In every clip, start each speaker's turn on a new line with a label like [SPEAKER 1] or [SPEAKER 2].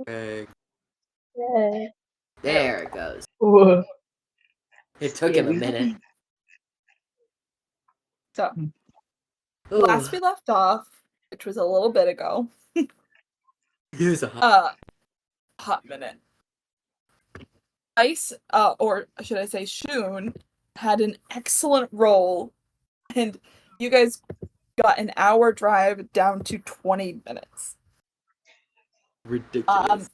[SPEAKER 1] Greg.
[SPEAKER 2] Yeah.
[SPEAKER 1] There it goes.
[SPEAKER 2] Ooh.
[SPEAKER 1] It took him a
[SPEAKER 2] Scary.
[SPEAKER 1] minute.
[SPEAKER 3] So,
[SPEAKER 1] Ooh.
[SPEAKER 3] last we left off, which was a little bit ago.
[SPEAKER 1] He was a hot.
[SPEAKER 3] Hot minute. Ice, or should I say Shun, had an excellent roll, and you guys got an hour drive down to 20 minutes.
[SPEAKER 1] Ridiculous.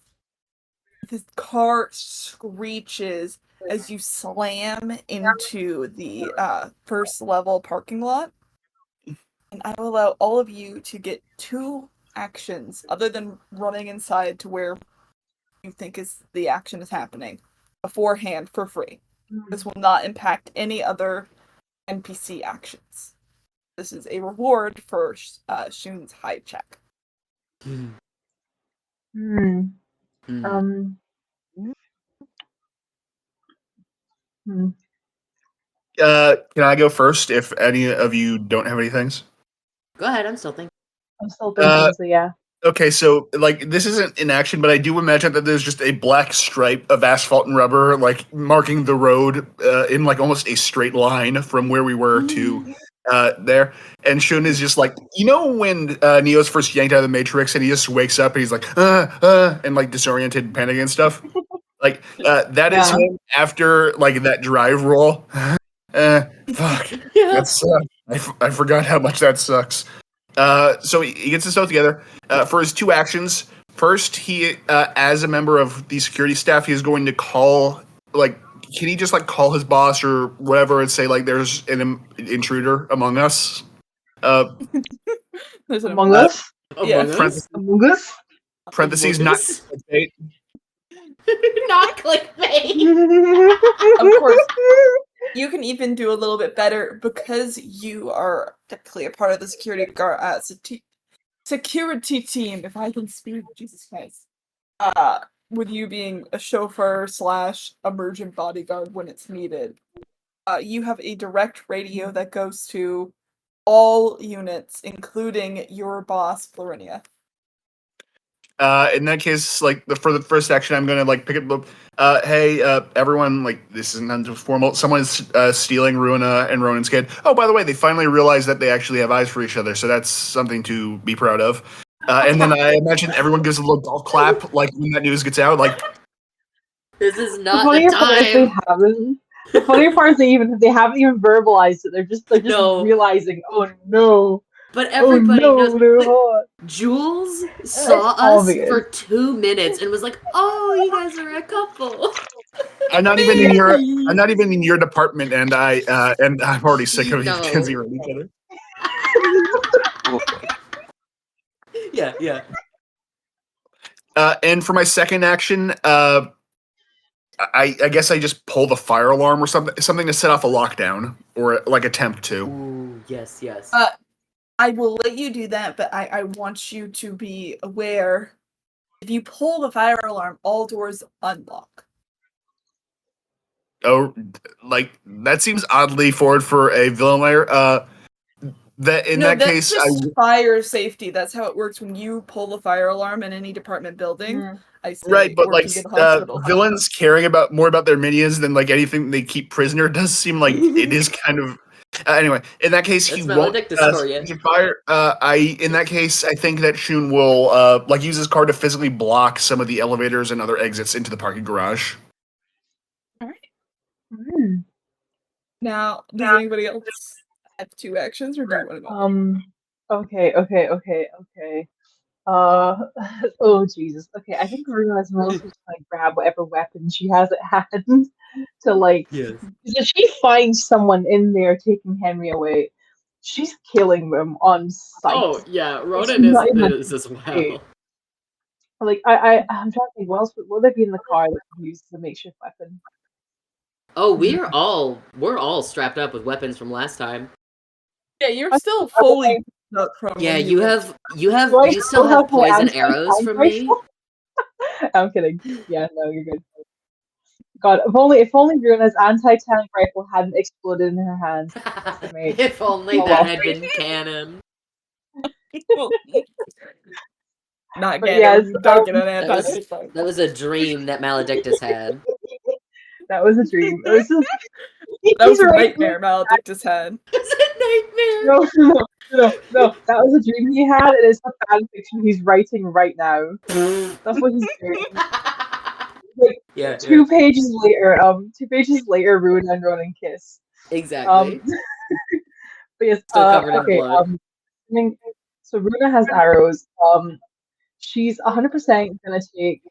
[SPEAKER 3] The car screeches as you slam into the first level parking lot. And I will allow all of you to get 2 actions other than running inside to where you think is the action is happening beforehand for free. This will not impact any other NPC actions. This is a reward for Shun's high check.
[SPEAKER 2] Hmm.
[SPEAKER 4] Can I go first if any of you don't have any things?
[SPEAKER 1] Go ahead, I'm still thinking.
[SPEAKER 2] I'm still thinking, so yeah.
[SPEAKER 4] Okay, so, like, this isn't in action, but I do imagine that there's just a black stripe of asphalt and rubber, like, marking the road in, like, almost a straight line from where we were to there. And Shun is just like, you know when Neo's first yanked out of the Matrix and he just wakes up and he's like, and, like, disoriented and panicking and stuff? Like, that is him after, like, that drive roll. Fuck.
[SPEAKER 1] Yeah.
[SPEAKER 4] I forgot how much that sucks. So he gets himself together for his 2 actions. First, he, as a member of the security staff, he is going to call, like, can he just, like, call his boss or whatever and say, like, there's an intruder among us?
[SPEAKER 3] There's an
[SPEAKER 2] Among Us?
[SPEAKER 3] Yeah.
[SPEAKER 2] Among Us?
[SPEAKER 4] Parentheses, not clickbait.
[SPEAKER 1] Not clickbait.
[SPEAKER 3] Of course, you can even do a little bit better because you are technically a part of the security team. If I can speak, Jesus Christ. With you being a chauffeur / emergent bodyguard when it's needed, you have a direct radio that goes to all units, including your boss, Florinia.
[SPEAKER 4] In that case, like, for the first action, I'm gonna, like, pick up hey, everyone, like, this isn't formal. Someone's stealing Ruina and Ronan's kid. Oh, by the way, they finally realized that they actually have eyes for each other, so that's something to be proud of. And then I imagine everyone gives a little golf clap, like, when that news gets out, like...
[SPEAKER 1] This is not the time.
[SPEAKER 2] The funny part is they haven't even verbalized it. They're just realizing, oh no.
[SPEAKER 1] But everybody knows.
[SPEAKER 2] No.
[SPEAKER 1] Jules saw us for 2 minutes and was like, "Oh, you guys are a couple."
[SPEAKER 4] I'm not even in your department, and I'm already sick of you dancing around each other.
[SPEAKER 1] Yeah.
[SPEAKER 4] And for my second action, I guess I just pull the fire alarm or something to set off a lockdown or like attempt to.
[SPEAKER 1] Ooh, yes.
[SPEAKER 3] I will let you do that, but I want you to be aware. If you pull the fire alarm, all doors unlock.
[SPEAKER 4] Oh, like, that seems oddly forward for a villain layer. That case,
[SPEAKER 3] just fire safety. That's how it works when you pull the fire alarm in any department building. I say,
[SPEAKER 4] right, but like
[SPEAKER 3] villains
[SPEAKER 4] caring more about their minions than like anything they keep prisoner does seem like it is kind of. Anyway, in that case, he won't fire. In that case, I think that Shun will like use his card to physically block some of the elevators and other exits into the parking garage.
[SPEAKER 3] All right. Now, does anybody else have 2 actions, or do you want to go?
[SPEAKER 2] Okay. Oh Jesus. Okay, I think Ruina's mostly just gonna grab whatever weapon she has at hand to like.
[SPEAKER 1] Yes.
[SPEAKER 2] If she finds someone in there taking Henry away, she's killing them on sight.
[SPEAKER 1] Oh yeah, Ronan is as well.
[SPEAKER 2] Like I'm trying to think, what else will there be in the car that can use as a makeshift weapon?
[SPEAKER 1] Oh, we're all strapped up with weapons from last time.
[SPEAKER 3] Yeah, you're still fully up from.
[SPEAKER 1] Yeah, you still have poison arrows from me.
[SPEAKER 2] I'm kidding. Yeah, no, you're good. God, if only Ruina's anti-tank rifle hadn't exploded in her hands.
[SPEAKER 1] If only that had been canon.
[SPEAKER 3] Not
[SPEAKER 2] But
[SPEAKER 3] get
[SPEAKER 2] yes,
[SPEAKER 3] it. Don't get an anti-tank.
[SPEAKER 1] That was a dream that Maledictus had.
[SPEAKER 2] that was a dream. It was just,
[SPEAKER 3] That was
[SPEAKER 2] he's
[SPEAKER 3] a
[SPEAKER 2] right.
[SPEAKER 3] nightmare Maledictus had.
[SPEAKER 1] It's a nightmare.
[SPEAKER 2] No. That was a dream he had, and it's a fan fiction he's writing right now. That's what he's doing. Like
[SPEAKER 1] Yeah,
[SPEAKER 2] two pages later, Ruin and Ronan kiss.
[SPEAKER 1] exactly.
[SPEAKER 2] But yes,
[SPEAKER 1] Still covered in
[SPEAKER 2] okay.
[SPEAKER 1] blood.
[SPEAKER 2] I mean, so Runa has arrows. She's 100% gonna take.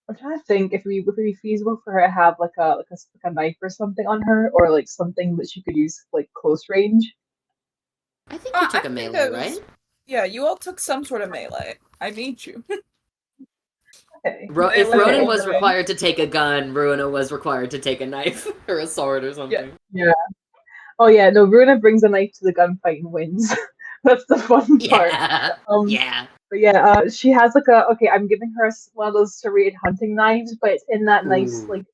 [SPEAKER 2] I'm trying to think if it would be feasible for her to have like a knife or something on her, or like something that she could use like close range.
[SPEAKER 1] I think you took a melee, right?
[SPEAKER 3] Yeah, you all took some sort of melee. I made you.
[SPEAKER 2] Okay.
[SPEAKER 1] If
[SPEAKER 3] Melee
[SPEAKER 1] Ronan
[SPEAKER 3] or
[SPEAKER 1] was
[SPEAKER 3] range.
[SPEAKER 1] required to take a gun, Ruina was required to take a knife or a sword or something.
[SPEAKER 2] Yeah. Oh yeah, no, Runa brings a knife to the gunfight and wins. That's the fun part.
[SPEAKER 1] Yeah. Yeah.
[SPEAKER 2] But yeah, she has like okay, I'm giving her one of those serrated hunting knives, but it's in that nice
[SPEAKER 1] Ooh.
[SPEAKER 2] like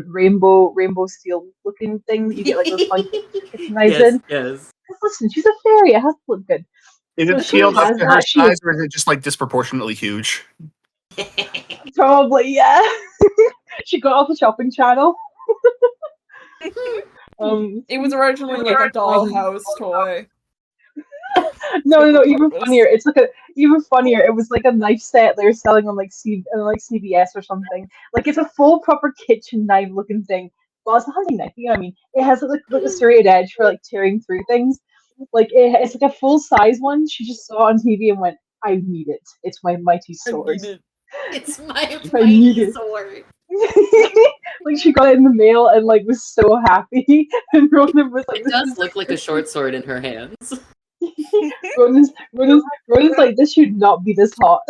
[SPEAKER 2] rainbow steel looking thing that you get like those hunting knives in.
[SPEAKER 1] Yes.
[SPEAKER 2] Listen, she's a fairy, it has to look good.
[SPEAKER 4] Is
[SPEAKER 2] So
[SPEAKER 4] it
[SPEAKER 2] she
[SPEAKER 4] scaled up
[SPEAKER 2] has
[SPEAKER 4] to her
[SPEAKER 2] that, she
[SPEAKER 4] size,
[SPEAKER 2] is
[SPEAKER 4] or is it just like disproportionately huge?
[SPEAKER 2] probably, yeah. She got off the shopping channel.
[SPEAKER 3] It was originally like a dollhouse toy.
[SPEAKER 2] No, even
[SPEAKER 3] purpose.
[SPEAKER 2] funnier. It's like even funnier. It was like a knife set they were selling on like CBS or something. Like it's a full proper kitchen knife looking thing. Well, it's a hunting knife. You know what I mean? It has like a serrated edge for like tearing through things. Like it's like a full size one. She just saw it on TV and went, "I need it. It's my mighty sword.
[SPEAKER 1] It's my
[SPEAKER 2] I need
[SPEAKER 1] mighty
[SPEAKER 2] it."
[SPEAKER 1] sword.
[SPEAKER 2] Like she got it in the mail and like was so happy. And Ronan was like,
[SPEAKER 1] It
[SPEAKER 2] "This
[SPEAKER 1] does
[SPEAKER 2] is
[SPEAKER 1] look like a short sword in her hands.
[SPEAKER 2] Ronan's like, this should not be this hot."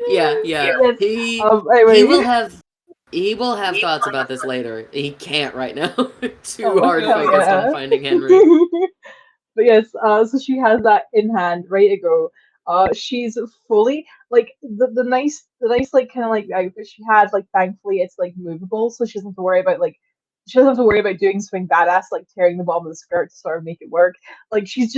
[SPEAKER 1] Yeah.
[SPEAKER 2] Yes.
[SPEAKER 1] He
[SPEAKER 2] Anyway.
[SPEAKER 1] he will have thoughts about this later. He can't right now. Too
[SPEAKER 2] Oh,
[SPEAKER 1] hard
[SPEAKER 2] hell
[SPEAKER 1] focused
[SPEAKER 2] yeah.
[SPEAKER 1] on finding Henry.
[SPEAKER 2] But yes, so she has that in hand, ready to go. She's fully like the nice like kind of like outfit she has. Like thankfully, it's like movable, so she doesn't have to worry about she doesn't have to worry about doing something badass like tearing the bottom of the skirt to sort of make it work. Like she's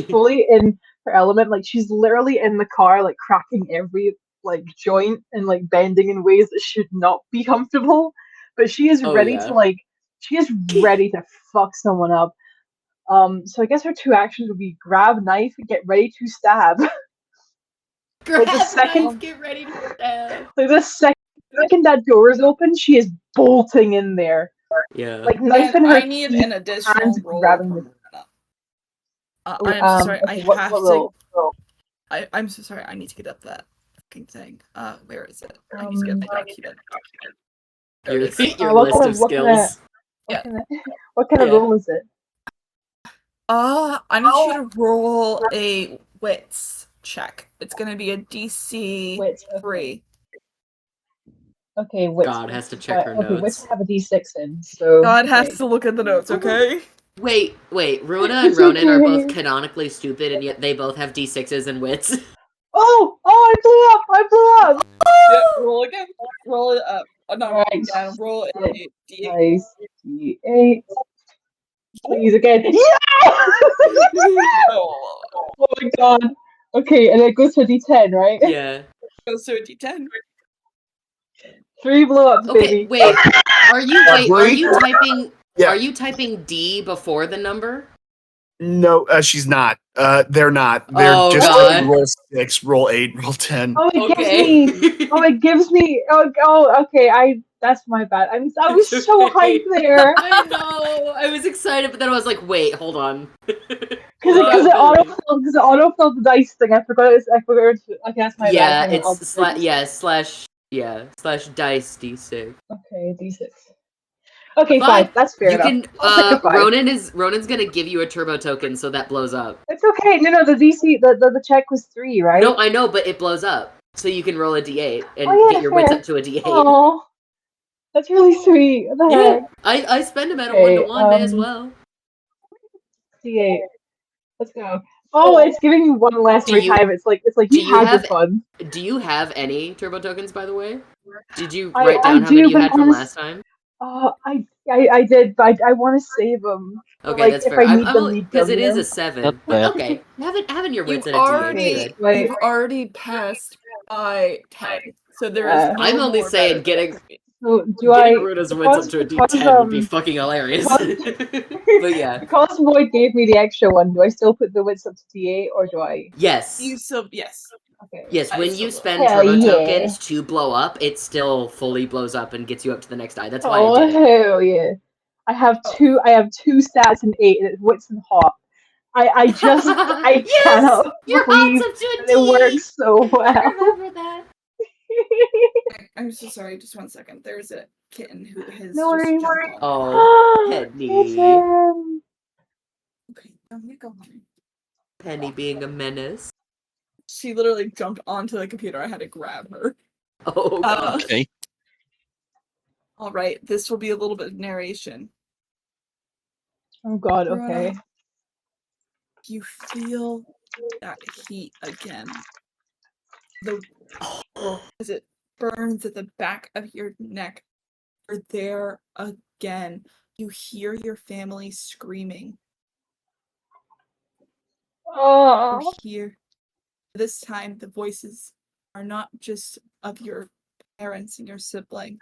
[SPEAKER 2] fully in her element. Like she's literally in the car, like cracking every like joint and like bending in ways that should not be comfortable. But she is
[SPEAKER 1] Oh,
[SPEAKER 2] ready
[SPEAKER 1] yeah.
[SPEAKER 2] to she is ready to fuck someone up. So I guess her two actions would be grab knife and get ready to stab.
[SPEAKER 1] Grab
[SPEAKER 2] the second-
[SPEAKER 1] knife, get ready to stab.
[SPEAKER 2] Like the second that door is open, she is bolting in there.
[SPEAKER 1] Yeah.
[SPEAKER 2] Like knife in
[SPEAKER 3] And
[SPEAKER 2] her
[SPEAKER 3] I need
[SPEAKER 2] teeth,
[SPEAKER 3] an additional
[SPEAKER 2] hands
[SPEAKER 3] roll
[SPEAKER 2] grabbing
[SPEAKER 3] from
[SPEAKER 2] the.
[SPEAKER 3] I'm so sorry.
[SPEAKER 2] Okay, what roll?
[SPEAKER 3] I'm so sorry. I need to get up that fucking thing. Where is it? I need to get up my document. There it is.
[SPEAKER 1] Your
[SPEAKER 2] what
[SPEAKER 1] list
[SPEAKER 2] kind
[SPEAKER 1] of
[SPEAKER 2] of- what kind of-
[SPEAKER 1] skills.
[SPEAKER 2] What kind of
[SPEAKER 1] Yeah.
[SPEAKER 2] roll is it?
[SPEAKER 3] I need you to roll a wits check. It's gonna be a DC
[SPEAKER 2] Wits,
[SPEAKER 3] 3.
[SPEAKER 2] Okay, wits.
[SPEAKER 1] God has to check her
[SPEAKER 2] Okay, wits
[SPEAKER 1] notes.
[SPEAKER 2] have a D6 in, so.
[SPEAKER 3] God has
[SPEAKER 2] okay.
[SPEAKER 3] to look at the notes, okay?
[SPEAKER 1] Wait, Runa and Ronan are both canonically stupid, and yet they both have D6s and wits.
[SPEAKER 2] Oh! I blew up!
[SPEAKER 3] Yeah, roll again. Roll it up. No,
[SPEAKER 2] Alright.
[SPEAKER 3] down. Roll a D8.
[SPEAKER 2] Nice. D8. Please again. Yeah!
[SPEAKER 3] Oh,
[SPEAKER 2] Oh my god. Okay, and it goes to a D10, right?
[SPEAKER 1] Yeah.
[SPEAKER 3] goes to a D10.
[SPEAKER 2] 3 blow-ups,
[SPEAKER 1] Okay,
[SPEAKER 2] baby.
[SPEAKER 1] wait. Are you
[SPEAKER 4] Blake?
[SPEAKER 1] typing
[SPEAKER 4] Yeah.
[SPEAKER 1] Are you typing D before the number?
[SPEAKER 4] No, she's not. They're not. They're
[SPEAKER 1] Oh,
[SPEAKER 4] just
[SPEAKER 1] God.
[SPEAKER 4] roll 6, roll 8, roll 10.
[SPEAKER 2] Oh, it
[SPEAKER 1] Okay.
[SPEAKER 2] gives me. Oh, it gives me. Oh, okay. That's my bad. I was
[SPEAKER 1] It's
[SPEAKER 2] so
[SPEAKER 1] okay.
[SPEAKER 2] hyped there
[SPEAKER 1] I know. I was excited, but then I was like, wait, hold on.
[SPEAKER 2] because it autofilled the dice thing. I forgot. Okay, that's my
[SPEAKER 1] Yeah,
[SPEAKER 2] bad. Hang on,
[SPEAKER 1] it's slash dice D6.
[SPEAKER 2] Okay, D6. Okay,
[SPEAKER 1] Fine.
[SPEAKER 2] 5. That's fair
[SPEAKER 1] You
[SPEAKER 2] enough.
[SPEAKER 1] can
[SPEAKER 2] I'll take a 5.
[SPEAKER 1] Ronan's gonna give you a turbo token, so that blows up.
[SPEAKER 2] It's okay. No, the DC, the check was 3, right?
[SPEAKER 1] No, I know, but it blows up. So you can roll a D8 and
[SPEAKER 2] Oh, yeah,
[SPEAKER 1] get your wits
[SPEAKER 2] fair.
[SPEAKER 1] up to a D8.
[SPEAKER 2] Oh, that's really sweet. What the
[SPEAKER 1] Yeah,
[SPEAKER 2] heck?
[SPEAKER 1] I spend them at a
[SPEAKER 2] Okay,
[SPEAKER 1] 1-to-1 may as well.
[SPEAKER 2] D8. Let's go. Oh, it's giving me one less
[SPEAKER 1] Do
[SPEAKER 2] every
[SPEAKER 1] you-
[SPEAKER 2] time. It's like
[SPEAKER 1] do
[SPEAKER 2] you
[SPEAKER 1] you
[SPEAKER 2] had your
[SPEAKER 1] have-
[SPEAKER 2] fun.
[SPEAKER 1] Do you have any turbo tokens, by the way? Did you
[SPEAKER 2] I
[SPEAKER 1] write down how
[SPEAKER 2] do,
[SPEAKER 1] many you
[SPEAKER 2] but
[SPEAKER 1] had from
[SPEAKER 2] honest-
[SPEAKER 1] last time?
[SPEAKER 2] I did, but I want to save them.
[SPEAKER 1] Okay,
[SPEAKER 2] Like,
[SPEAKER 1] that's
[SPEAKER 2] if
[SPEAKER 1] fair.
[SPEAKER 2] I need them,
[SPEAKER 1] Because it
[SPEAKER 2] you
[SPEAKER 1] is
[SPEAKER 2] know?
[SPEAKER 1] a 7.
[SPEAKER 5] Not
[SPEAKER 1] But
[SPEAKER 5] bad.
[SPEAKER 1] okay, having your wits
[SPEAKER 3] You've
[SPEAKER 1] at a D8 is good.
[SPEAKER 2] Wait.
[SPEAKER 3] you've already passed by 10, so there is
[SPEAKER 2] Yeah.
[SPEAKER 3] no
[SPEAKER 1] I'm only
[SPEAKER 3] more
[SPEAKER 1] saying
[SPEAKER 3] benefit.
[SPEAKER 2] So do
[SPEAKER 1] getting
[SPEAKER 2] I?
[SPEAKER 1] Runa's wits up to a D10 would be fucking hilarious. But yeah.
[SPEAKER 2] Because Void gave me the extra one, do I still put the wits up to D8 or do I?
[SPEAKER 1] Yes.
[SPEAKER 3] You still yes.
[SPEAKER 2] Okay.
[SPEAKER 1] Yes,
[SPEAKER 3] I
[SPEAKER 1] when
[SPEAKER 3] still
[SPEAKER 1] you
[SPEAKER 3] will.
[SPEAKER 1] spend
[SPEAKER 2] Hell
[SPEAKER 1] turbo
[SPEAKER 2] yeah.
[SPEAKER 1] tokens to blow up, it still fully blows up and gets you up to the next die. That's why I
[SPEAKER 2] Oh
[SPEAKER 1] did it.
[SPEAKER 2] hell yeah! I have two. I have two stats in 8, and it's wits and hot. I just I
[SPEAKER 1] Yes!
[SPEAKER 2] cannot
[SPEAKER 1] Your
[SPEAKER 2] believe
[SPEAKER 1] hot's up to a
[SPEAKER 2] that it works so
[SPEAKER 1] I
[SPEAKER 2] well.
[SPEAKER 1] remember that.
[SPEAKER 3] I'm so sorry, just one second. There's a kitten who has
[SPEAKER 2] No
[SPEAKER 3] just
[SPEAKER 2] worries.
[SPEAKER 3] jumped on.
[SPEAKER 1] Oh, Penny.
[SPEAKER 2] Kitten.
[SPEAKER 3] Okay, I'm gonna go home.
[SPEAKER 1] Penny being a menace.
[SPEAKER 3] She literally jumped onto the computer. I had to grab her.
[SPEAKER 1] Oh, God.
[SPEAKER 5] Okay.
[SPEAKER 3] All right, this will be a little bit of narration.
[SPEAKER 2] Oh god.
[SPEAKER 3] Rona,
[SPEAKER 2] Okay.
[SPEAKER 3] you feel that heat again. The as it burns at the back of your neck. You're there again. You hear your family screaming. You
[SPEAKER 2] Oh.
[SPEAKER 3] hear this time the voices are not just of your parents and your sibling.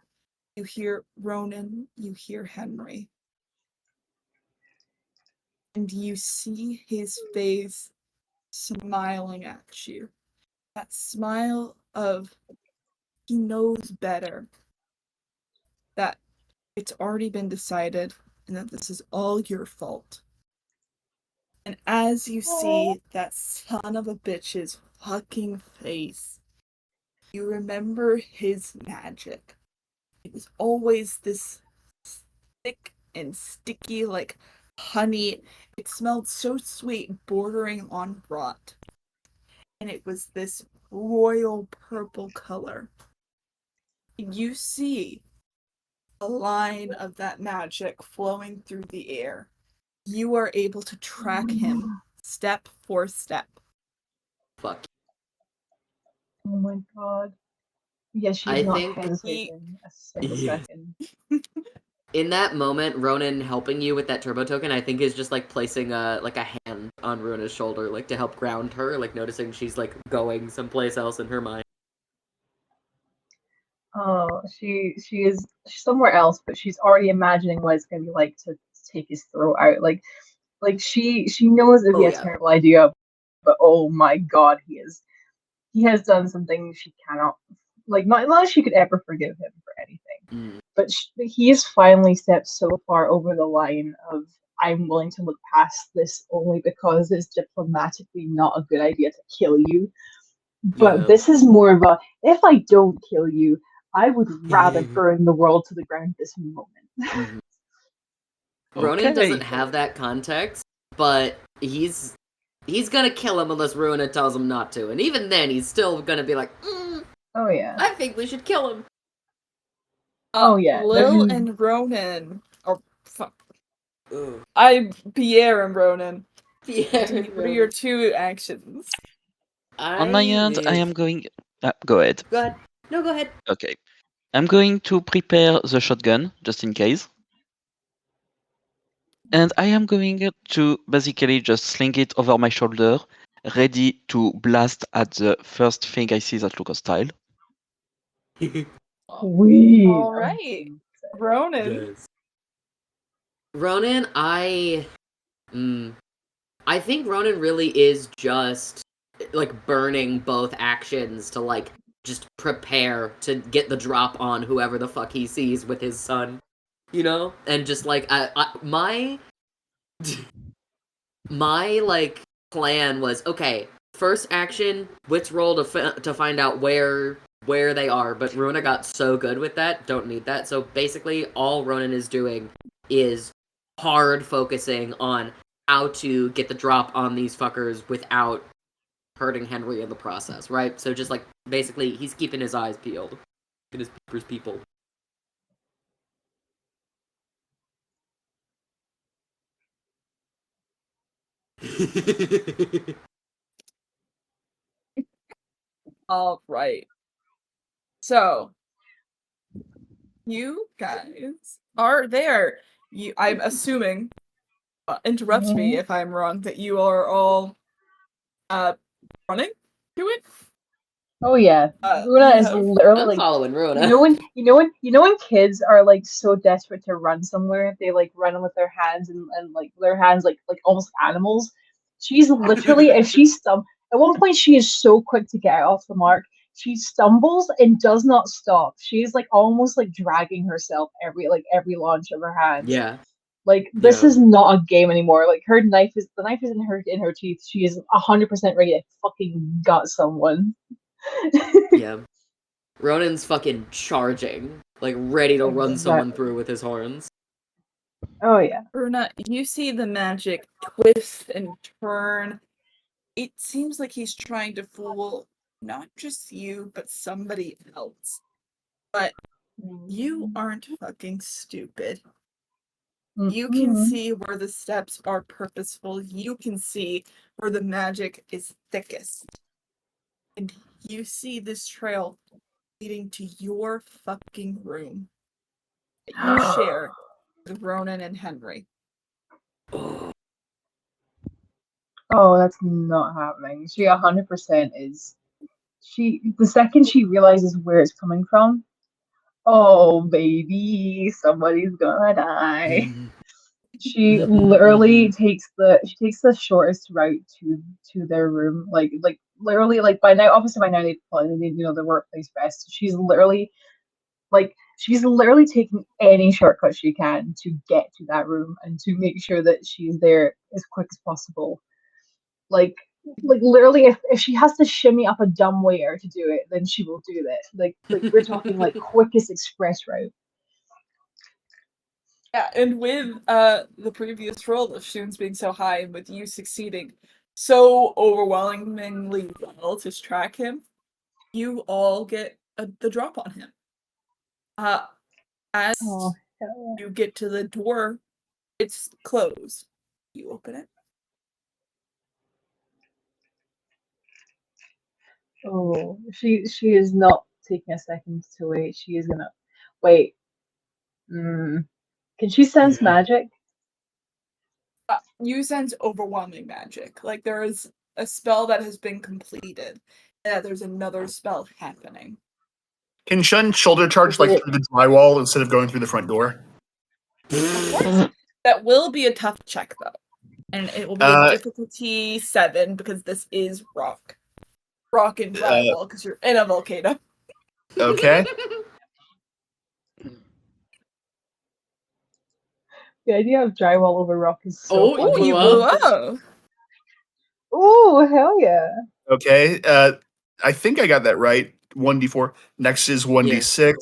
[SPEAKER 3] You hear Ronan, you hear Henry. And you see his face smiling at you. That smile of he knows better. That it's already been decided and that this is all your fault. And as you see that son of a bitch's fucking face, you remember his magic. It was always this thick and sticky like honey. It smelled so sweet, bordering on rot. And it was this royal purple color. You see a line of that magic flowing through the air. You are able to track him step for step.
[SPEAKER 1] Fuck.
[SPEAKER 2] Oh my god. Yes, she's
[SPEAKER 1] I
[SPEAKER 2] not
[SPEAKER 1] think
[SPEAKER 2] hesitating a single
[SPEAKER 1] Yeah.
[SPEAKER 2] second.
[SPEAKER 1] In that moment, Ronan helping you with that turbo token, I think is just like placing a hand on Runa's shoulder, like to help ground her, like noticing she's like going someplace else in her mind.
[SPEAKER 2] Oh, she's somewhere else, but she's already imagining what it's gonna be like to take his throat out. Like she knows it'd be
[SPEAKER 1] Oh
[SPEAKER 2] a
[SPEAKER 1] yeah.
[SPEAKER 2] terrible idea, but oh my god, he has done something she cannot, like, not that she could ever forgive him for anything.
[SPEAKER 1] Mm.
[SPEAKER 2] But he has finally stepped so far over the line of I'm willing to look past this only because it's diplomatically not a good idea to kill you. But
[SPEAKER 1] Yeah.
[SPEAKER 2] this is more of a if I don't kill you, I would rather burn the world to the ground this moment.
[SPEAKER 1] Mhm. Ronan doesn't have that context, but he's gonna kill him unless Runa tells him not to, and even then, he's still gonna be like,
[SPEAKER 2] Oh yeah.
[SPEAKER 1] I think we should kill him.
[SPEAKER 2] Oh yeah.
[SPEAKER 3] Lil and Ronan, or fuck,
[SPEAKER 1] Ugh.
[SPEAKER 3] Pierre and Ronan.
[SPEAKER 1] Pierre
[SPEAKER 3] What are your two actions?
[SPEAKER 5] On my end, I am going. Go ahead.
[SPEAKER 1] Go ahead. No, go ahead.
[SPEAKER 5] Okay. I'm going to prepare the shotgun just in case. And I am going to basically just sling it over my shoulder, ready to blast at the first thing I see that looks hostile.
[SPEAKER 2] Sweet.
[SPEAKER 3] All right, Ronan.
[SPEAKER 1] Yes. Ronan, I think Ronan really is just like burning both actions to like just prepare to get the drop on whoever the fuck he sees with his son, you know, and just like my like plan was okay. First action, wits roll to find out where they are, but Runa got so good with that, don't need that. So basically, all Ronan is doing is hard focusing on how to get the drop on these fuckers without hurting Henry in the process, right? So just like basically, he's keeping his eyes peeled, keeping his peepers people.
[SPEAKER 3] All right. So, You guys are there. I'm assuming, interrupt me if I'm wrong, that you are all running to it?
[SPEAKER 2] Oh yeah, Runa
[SPEAKER 3] You
[SPEAKER 2] is
[SPEAKER 3] have-
[SPEAKER 2] literally
[SPEAKER 1] I'm
[SPEAKER 2] like,
[SPEAKER 1] following Runa.
[SPEAKER 2] you know when kids are like so desperate to run somewhere, they like run with their hands and like their hands like almost animals. She's literally if she at one point she is so quick to get off the mark. She stumbles and does not stop. She's like almost like dragging herself every launch of her hands.
[SPEAKER 1] Yeah.
[SPEAKER 2] Like this
[SPEAKER 1] Yeah.
[SPEAKER 2] is not a game anymore. Like the knife is in her teeth. She is 100% ready to fucking gut someone.
[SPEAKER 1] Yeah. Ronan's fucking charging. Like, ready to run someone
[SPEAKER 2] Exactly.
[SPEAKER 1] through with his horns.
[SPEAKER 2] Oh yeah.
[SPEAKER 3] Runa, you see the magic twist and turn. It seems like he's trying to fool not just you, but somebody else. But you aren't fucking stupid. You can
[SPEAKER 2] Mhm.
[SPEAKER 3] see where the steps are purposeful. You can see where the magic is thickest. And you see this trail leading to your fucking room that you share with Ronan and Henry.
[SPEAKER 2] Oh, that's not happening. She 100% is. The second she realizes where it's coming from, oh baby, somebody's gonna die. She literally takes the shortest route to their room. Like literally like by now, obviously by now they probably the workplace best. She's literally taking any shortcut she can to get to that room and to make sure that she's there as quick as possible. Like literally if she has to shimmy up a dumb waiter to do it, then she will do that. Like we're talking like quickest express route.
[SPEAKER 3] Yeah, and with the previous roll of Shun's being so high and with you succeeding so overwhelmingly well to track him, you all get the drop on him. As
[SPEAKER 2] Oh, hell
[SPEAKER 3] you get to the door, it's closed. You open it.
[SPEAKER 2] yeah. Oh, she is not taking a second to wait. She is gonna wait. Can she sense magic?
[SPEAKER 3] You sense overwhelming magic. Like there is a spell that has been completed, and that there's another spell happening.
[SPEAKER 4] Can Shun shoulder charge like through the drywall instead of going through the front door?
[SPEAKER 3] Of course, that will be a tough check though, and it will be a difficulty 7 because this is rock and drywall because you're in a volcano.
[SPEAKER 4] Okay.
[SPEAKER 2] The idea of drywall over rock is so
[SPEAKER 1] Oh,
[SPEAKER 2] funny.
[SPEAKER 1] you
[SPEAKER 3] You
[SPEAKER 1] blew
[SPEAKER 3] blew
[SPEAKER 1] up?
[SPEAKER 3] up.
[SPEAKER 2] Oh, hell yeah.
[SPEAKER 4] Okay. I think I got that right. 1d4. Next is 1d6.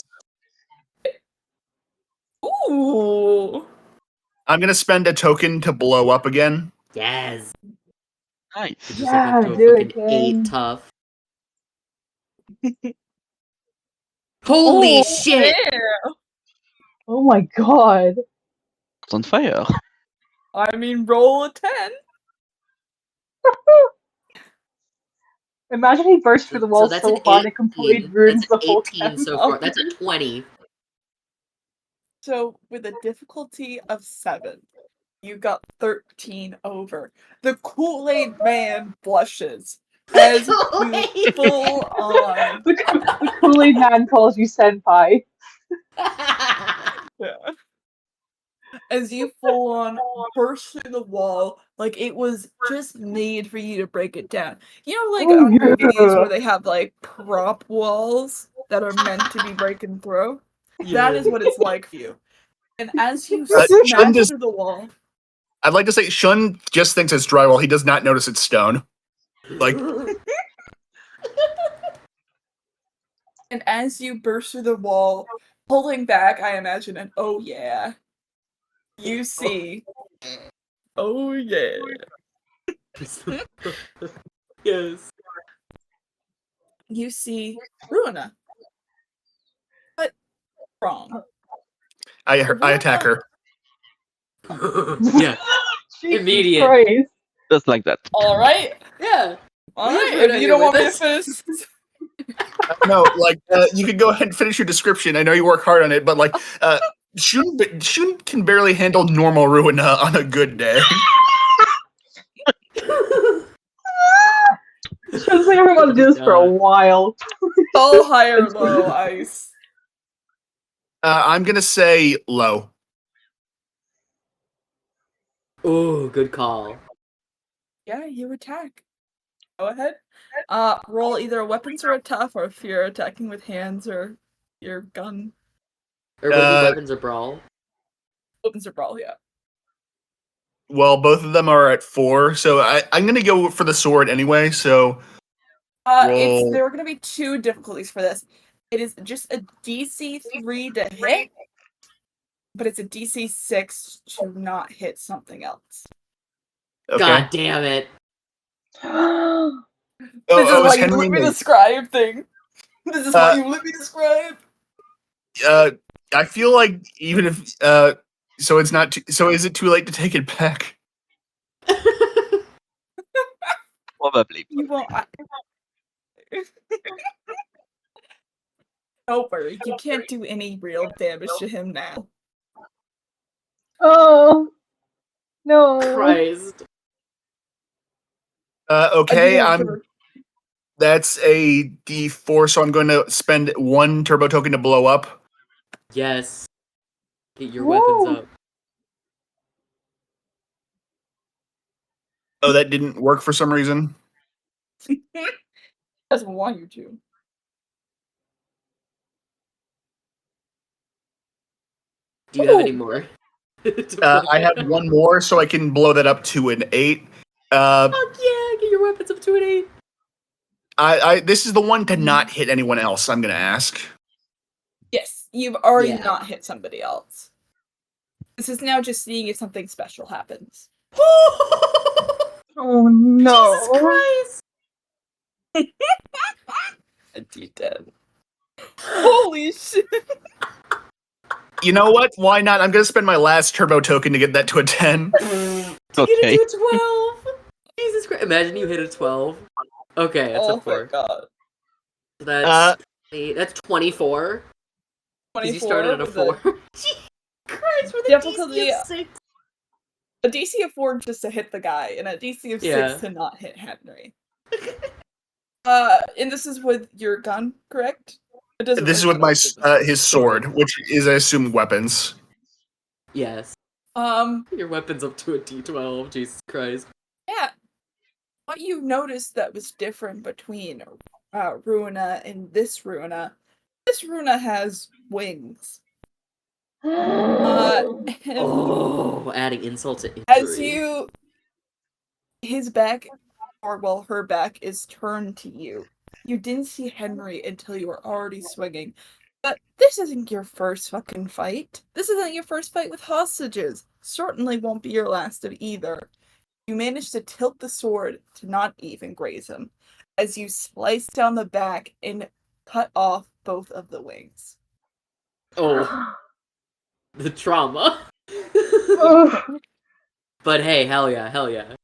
[SPEAKER 3] Ooh.
[SPEAKER 4] I'm gonna spend a token to blow up again.
[SPEAKER 1] Yes.
[SPEAKER 5] Nice.
[SPEAKER 1] It just
[SPEAKER 2] Yeah,
[SPEAKER 1] up to a
[SPEAKER 2] do it,
[SPEAKER 1] fucking 8
[SPEAKER 2] Ken.
[SPEAKER 1] tough. Holy shit!
[SPEAKER 3] Yeah.
[SPEAKER 2] Oh my god.
[SPEAKER 5] It's on fire.
[SPEAKER 3] I mean, roll a 10.
[SPEAKER 2] Imagine he burst through the wall
[SPEAKER 1] that's
[SPEAKER 2] so
[SPEAKER 1] an
[SPEAKER 2] hard it completely
[SPEAKER 1] 18.
[SPEAKER 2] ruins
[SPEAKER 1] That's
[SPEAKER 2] the
[SPEAKER 1] an
[SPEAKER 2] whole
[SPEAKER 1] 18 so
[SPEAKER 2] temple.
[SPEAKER 1] far. That's a 20.
[SPEAKER 3] So, with a difficulty of 7, you got 13 over. The Kool-Aid Man blushes as you
[SPEAKER 1] Kool-Aid
[SPEAKER 3] full on.
[SPEAKER 2] The Kool-Aid man calls you senpai.
[SPEAKER 3] Yeah. As you full on burst through the wall, like it was just made for you to break it down. You know, like
[SPEAKER 2] Oh,
[SPEAKER 3] on movies
[SPEAKER 2] yeah.
[SPEAKER 3] where they have like prop walls that are meant to be breaking through? That is what it's like for you. And as you
[SPEAKER 4] Shun
[SPEAKER 3] smash
[SPEAKER 4] just-
[SPEAKER 3] through the wall,
[SPEAKER 4] I'd like to say Shun just thinks it's drywall. He does not notice it's stone. Like,
[SPEAKER 3] and as you burst through the wall, pulling back, I imagine an oh yeah. You see, oh yeah.
[SPEAKER 1] Yes.
[SPEAKER 3] You see Ruina. But wrong.
[SPEAKER 4] I attack her.
[SPEAKER 1] Yeah.
[SPEAKER 2] Jesus
[SPEAKER 1] Immediate.
[SPEAKER 2] Christ.
[SPEAKER 5] Just like that.
[SPEAKER 3] All right.
[SPEAKER 1] Yeah.
[SPEAKER 3] All
[SPEAKER 1] Leave
[SPEAKER 3] right.
[SPEAKER 1] Ruina
[SPEAKER 3] If you
[SPEAKER 1] here
[SPEAKER 3] don't
[SPEAKER 1] with
[SPEAKER 3] want me to
[SPEAKER 1] us.
[SPEAKER 3] finish,
[SPEAKER 4] No, like you could go ahead and finish your description. I know you work hard on it, but like Shun can barely handle normal Ruina on a good day.
[SPEAKER 2] Shun's like, I'm gonna do this for a while.
[SPEAKER 3] All high or low ice.
[SPEAKER 4] I'm gonna say low.
[SPEAKER 1] Ooh, good call.
[SPEAKER 3] Yeah, you attack. Go ahead. Roll either weapons or a tough, or if you're attacking with hands or your gun.
[SPEAKER 1] Or would it be weapons or brawl?
[SPEAKER 3] Weapons or brawl, yeah.
[SPEAKER 4] Well, both of them are at 4, so I'm gonna go for the sword anyway. So roll.
[SPEAKER 3] There are going to be 2 difficulties for this. It is just a DC 3 to hit, but it's a DC 6 to not hit something else.
[SPEAKER 4] Okay.
[SPEAKER 1] God damn it.
[SPEAKER 3] This is why you
[SPEAKER 4] Henry
[SPEAKER 3] let me
[SPEAKER 4] and-
[SPEAKER 3] describe thing. This is why you let me describe.
[SPEAKER 4] I feel like even if so it's not so is it too late to take it back?
[SPEAKER 5] Probably.
[SPEAKER 3] You won't. Don't worry, you can't do any real damage to him now.
[SPEAKER 2] Oh no!
[SPEAKER 1] Christ.
[SPEAKER 4] Okay,
[SPEAKER 3] Again,
[SPEAKER 4] that's a D4, so I'm going to spend 1 turbo token to blow up.
[SPEAKER 1] Yes. Get your weapons
[SPEAKER 2] Woo.
[SPEAKER 1] up.
[SPEAKER 4] Oh, that didn't work for some reason.
[SPEAKER 3] doesn't want you to.
[SPEAKER 1] Do you have any more?
[SPEAKER 4] I have 1 more, so I can blow that up to an 8.
[SPEAKER 1] Fuck yeah, get your weapons up to an 8.
[SPEAKER 4] This is the one to not hit anyone else, I'm gonna ask.
[SPEAKER 3] Yes, you've already
[SPEAKER 1] Yeah.
[SPEAKER 3] not hit somebody else. This is now just seeing if something special happens.
[SPEAKER 2] Oh no!
[SPEAKER 1] Jesus Christ!
[SPEAKER 3] A D10. Holy shit!
[SPEAKER 4] You know what? Why not? I'm gonna spend my last turbo token to get that to a 10.
[SPEAKER 1] To get
[SPEAKER 5] Okay.
[SPEAKER 1] it to a 12! Jesus Christ. Imagine you hit a 12. Okay, that's
[SPEAKER 3] Oh
[SPEAKER 1] a 4.
[SPEAKER 3] my god.
[SPEAKER 1] So that's 24.
[SPEAKER 3] 24
[SPEAKER 1] Because you started at a
[SPEAKER 3] with
[SPEAKER 1] 4. Jesus Christ, with a
[SPEAKER 3] Difficulty-
[SPEAKER 1] DC of 6.
[SPEAKER 3] a DC of 4 just to hit the guy, and a DC of 6
[SPEAKER 1] Yeah.
[SPEAKER 3] to not hit Henry. And this is with your gun, correct? It doesn't
[SPEAKER 4] This is
[SPEAKER 3] really
[SPEAKER 4] with my
[SPEAKER 3] matter.
[SPEAKER 4] his sword, which is, I assume, weapons.
[SPEAKER 1] Yes.
[SPEAKER 3] Um,
[SPEAKER 1] Your weapon's up to a D12. Jesus Christ.
[SPEAKER 3] yeah. What you noticed that was different between Ruina and this Ruina has wings. And
[SPEAKER 1] Oh, adding insult to injury.
[SPEAKER 3] as his back, or well, her back is turned to you. You didn't see Henry until you were already swinging. But this isn't your first fucking fight. This isn't your first fight with hostages. Certainly won't be your last of either. You managed to tilt the sword to not even graze him, as you slice down the back and cut off both of the wings.
[SPEAKER 1] Oh, the trauma.
[SPEAKER 2] Oh,
[SPEAKER 1] But hey, hell yeah, hell yeah.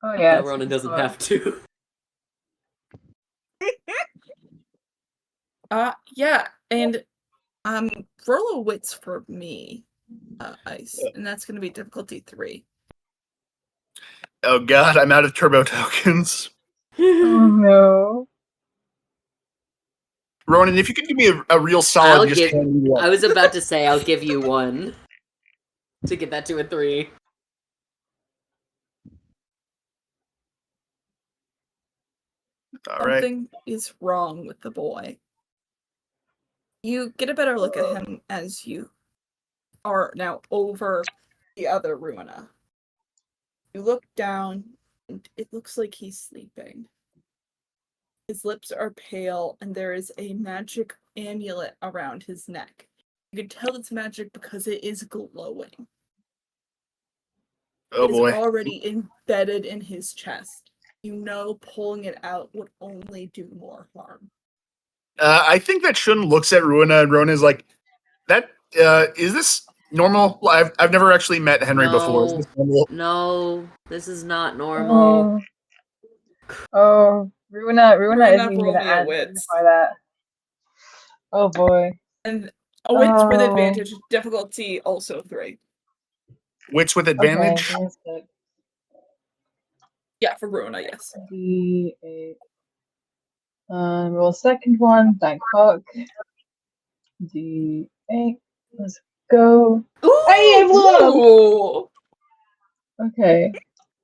[SPEAKER 2] oh yeah.
[SPEAKER 1] Now Ronan doesn't have to.
[SPEAKER 3] Yeah, and roll a wits for me, Ice, and that's gonna be difficulty 3.
[SPEAKER 4] Oh god, I'm out of turbo tokens.
[SPEAKER 2] Oh no!
[SPEAKER 4] Ronan, if you could give me a real solid,
[SPEAKER 1] I'll
[SPEAKER 4] just
[SPEAKER 1] give-
[SPEAKER 4] hand me one.
[SPEAKER 1] I was about to say I'll give you 1 to get that to a 3.
[SPEAKER 4] All right.
[SPEAKER 3] Something is wrong with the boy. You get a better look at him as you are now over the other Ruina. You look down, and it looks like he's sleeping. His lips are pale, and there is a magic amulet around his neck. You can tell it's magic because it is glowing.
[SPEAKER 4] Oh
[SPEAKER 3] It is
[SPEAKER 4] boy.
[SPEAKER 3] already embedded in his chest. You know pulling it out would only do more harm.
[SPEAKER 4] I think that Shun looks at Ruina and Ronan is like, "That is this normal? I've never actually met Henry before. Is
[SPEAKER 1] No.
[SPEAKER 4] this normal?"
[SPEAKER 1] No, this is not normal.
[SPEAKER 2] Oh. Runa isn't even
[SPEAKER 3] roll
[SPEAKER 2] gonna
[SPEAKER 3] me a
[SPEAKER 2] answer
[SPEAKER 3] wits.
[SPEAKER 2] by that. Oh boy.
[SPEAKER 3] And a wits with
[SPEAKER 2] Oh.
[SPEAKER 3] advantage, difficulty also 3.
[SPEAKER 4] Wits with
[SPEAKER 2] Okay,
[SPEAKER 4] advantage.
[SPEAKER 2] give me a sec.
[SPEAKER 3] Yeah, for Runa, yes.
[SPEAKER 2] D8. Roll a second one. Thank fuck. D8. Let's go. Hey, I blew up!
[SPEAKER 3] Ooh!
[SPEAKER 2] Okay.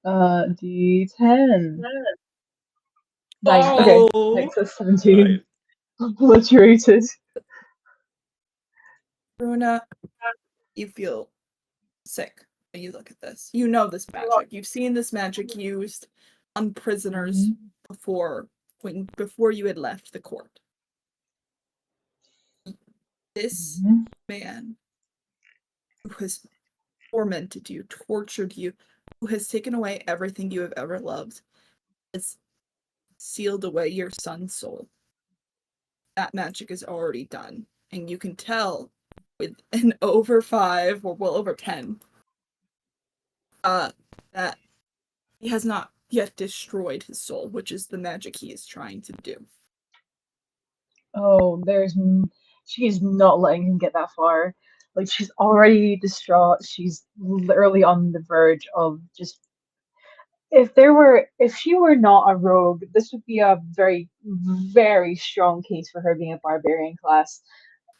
[SPEAKER 2] D10. Nice. Okay.
[SPEAKER 3] Oh!
[SPEAKER 2] Next is 17.
[SPEAKER 3] Right.
[SPEAKER 2] Obliterated.
[SPEAKER 3] Runa, you feel sick when you look at this. You know this magic. You've seen this magic used on prisoners before you had left the court. This man who has tormented you, tortured you, who has taken away everything you have ever loved, has sealed away your son's soul. That magic is already done, and you can tell with an over 5 or well over 10 that he has not yet destroyed his soul, which is the magic he is trying to do.
[SPEAKER 2] Oh, she's not letting him get that far. Like, she's already distraught. She's literally on the verge of just. If she were not a rogue, this would be a very, very strong case for her being a barbarian class.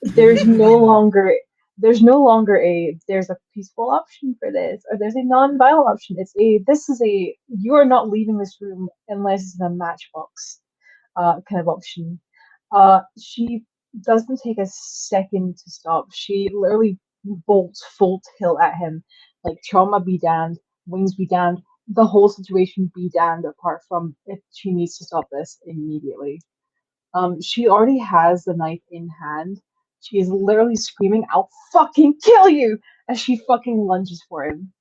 [SPEAKER 2] There's no longer there's a peaceful option for this, or there's a non-violent option. You are not leaving this room unless it's in a matchbox kind of option. She doesn't take a second to stop. She literally bolts full tilt at him, like trauma be damned, wings be damned, the whole situation be damned. Apart from if she needs to stop this immediately. She already has the knife in hand. She is literally screaming, "I'll fucking kill you!" as she fucking lunges for him.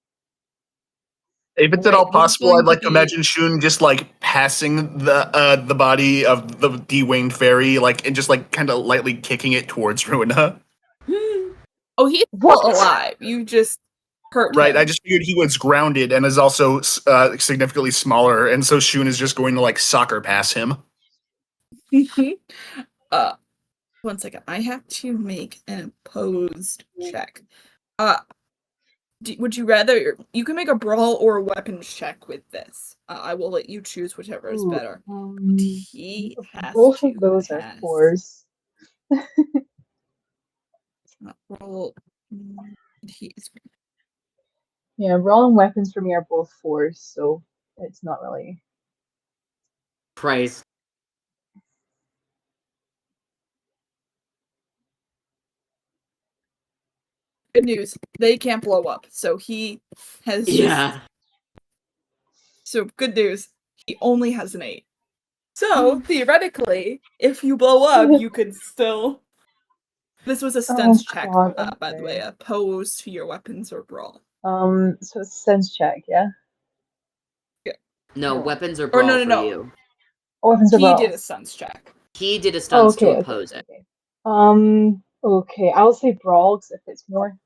[SPEAKER 4] If it's at
[SPEAKER 3] Right,
[SPEAKER 4] all
[SPEAKER 3] this is
[SPEAKER 4] possible,
[SPEAKER 3] going
[SPEAKER 4] I'd like
[SPEAKER 3] to
[SPEAKER 4] to
[SPEAKER 3] be-
[SPEAKER 4] imagine Shun just like passing the body of the de-winged fairy, like and just like kind of lightly kicking it towards Runa.
[SPEAKER 3] Oh, he's
[SPEAKER 2] What?
[SPEAKER 3] still alive. You just hurt
[SPEAKER 4] Right,
[SPEAKER 3] him.
[SPEAKER 4] I just figured he was grounded and is also significantly smaller, and so Shun is just going to like soccer pass him.
[SPEAKER 3] One second. I have to make an opposed check. Would you rather? You can make a brawl or a weapons check with this. I will let you choose whichever is better. He has
[SPEAKER 2] Both
[SPEAKER 3] to
[SPEAKER 2] of those are
[SPEAKER 3] pass.
[SPEAKER 2] 4s.
[SPEAKER 3] Roll. He's
[SPEAKER 2] Yeah, brawl and weapons for me are both 4s, so it's not really.
[SPEAKER 1] Praise.
[SPEAKER 3] good news. They can't blow up, so he has just.
[SPEAKER 1] Yeah.
[SPEAKER 3] So good news. He only has an 8. So theoretically, if you blow up, you could still. This was a sense check,
[SPEAKER 2] God,
[SPEAKER 3] by the way,
[SPEAKER 2] okay.
[SPEAKER 3] opposed to your weapons or brawl.
[SPEAKER 2] So it's a sense check, yeah?
[SPEAKER 1] No,
[SPEAKER 2] No.
[SPEAKER 1] weapons are
[SPEAKER 3] Or
[SPEAKER 1] brawl
[SPEAKER 3] no.
[SPEAKER 1] for you.
[SPEAKER 2] Oh, weapons are
[SPEAKER 3] He
[SPEAKER 2] brawl.
[SPEAKER 3] did a sense check.
[SPEAKER 1] He did a
[SPEAKER 2] Oh,
[SPEAKER 1] stunts to
[SPEAKER 2] okay.
[SPEAKER 1] oppose it.
[SPEAKER 2] Okay, I'll say brawl because it fits more.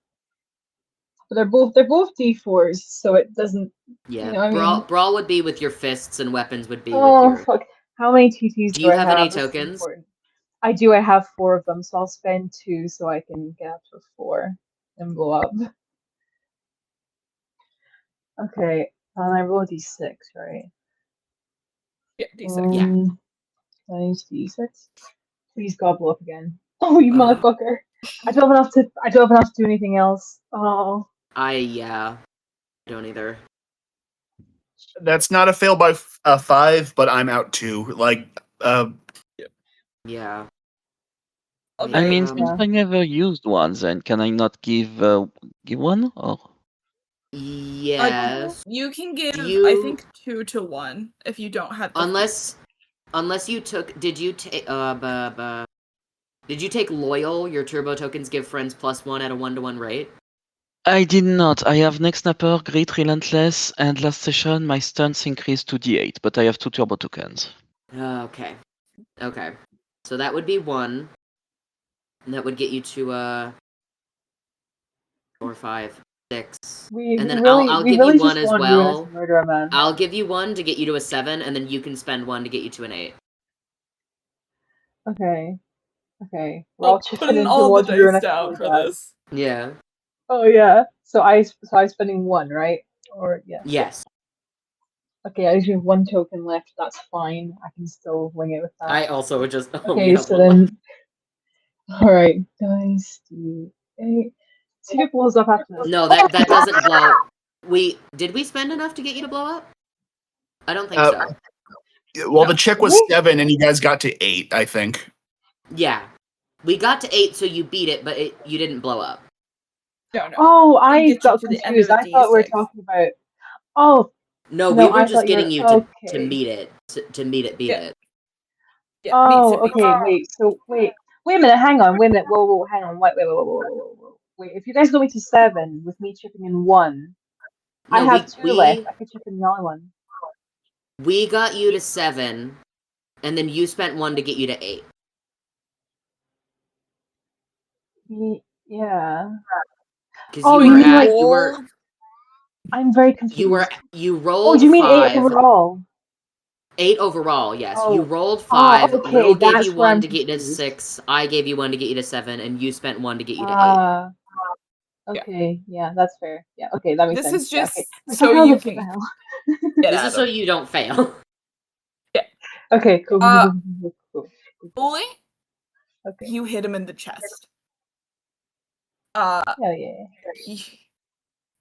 [SPEAKER 2] But they're both D4s, so it doesn't.
[SPEAKER 1] Yeah,
[SPEAKER 2] You know what I mean?
[SPEAKER 1] brawl would be with your fists, and weapons would be with
[SPEAKER 2] Oh
[SPEAKER 1] your.
[SPEAKER 2] fuck! How many TTs
[SPEAKER 1] Do you
[SPEAKER 2] I
[SPEAKER 1] have
[SPEAKER 2] have?
[SPEAKER 1] any
[SPEAKER 2] This is
[SPEAKER 1] tokens?
[SPEAKER 2] important. I do. I have 4 of them, so I'll spend 2 so I can get up to 4 and blow up. Okay, and I roll a D6, right?
[SPEAKER 3] Yeah, D6. Yeah.
[SPEAKER 2] Nice D6. Please God blow up again. Oh, you
[SPEAKER 1] Uh.
[SPEAKER 2] motherfucker! I don't have enough to do anything else. Oh.
[SPEAKER 1] I don't either.
[SPEAKER 4] That's not a fail by 5, but I'm out too. Like,
[SPEAKER 1] Yeah.
[SPEAKER 3] Okay.
[SPEAKER 5] I mean,
[SPEAKER 1] Um,
[SPEAKER 5] since I never used one, then can I not give one? Or
[SPEAKER 1] Yes.
[SPEAKER 3] You can give,
[SPEAKER 1] you-
[SPEAKER 3] I think, 2 to 1 if you don't have.
[SPEAKER 1] Unless you took. Did you take? Did you take loyal? Your turbo tokens give friends +1 at a 1-to-1 rate.
[SPEAKER 5] I did not. I have Next Snapper, Great Relentless, and last session my stunts increased to D8, but I have 2 turbo tokens.
[SPEAKER 1] Okay. Okay. So that would be 1. And that would get you to 4 or 5. 6.
[SPEAKER 2] We
[SPEAKER 1] And then
[SPEAKER 2] really,
[SPEAKER 1] I'll
[SPEAKER 2] we
[SPEAKER 1] give
[SPEAKER 2] really
[SPEAKER 1] you one
[SPEAKER 2] just
[SPEAKER 1] as
[SPEAKER 2] want
[SPEAKER 1] well.
[SPEAKER 2] Ruinous to murder a man.
[SPEAKER 1] I'll give you 1 to get you to a 7, and then you can spend 1 to get you to an 8.
[SPEAKER 2] Okay. Okay. We're all chipping
[SPEAKER 3] Putting
[SPEAKER 2] in to
[SPEAKER 3] all the
[SPEAKER 2] watch
[SPEAKER 3] dice
[SPEAKER 2] Ruinous
[SPEAKER 3] down
[SPEAKER 2] do
[SPEAKER 3] for
[SPEAKER 2] that.
[SPEAKER 3] this.
[SPEAKER 1] Yeah.
[SPEAKER 2] Oh yeah. So I'm spending 1, right? Or yeah.
[SPEAKER 1] Yes.
[SPEAKER 2] Okay, I just have 1 token left. That's fine. I can still wing it with that.
[SPEAKER 1] I also just only
[SPEAKER 2] Okay,
[SPEAKER 1] have
[SPEAKER 2] so
[SPEAKER 1] 1 left.
[SPEAKER 2] then. Alright, dice D8. See if it blows up after this.
[SPEAKER 1] No, that doesn't blow. Did we spend enough to get you to blow up? I don't think so.
[SPEAKER 4] Well, the check was
[SPEAKER 2] Really?
[SPEAKER 4] 7, and you guys got to 8, I think.
[SPEAKER 1] Yeah. We got to 8, so you beat it, but you didn't blow up.
[SPEAKER 3] No, no.
[SPEAKER 2] Oh,
[SPEAKER 3] We
[SPEAKER 2] I
[SPEAKER 3] get you
[SPEAKER 2] got
[SPEAKER 3] to the end
[SPEAKER 2] confused.
[SPEAKER 3] of
[SPEAKER 2] I thought we were
[SPEAKER 3] D6.
[SPEAKER 2] talking about. Oh,
[SPEAKER 1] No,
[SPEAKER 2] no,
[SPEAKER 1] we were
[SPEAKER 2] I
[SPEAKER 1] just
[SPEAKER 2] thought you
[SPEAKER 1] getting
[SPEAKER 2] were.
[SPEAKER 1] you to
[SPEAKER 2] Okay.
[SPEAKER 1] meet it. To meet it, beat
[SPEAKER 3] Yeah.
[SPEAKER 1] it.
[SPEAKER 3] Yeah,
[SPEAKER 2] Oh,
[SPEAKER 3] beats
[SPEAKER 2] okay.
[SPEAKER 3] it.
[SPEAKER 2] Wait. So wait a minute. Hang on. Wait a minute. Whoa. Hang on. Wait. Wait. If you guys go me to 7 with me chipping in 1, I
[SPEAKER 1] No,
[SPEAKER 2] have 2 left. I could chip in the other one.
[SPEAKER 1] we got you to 7, and then you spent 1 to get you to 8.
[SPEAKER 2] Yeah.
[SPEAKER 1] Because
[SPEAKER 2] Oh,
[SPEAKER 1] you
[SPEAKER 2] you
[SPEAKER 1] were
[SPEAKER 2] mean
[SPEAKER 1] at
[SPEAKER 2] like? I'm very confused.
[SPEAKER 1] you
[SPEAKER 2] Oh,
[SPEAKER 1] rolled
[SPEAKER 2] do you mean 8
[SPEAKER 1] 5.
[SPEAKER 2] overall?
[SPEAKER 1] 8 overall, yes. You
[SPEAKER 2] Oh.
[SPEAKER 1] rolled
[SPEAKER 2] Ah,
[SPEAKER 1] 5.
[SPEAKER 2] okay.
[SPEAKER 1] Will gave you
[SPEAKER 2] That's where
[SPEAKER 1] 1
[SPEAKER 2] I'm
[SPEAKER 1] to get you to
[SPEAKER 2] confused.
[SPEAKER 1] 6. I gave you 1 to get you to 7, and you spent 1 to get you to 8.
[SPEAKER 2] Ah.
[SPEAKER 3] Yeah.
[SPEAKER 2] Okay. Yeah, that's fair. Yeah. Okay, that makes
[SPEAKER 3] This
[SPEAKER 2] sense.
[SPEAKER 3] is
[SPEAKER 2] Yeah,
[SPEAKER 3] just
[SPEAKER 2] okay.
[SPEAKER 3] so
[SPEAKER 2] How
[SPEAKER 3] you
[SPEAKER 2] the
[SPEAKER 3] can
[SPEAKER 2] hell?
[SPEAKER 3] get
[SPEAKER 1] This
[SPEAKER 3] at
[SPEAKER 1] is so
[SPEAKER 3] them.
[SPEAKER 1] you don't fail.
[SPEAKER 2] Okay. Cool.
[SPEAKER 3] Boy,
[SPEAKER 2] Okay.
[SPEAKER 3] you hit him in the chest.
[SPEAKER 2] Hell yeah.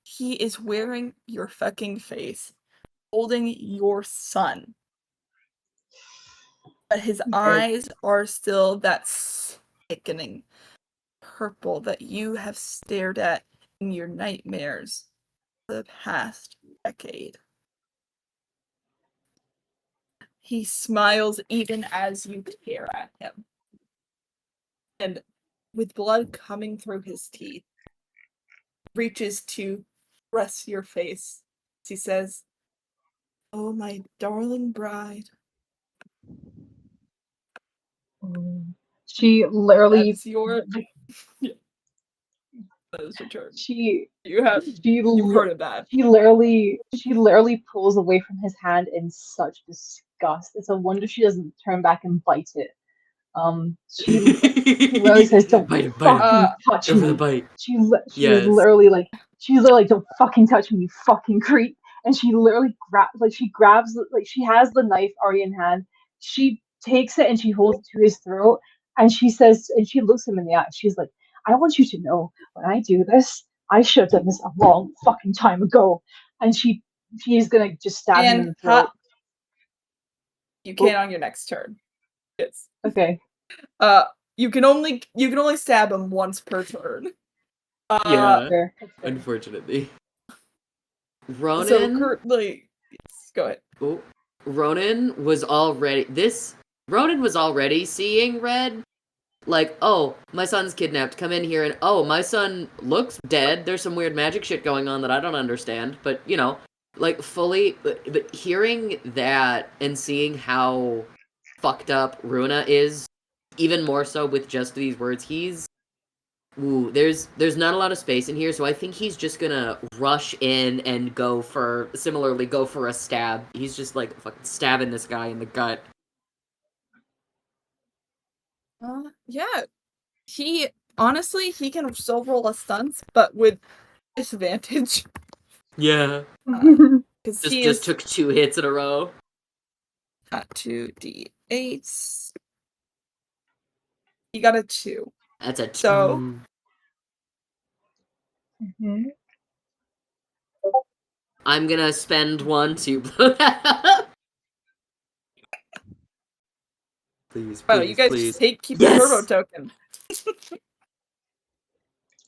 [SPEAKER 3] He is wearing your fucking face, holding your son. But his
[SPEAKER 2] Okay.
[SPEAKER 3] eyes are still that sickening purple that you have stared at in your nightmares for the past decade. He smiles even as you stare at him. And with blood coming through his teeth, reaches to press your face. He says, "Oh, my darling bride,
[SPEAKER 2] She literally.
[SPEAKER 3] that's your yeah, that is your turn.
[SPEAKER 2] She
[SPEAKER 3] You've heard of that.
[SPEAKER 2] she literally pulls away from his hand in such disgust. It's a wonder she doesn't turn back and bite it. She literally says, "Don't
[SPEAKER 1] Bite it.
[SPEAKER 2] fucking touch
[SPEAKER 1] Go for the
[SPEAKER 2] me."
[SPEAKER 1] bite.
[SPEAKER 2] She is
[SPEAKER 1] Yes.
[SPEAKER 2] literally like, "Don't fucking touch me, you fucking creep." And she literally grabs she has the knife already in hand. She takes it and she holds it to his throat, and she says, and she looks him in the eye. She's like, "I want you to know, when I do this, I should have done this a long fucking time ago." And she is gonna just stab him in the throat.
[SPEAKER 3] You can on your next turn. Yes.
[SPEAKER 2] Okay.
[SPEAKER 3] You can only stab him once per turn.
[SPEAKER 1] Yeah.
[SPEAKER 2] Fair.
[SPEAKER 1] Unfortunately. Ronan.
[SPEAKER 3] So currently, yes, go ahead.
[SPEAKER 1] Oh, Ronan was already seeing red. Like, oh, my son's kidnapped. Come in here, and oh, my son looks dead. There's some weird magic shit going on that I don't understand. But like fully. But hearing that and seeing how fucked up Runa is, even more so with just these words, there's not a lot of space in here, so I think he's just gonna rush in and go for a stab. He's just like fucking stabbing this guy in the gut.
[SPEAKER 3] Yeah. He can still roll a stunts, but with disadvantage.
[SPEAKER 1] Yeah.
[SPEAKER 3] Because
[SPEAKER 1] Just took 2 hits in a row.
[SPEAKER 3] Got 2d8s. He got a 2.
[SPEAKER 1] That's a 2.
[SPEAKER 3] So
[SPEAKER 1] I'm gonna spend 1 to blow that up. Please,
[SPEAKER 3] you guys
[SPEAKER 1] please.
[SPEAKER 3] just keep
[SPEAKER 1] Yes!
[SPEAKER 3] the turbo token.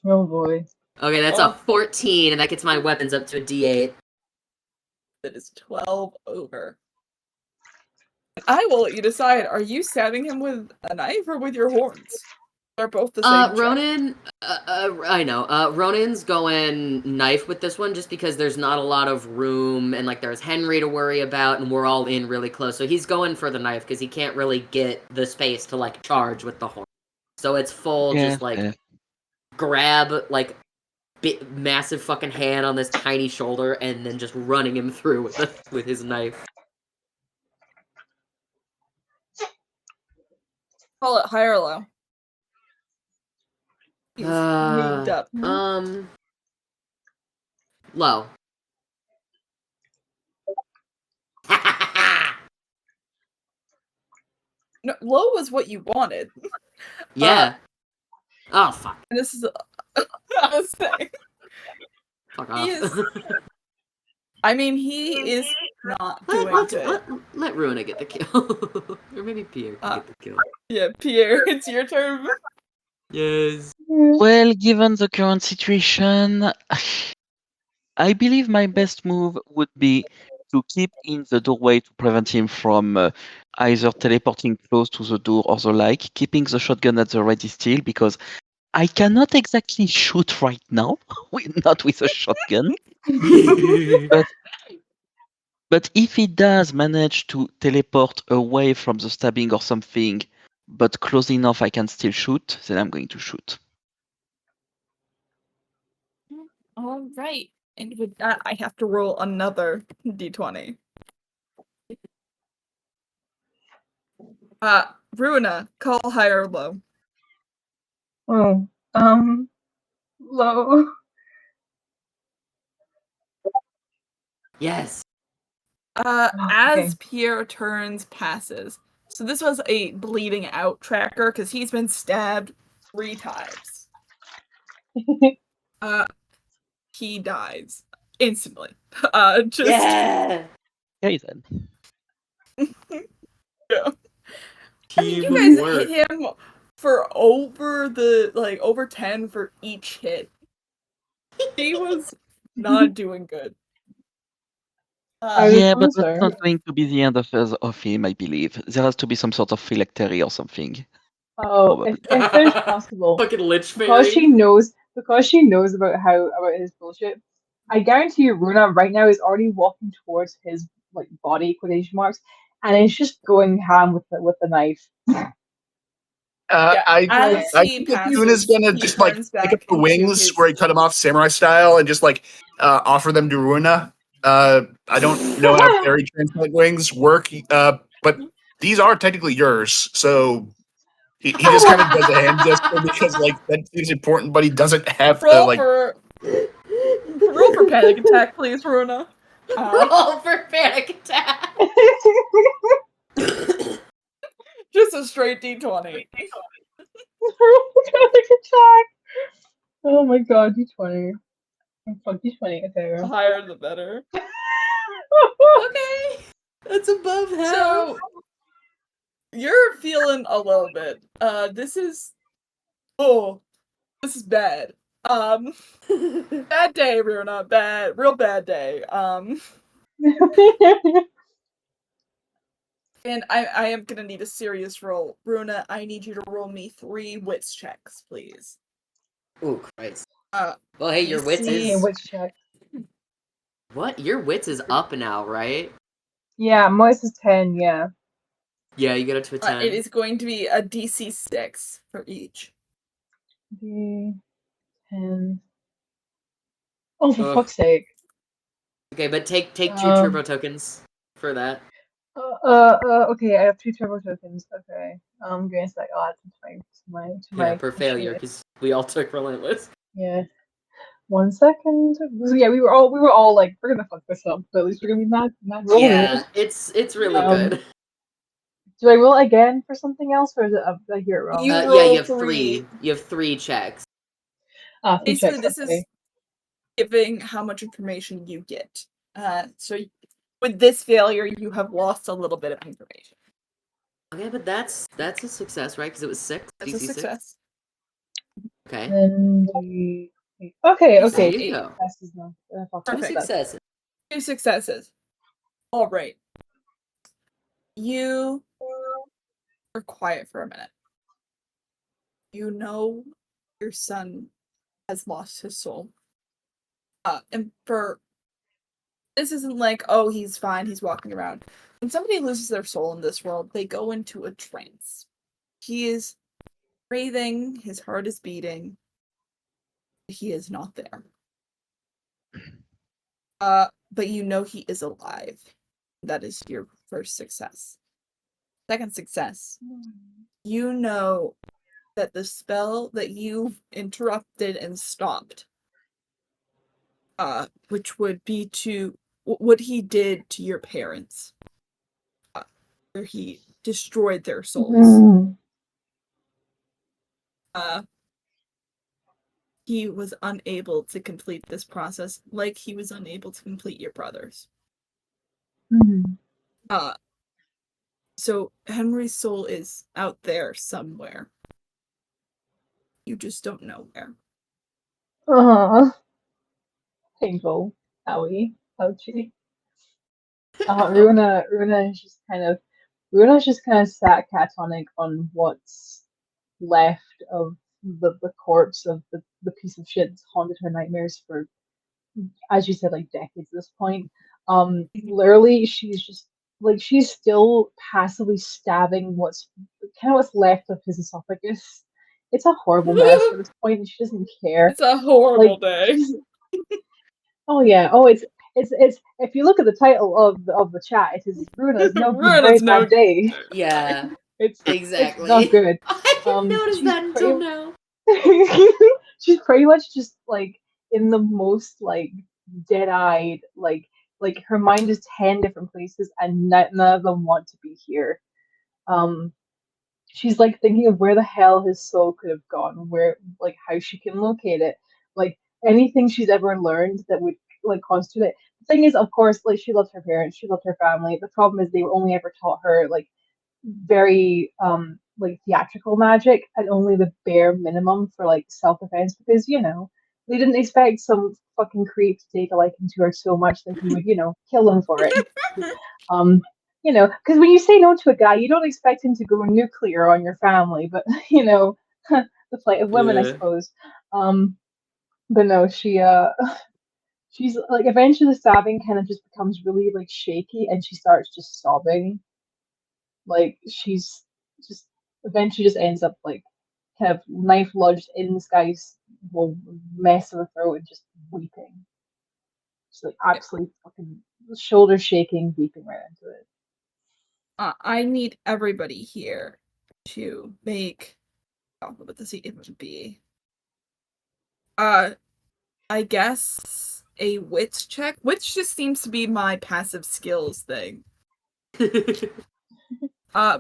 [SPEAKER 2] Oh boy.
[SPEAKER 1] Okay, that's a 14, and that gets my weapons up to a D8.
[SPEAKER 3] That is 12 over. I will let you decide. Are you stabbing him with a knife or with your horns? They're both the same.
[SPEAKER 1] Ronan, I know. Ronan's going knife with this one just because there's not a lot of room, and like there's Henry to worry about, and we're all in really close. So he's going for the knife because he can't really get the space to like charge with the horn. So it's full, just like grab, like massive fucking hand on this tiny shoulder and then just running him through with his knife.
[SPEAKER 3] Call it high or low. He's moved up.
[SPEAKER 1] Low.
[SPEAKER 3] No, low was what you wanted.
[SPEAKER 1] Yeah. Oh fuck.
[SPEAKER 3] And this is I was saying.
[SPEAKER 1] Fuck
[SPEAKER 3] He
[SPEAKER 1] off.
[SPEAKER 3] I mean, he is not doing good.
[SPEAKER 1] Let Ruina get the kill. Or maybe Pierre can get the kill.
[SPEAKER 3] Yeah, Pierre, it's your turn.
[SPEAKER 1] Yes.
[SPEAKER 5] Well, given the current situation, I believe my best move would be to keep in the doorway to prevent him from either teleporting close to the door or the like, keeping the shotgun at the ready still, because I cannot exactly shoot right now, not with a shotgun. But if he does manage to teleport away from the stabbing or something, but close enough I can still shoot, then I'm going to shoot.
[SPEAKER 3] All right. And with that, I have to roll another d20. Runa, call high or low.
[SPEAKER 2] Oh, low.
[SPEAKER 1] Yes.
[SPEAKER 3] As Pierre turns passes. So this was a bleeding out tracker because he's been stabbed 3 times. He dies instantly.
[SPEAKER 1] Yeah.
[SPEAKER 5] Okay then.
[SPEAKER 3] Yeah. I mean,
[SPEAKER 1] Team
[SPEAKER 3] you guys
[SPEAKER 1] work.
[SPEAKER 3] hit him for over 10 for each hit. He was not doing good.
[SPEAKER 5] Yeah, but that's not going to be the end of him, I believe. There has to be some sort of phylactery or something.
[SPEAKER 2] Oh, if there's possible,
[SPEAKER 1] Fucking Lich
[SPEAKER 2] because
[SPEAKER 1] Fairy.
[SPEAKER 2] she knows about his bullshit. I guarantee you, Runa right now is already walking towards his like body quotation marks, and is just going ham with the knife.
[SPEAKER 4] I think that Yuna's gonna just like pick up the wings where he cut him off samurai style and just like offer them to Runa. I don't know how fairy transplant wings work, but these are technically yours, so he just kind of does a hand gesture because like that seems important, but he doesn't have to like.
[SPEAKER 3] Roll for panic attack, please, Runa.
[SPEAKER 1] Roll for panic attack.
[SPEAKER 3] Just a straight d20.
[SPEAKER 2] Panic attack. Oh my god, D20. Fuck D20. Okay.
[SPEAKER 3] The higher the better.
[SPEAKER 1] Okay. That's above half.
[SPEAKER 3] So you're feeling a little bit. This is bad. Bad day, Runa. Real bad day. And I am gonna need a serious roll. Runa, I need you to roll me 3 wits checks, please.
[SPEAKER 1] Oh Christ. Well, hey, your wits
[SPEAKER 2] Okay,
[SPEAKER 1] is
[SPEAKER 2] wits check.
[SPEAKER 1] what? Your wits is up now, right?
[SPEAKER 2] Yeah, Moise is 10. Yeah.
[SPEAKER 1] Yeah, you get up to a 10.
[SPEAKER 3] It is going to be a DC 6 for each.
[SPEAKER 2] D10. Oh, for fuck's sake.
[SPEAKER 1] Okay, but take 2 turbo tokens for that.
[SPEAKER 2] Okay, I have 2 turbo tokens. Okay. I'm going to add to my
[SPEAKER 1] Per failure, because we all took Relentless.
[SPEAKER 2] Yeah. 1 second. So yeah, we were all like, we're gonna fuck this up, but at least we're gonna be mad rolling
[SPEAKER 1] Yeah,
[SPEAKER 2] it.
[SPEAKER 1] it's really good.
[SPEAKER 2] Do I roll again for something else, or is it did I hear it wrong?
[SPEAKER 1] Yeah, you have 3. You have 3 checks.
[SPEAKER 3] Basically, this is giving how much information you get. So with this failure, you have lost a little bit of information.
[SPEAKER 1] Okay, but that's a success, right? Because it was 6.
[SPEAKER 3] That's a success.
[SPEAKER 1] Okay.
[SPEAKER 2] Then okay.
[SPEAKER 1] There you
[SPEAKER 2] 2
[SPEAKER 1] go.
[SPEAKER 2] successes now.
[SPEAKER 1] Two successes.
[SPEAKER 3] 2 successes. All right. You are quiet for a minute. You know your son has lost his soul. And this isn't like, oh, he's fine, he's walking around. When somebody loses their soul in this world, they go into a trance. He is breathing, his heart is beating. He is not there. But you know he is alive. That is your first success. Second success. You know that the spell that you interrupted and stopped, which would be to what he did to your parents, where he destroyed their souls. He was unable to complete this process, like he was unable to complete your brother's. So Henry's soul is out there somewhere. You just don't know where.
[SPEAKER 2] Painful. Owie. Ouchie. Runa's just kind of sat catatonic on what's left of the corpse of the piece of shit that's haunted her nightmares for, as you said, like decades at this point. Literally, she's just like she's still passively stabbing what's left of his esophagus. It's a horrible mess at this point, and she doesn't care.
[SPEAKER 3] It's a horrible
[SPEAKER 2] Like,
[SPEAKER 3] day.
[SPEAKER 2] oh yeah, it's if you look at the title of the chat, it says Runa's no good, very
[SPEAKER 3] Runa's
[SPEAKER 2] bad
[SPEAKER 3] no
[SPEAKER 2] day.
[SPEAKER 1] Yeah,
[SPEAKER 2] It's not
[SPEAKER 1] exactly.
[SPEAKER 2] good.
[SPEAKER 1] I didn't notice
[SPEAKER 2] She's
[SPEAKER 1] that until
[SPEAKER 2] pretty
[SPEAKER 1] now.
[SPEAKER 2] she's pretty much just like in the most like dead-eyed, like her mind is 10 different places and none of them want to be here. Um, she's like thinking of where the hell his soul could have gone, where like how she can locate it, like anything she's ever learned that would like constitute it. The thing is, of course, like she loved her parents, she loved her family. The problem is they were only ever taught her like very like theatrical magic and only the bare minimum for like self-defense because they didn't expect some fucking creep to take a liking to her so much that he would kill them for it. um because when you say no to a guy you don't expect him to go nuclear on your family, but the plight of women, I
[SPEAKER 1] Yeah.
[SPEAKER 2] suppose. But no, she's like eventually the stabbing kind of just becomes really like shaky and she starts just sobbing. Like she's just eventually just ends up like kind of knife lodged in this guy's well mess of a throat and just weeping. Just like absolutely fucking shoulder shaking, weeping right into it.
[SPEAKER 3] I need everybody here to make. Oh, what does it even be? I guess a wits check, which just seems to be my passive skills thing.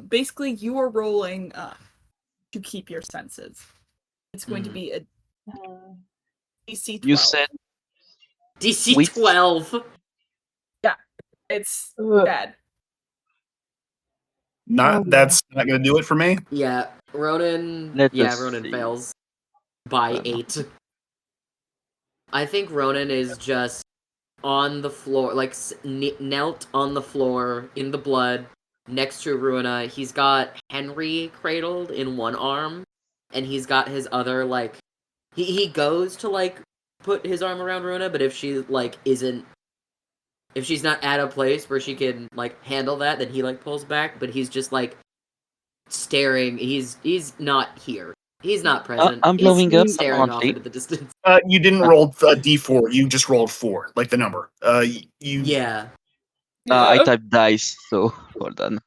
[SPEAKER 3] Basically, you are rolling to keep your senses. It's going to be a DC 12.
[SPEAKER 5] You said
[SPEAKER 1] DC
[SPEAKER 5] Wits?
[SPEAKER 1] 12.
[SPEAKER 3] Yeah, it's
[SPEAKER 2] Ugh.
[SPEAKER 3] bad.
[SPEAKER 2] Oh,
[SPEAKER 4] That's not gonna do it for me.
[SPEAKER 1] Yeah, Ronan.
[SPEAKER 5] Let
[SPEAKER 1] Yeah,
[SPEAKER 5] us
[SPEAKER 1] Ronan
[SPEAKER 5] see.
[SPEAKER 1] fails by 8. I think Ronan is just on the floor, like knelt on the floor in the blood next to Ruina. He's got Henry cradled in one arm, and he's got his other like. He goes to like put his arm around Ruina, but if she like isn't. If she's not at a place where she can like handle that, then he like pulls back. But he's just like staring. He's not here. He's not present.
[SPEAKER 5] I'm
[SPEAKER 1] He's
[SPEAKER 5] blowing up,
[SPEAKER 1] staring off
[SPEAKER 5] apparently.
[SPEAKER 1] into the distance.
[SPEAKER 4] You didn't roll a d4. You just rolled 4, like the number. You.
[SPEAKER 1] Yeah.
[SPEAKER 5] I
[SPEAKER 3] Yeah.
[SPEAKER 5] typed dice, so hold on.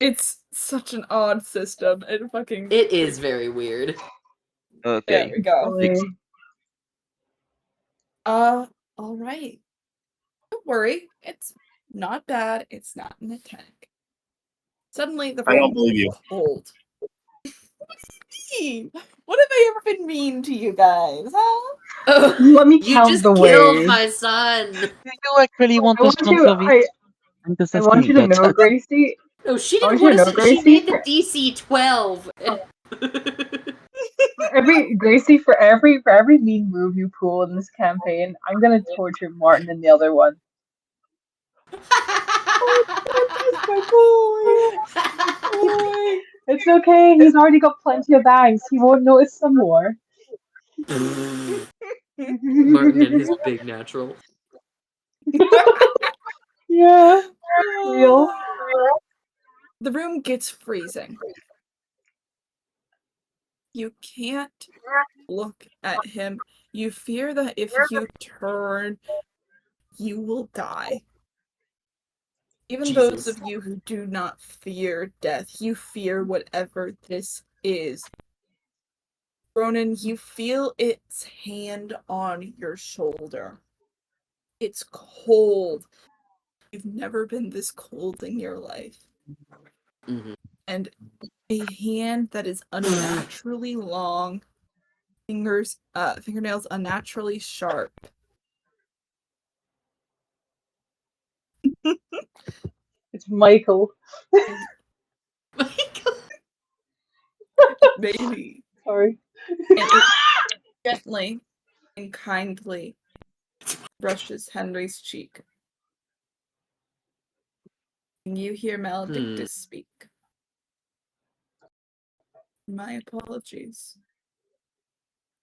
[SPEAKER 3] It's such an odd system. It fucking.
[SPEAKER 1] It is very weird.
[SPEAKER 3] There
[SPEAKER 5] Okay.
[SPEAKER 3] we go.
[SPEAKER 2] Really.
[SPEAKER 3] All right. Don't worry. It's not bad. It's not an attack. Suddenly, the
[SPEAKER 4] I don't
[SPEAKER 3] room
[SPEAKER 4] believe you.
[SPEAKER 3] cold. What do you mean? What have I ever been mean to you guys, huh?
[SPEAKER 2] Let me
[SPEAKER 1] You
[SPEAKER 2] count
[SPEAKER 1] just
[SPEAKER 2] the
[SPEAKER 1] killed
[SPEAKER 2] ways.
[SPEAKER 1] my son.
[SPEAKER 5] Do you actually want
[SPEAKER 2] I
[SPEAKER 5] to
[SPEAKER 2] want
[SPEAKER 5] sponsor
[SPEAKER 2] you.
[SPEAKER 5] it? I'm just
[SPEAKER 2] I want
[SPEAKER 5] asking
[SPEAKER 2] you to
[SPEAKER 5] that.
[SPEAKER 2] know, Gracie.
[SPEAKER 1] No, she
[SPEAKER 2] I
[SPEAKER 1] didn't
[SPEAKER 2] want you
[SPEAKER 1] want
[SPEAKER 2] to know,
[SPEAKER 1] to. She
[SPEAKER 2] Gracie.
[SPEAKER 1] made the DC 12.
[SPEAKER 2] For every mean move you pull in this campaign, I'm gonna torture Martin and the other one.
[SPEAKER 3] That's my boy. Boy.
[SPEAKER 2] It's okay. He's already got plenty of bags. He won't notice some more.
[SPEAKER 1] Martin and his big natural.
[SPEAKER 2] Yeah, real.
[SPEAKER 3] The room gets freezing. You can't look at him. You fear that if you turn, you will die. Even those
[SPEAKER 1] Jesus.
[SPEAKER 3] of you who do not fear death, you fear whatever this is. Ronan, you feel its hand on your shoulder. It's cold. You've never been this cold in your life.
[SPEAKER 1] Mhm.
[SPEAKER 3] And a hand that is unnaturally long, fingernails unnaturally sharp.
[SPEAKER 2] It's Michael.
[SPEAKER 3] And
[SPEAKER 1] Michael.
[SPEAKER 3] maybe.
[SPEAKER 2] Sorry.
[SPEAKER 3] And it gently and kindly brushes Henry's cheek. And you hear Maledictus speak. My apologies.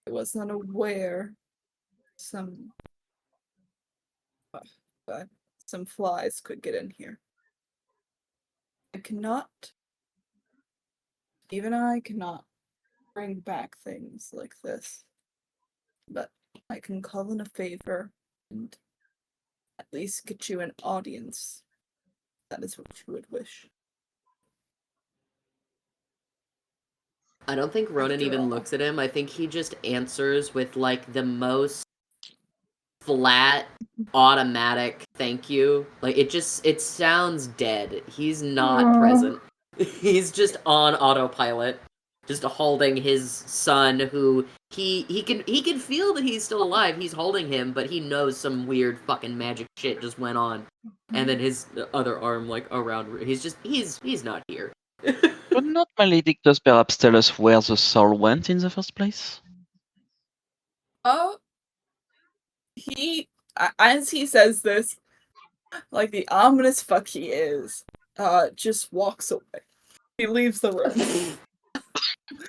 [SPEAKER 3] I was unaware some some flies could get in here. Even I cannot bring back things like this. But I can call in a favor and at least get you an audience. That is what you would wish.
[SPEAKER 1] I don't think Ronan
[SPEAKER 3] After
[SPEAKER 1] even
[SPEAKER 3] all.
[SPEAKER 1] looks at him. I think he just answers with like the most flat, automatic thank you. Like it sounds dead. He's not present. He's just on autopilot, just holding his son who he can feel that he's still alive. He's holding him, but he knows some weird fucking magic shit just went on. And then his other arm like around he's not here.
[SPEAKER 5] Could not Maledictus perhaps tell us where the soul went in the first place?
[SPEAKER 3] Oh, as he says this, like the ominous fuck he is, just walks away. He leaves the room.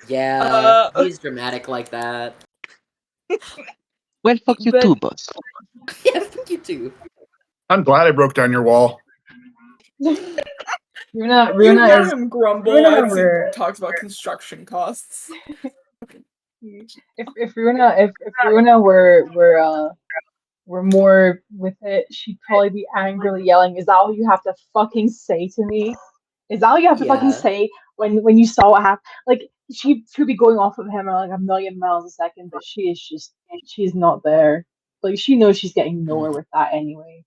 [SPEAKER 1] Yeah, he's dramatic like that.
[SPEAKER 5] Well, fuck you
[SPEAKER 3] But-
[SPEAKER 5] too, boss.
[SPEAKER 1] Yeah, fuck you too.
[SPEAKER 4] I'm glad I broke down your wall.
[SPEAKER 2] Runa
[SPEAKER 3] You hear
[SPEAKER 2] is
[SPEAKER 3] him grumble
[SPEAKER 2] Runa
[SPEAKER 3] as he
[SPEAKER 2] were-
[SPEAKER 3] talks about construction costs.
[SPEAKER 2] if Runa were more with it, she'd probably be angrily yelling, "Is that all you have to fucking say to me? Is that all you have to fucking
[SPEAKER 1] Yeah.
[SPEAKER 2] say when you saw what happened?" Like she'd be going off of him at like a million miles a second, but she's not there. Like she knows she's getting nowhere with that anyway.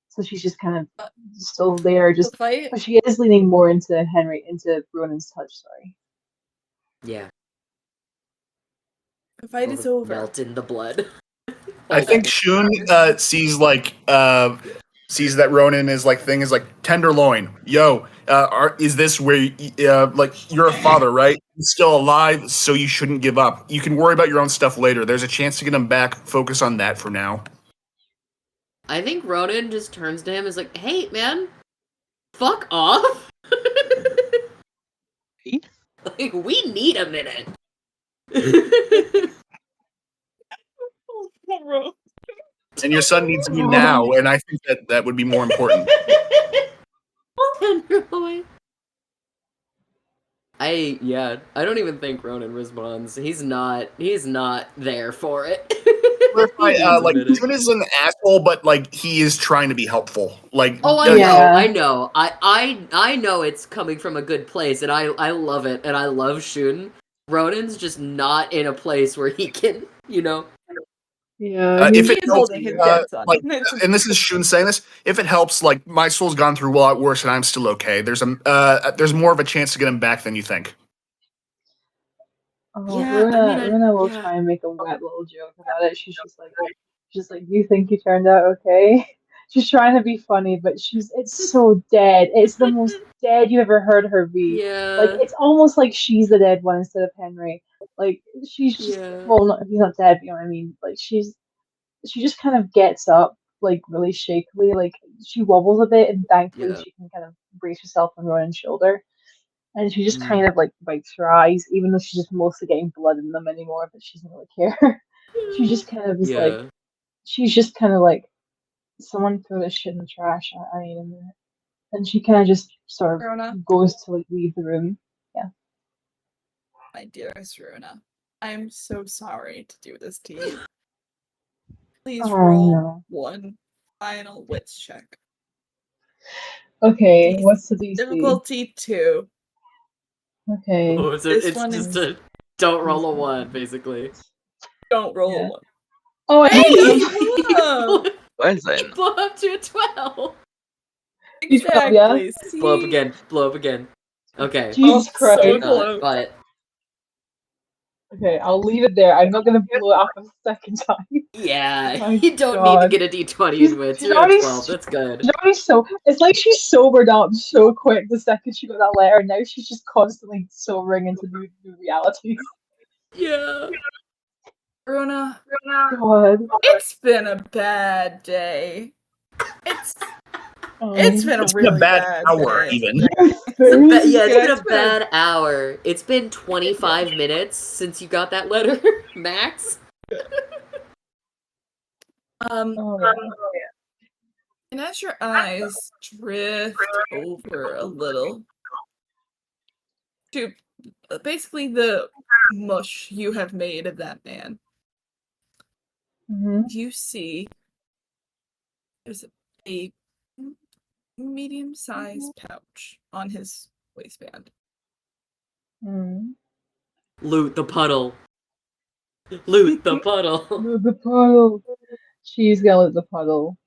[SPEAKER 2] So she's just kind of still there,
[SPEAKER 3] The fight,
[SPEAKER 2] but she is leaning more into Ronan's touch. Sorry.
[SPEAKER 1] Yeah.
[SPEAKER 3] the fight is over.
[SPEAKER 1] Melt in the blood.
[SPEAKER 4] I think Shun sees that Ronan is like tenderloin. Yo, is this where like you're a father, right? He's still alive, so you shouldn't give up. You can worry about your own stuff later. There's a chance to get him back. Focus on that for now.
[SPEAKER 1] I think Ronan just turns to him and is like, hey, man, fuck off. Like, we need a minute.
[SPEAKER 4] And your son needs me now, and I think that would be more important.
[SPEAKER 1] Tenderloin. I don't even think Ronan responds. He's not there for it. He needs a minute.
[SPEAKER 4] Shun is an asshole, but like he is trying to be helpful. Like,
[SPEAKER 1] Oh,
[SPEAKER 2] Yeah.
[SPEAKER 1] I know. I know it's coming from a good place, and I love it, and I love Shun. Ronan's just not in a place where he can,
[SPEAKER 2] Yeah.
[SPEAKER 4] if it
[SPEAKER 3] He is
[SPEAKER 4] helps,
[SPEAKER 3] holding his dead son.
[SPEAKER 4] and this is Shun saying this. If it helps, like my soul's gone through a lot worse, and I'm still okay. There's more of a chance to get him back than you think.
[SPEAKER 1] Yeah, I mean,
[SPEAKER 2] Runa will try and make a wet little joke about it. She's just like, you think you turned out okay? She's trying to be funny, but it's so dead. It's the most dead you ever heard her be. Like,
[SPEAKER 1] yeah,
[SPEAKER 2] it's almost like she's the dead one instead of Henry. Like, she's just,
[SPEAKER 1] yeah,
[SPEAKER 2] well, not, he's not dead, but you know what I mean? Like, she just kind of gets up, like, really shakily. Like, she wobbles a bit, and thankfully
[SPEAKER 1] yeah.
[SPEAKER 2] she can kind of brace herself on Ronan's shoulder. And she just
[SPEAKER 1] Mm.
[SPEAKER 2] kind of like bites her eyes, even though she's just mostly getting blood in them anymore, but she doesn't really care. She just kind of is like,
[SPEAKER 1] Yeah.
[SPEAKER 2] she's just kind of like, someone throw this shit in the trash. I need a minute. And she kind of just sort of
[SPEAKER 3] Rona,
[SPEAKER 2] goes to like leave the room. Yeah.
[SPEAKER 3] my dearest Rona, I'm so sorry to do this to you. Please
[SPEAKER 2] Oh,
[SPEAKER 3] roll
[SPEAKER 2] no.
[SPEAKER 3] one final wits check.
[SPEAKER 2] Okay,
[SPEAKER 3] DC
[SPEAKER 2] what's the DC?
[SPEAKER 3] Difficulty 2.
[SPEAKER 2] Okay.
[SPEAKER 1] Oh, so
[SPEAKER 3] This
[SPEAKER 1] it's
[SPEAKER 3] one
[SPEAKER 1] just
[SPEAKER 3] is-
[SPEAKER 1] a don't roll a 1, basically.
[SPEAKER 3] Don't roll
[SPEAKER 2] Yeah.
[SPEAKER 3] a 1.
[SPEAKER 2] Oh, I
[SPEAKER 3] Hey,
[SPEAKER 2] hate
[SPEAKER 3] you blew up!
[SPEAKER 5] Well then.
[SPEAKER 1] Blow up to a 12.
[SPEAKER 2] You 12, yeah?
[SPEAKER 3] Exactly. See?
[SPEAKER 1] Blow up again. Blow up again. Okay.
[SPEAKER 2] Jesus
[SPEAKER 3] Oh,
[SPEAKER 2] Christ.
[SPEAKER 3] so close.
[SPEAKER 1] But
[SPEAKER 2] Okay, I'll leave it there. I'm not gonna blow it up a second time.
[SPEAKER 1] yeah,
[SPEAKER 2] My
[SPEAKER 1] you don't need to
[SPEAKER 2] God.
[SPEAKER 1] get a d20
[SPEAKER 2] She's-
[SPEAKER 1] in wits.
[SPEAKER 2] she's
[SPEAKER 1] You're at a
[SPEAKER 2] already
[SPEAKER 1] 12. That's good.
[SPEAKER 2] She's already so. It's like she sobered up so quick the second she got that letter. Now she's just constantly sobering into new realities.
[SPEAKER 1] Yeah.
[SPEAKER 3] Runa,
[SPEAKER 2] God.
[SPEAKER 3] it's been a bad day. It's
[SPEAKER 2] Oh.
[SPEAKER 3] been a
[SPEAKER 4] It's been
[SPEAKER 3] really
[SPEAKER 4] a bad
[SPEAKER 3] bad
[SPEAKER 4] hour,
[SPEAKER 3] day.
[SPEAKER 4] even.
[SPEAKER 1] It's been
[SPEAKER 3] Yeah,
[SPEAKER 1] a
[SPEAKER 3] it's been a-
[SPEAKER 1] bad hour. It's been 25 minutes since you got that letter, Max.
[SPEAKER 2] Oh, yeah.
[SPEAKER 3] And as your eyes drift over a little to basically the mush you have made of that man,
[SPEAKER 2] Mhm.
[SPEAKER 3] you see there's a medium-sized pouch on his waistband.
[SPEAKER 2] Mhm.
[SPEAKER 1] Loot the puddle. Loot the puddle.
[SPEAKER 2] The puddle. She's gonna loot the puddle.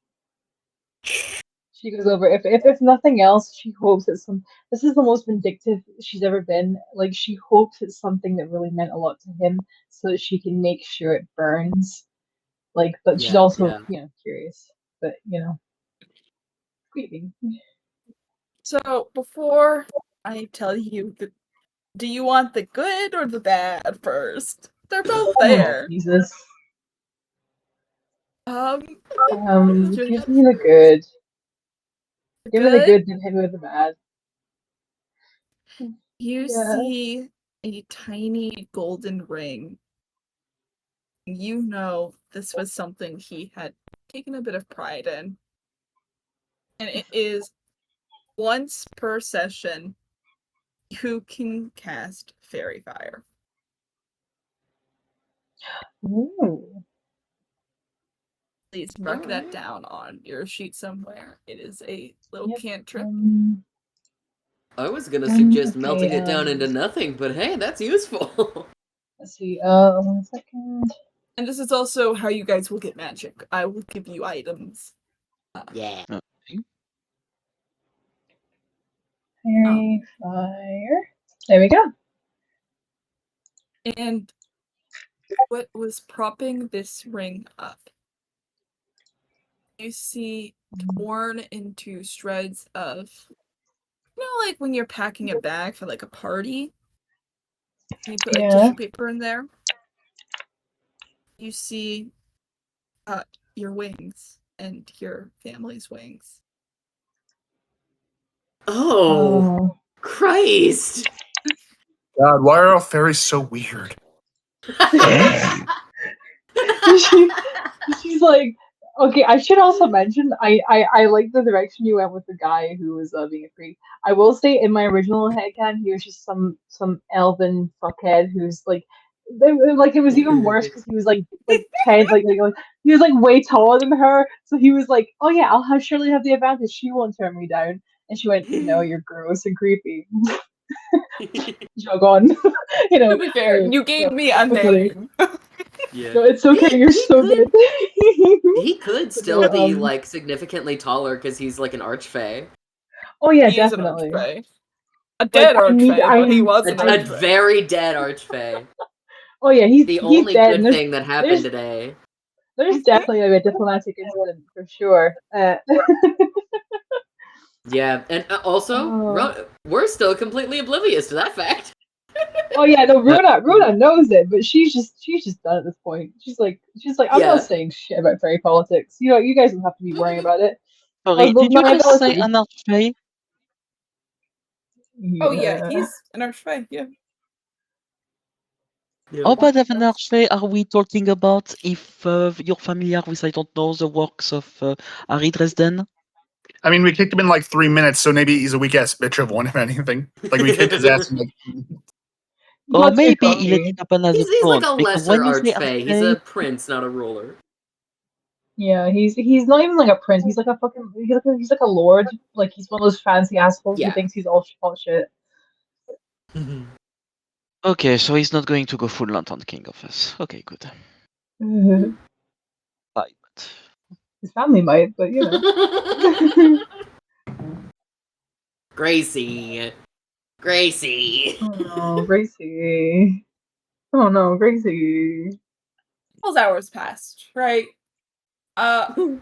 [SPEAKER 2] She goes over. If nothing else, she hopes it's some. This is the most vindictive she's ever been. Like she hopes it's something that really meant a lot to him, so that she can make sure it burns. Like, but she's
[SPEAKER 1] Yeah,
[SPEAKER 2] also
[SPEAKER 1] yeah.
[SPEAKER 2] curious. But creepy.
[SPEAKER 3] So before I tell you do you want the good or the bad first? They're both
[SPEAKER 2] Oh
[SPEAKER 3] there.
[SPEAKER 2] Jesus.
[SPEAKER 3] Just-
[SPEAKER 2] Give me the good. Give me the
[SPEAKER 3] Good?
[SPEAKER 2] good and hit me with the bad.
[SPEAKER 3] You
[SPEAKER 2] Yeah.
[SPEAKER 3] see a tiny golden ring. You know this was something he had taken a bit of pride in. And it is once per session you can cast Fairy Fire.
[SPEAKER 2] Ooh.
[SPEAKER 3] Please mark that
[SPEAKER 1] Alright.
[SPEAKER 3] down on your sheet somewhere. It is a little
[SPEAKER 2] Yep.
[SPEAKER 3] cantrip.
[SPEAKER 1] I was gonna suggest
[SPEAKER 2] Okay,
[SPEAKER 1] melting it down into nothing, but hey, that's useful.
[SPEAKER 2] let's see. 1 second.
[SPEAKER 3] And this is also how you guys will get magic. I will give you items.
[SPEAKER 1] Yeah.
[SPEAKER 2] Fairy fire. There we go.
[SPEAKER 3] And what was propping this ring up? You see torn into shreds of, like when you're packing a bag for like a party, and you put like
[SPEAKER 2] Yeah.
[SPEAKER 3] tissue paper in there. You see your wings and your family's wings.
[SPEAKER 1] Oh, Christ!
[SPEAKER 4] God, why are all fairies so weird?
[SPEAKER 2] She's like, okay. I should also mention, I like the direction you went with the guy who was being a freak. I will say, in my original headcanon, he was just some elven fuckhead who's like, it was even worse because he was like 10, he was like way taller than her. So he was like, oh yeah, surely have the advantage. She won't turn me down. And she went, no, you're gross and creepy. Jog on.
[SPEAKER 3] To be fair, you gave me a name.
[SPEAKER 1] Yeah.
[SPEAKER 2] No, it's okay. You're so good.
[SPEAKER 1] He could still be like significantly taller because he's like an archfey.
[SPEAKER 2] Oh yeah,
[SPEAKER 3] He is an
[SPEAKER 2] definitely.
[SPEAKER 3] archfey. A dead archfey, but he was an
[SPEAKER 1] A
[SPEAKER 3] archfey.
[SPEAKER 1] very dead archfey.
[SPEAKER 2] Oh yeah, he's
[SPEAKER 1] The only
[SPEAKER 2] dead.
[SPEAKER 1] good thing that happened today.
[SPEAKER 2] There's definitely a diplomatic incident for sure.
[SPEAKER 1] Yeah, and also, we're still completely oblivious to that fact.
[SPEAKER 2] Oh yeah, no, Runa knows it, but she's just done at this point. She's like, I'm
[SPEAKER 1] Yeah.
[SPEAKER 2] not saying shit about fairy politics. You guys don't have to be worrying about it.
[SPEAKER 5] Sorry,
[SPEAKER 2] Well,
[SPEAKER 5] did you
[SPEAKER 2] my
[SPEAKER 5] just say
[SPEAKER 2] ability-
[SPEAKER 5] an archfey?
[SPEAKER 3] Oh yeah, he's an archfey, yeah.
[SPEAKER 5] How bad of an archfey are we talking about if you're familiar with, I don't know, the works of Harry Dresden?
[SPEAKER 4] I mean, we kicked him in like 3 minutes, so maybe he's a weak ass bitch of one, if anything. Like we kicked his ass in like.
[SPEAKER 5] Or
[SPEAKER 2] Not too
[SPEAKER 5] maybe he let
[SPEAKER 2] cocky.
[SPEAKER 5] it happen as a
[SPEAKER 1] He's like
[SPEAKER 5] taunt.
[SPEAKER 1] a
[SPEAKER 5] Because
[SPEAKER 1] lesser
[SPEAKER 5] when you say
[SPEAKER 1] archfey. He's a
[SPEAKER 5] archfey,
[SPEAKER 1] prince, not a ruler.
[SPEAKER 2] Yeah, he's not even like a prince. He's like a fucking he's like a lord. Like he's one of those fancy assholes who
[SPEAKER 1] Yeah.
[SPEAKER 2] thinks he's all shit.
[SPEAKER 5] okay, so he's not going to go full Lantern King of us. Okay, good.
[SPEAKER 2] His
[SPEAKER 5] Bye. But
[SPEAKER 2] family might, but you know.
[SPEAKER 1] Gracie.
[SPEAKER 2] Oh no, Gracie. Oh no, Gracie.
[SPEAKER 3] Those hours passed, right? You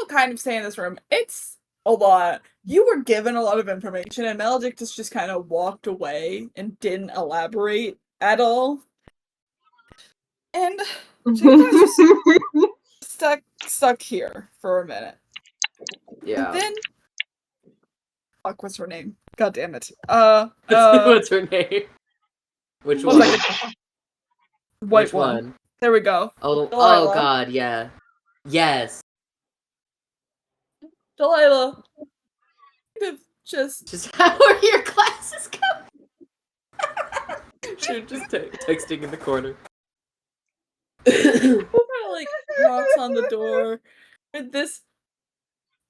[SPEAKER 3] all kind of stay in this room. It's a lot. You were given a lot of information, and Maledictus just kind of walked away and didn't elaborate at all. And so you guys are stuck here for a minute.
[SPEAKER 1] Yeah.
[SPEAKER 3] And then, fuck, what's her name? God damn it.
[SPEAKER 1] What's her name? Which
[SPEAKER 3] one
[SPEAKER 1] one?
[SPEAKER 3] second. White
[SPEAKER 1] Which
[SPEAKER 3] one.
[SPEAKER 1] one?
[SPEAKER 3] There we go.
[SPEAKER 1] Oh
[SPEAKER 3] Delilah.
[SPEAKER 1] god, yeah. Yes.
[SPEAKER 3] Delilah. Kind of just
[SPEAKER 1] How are your classes going? She's just texting in the corner.
[SPEAKER 3] kind of like knocks on the door with this,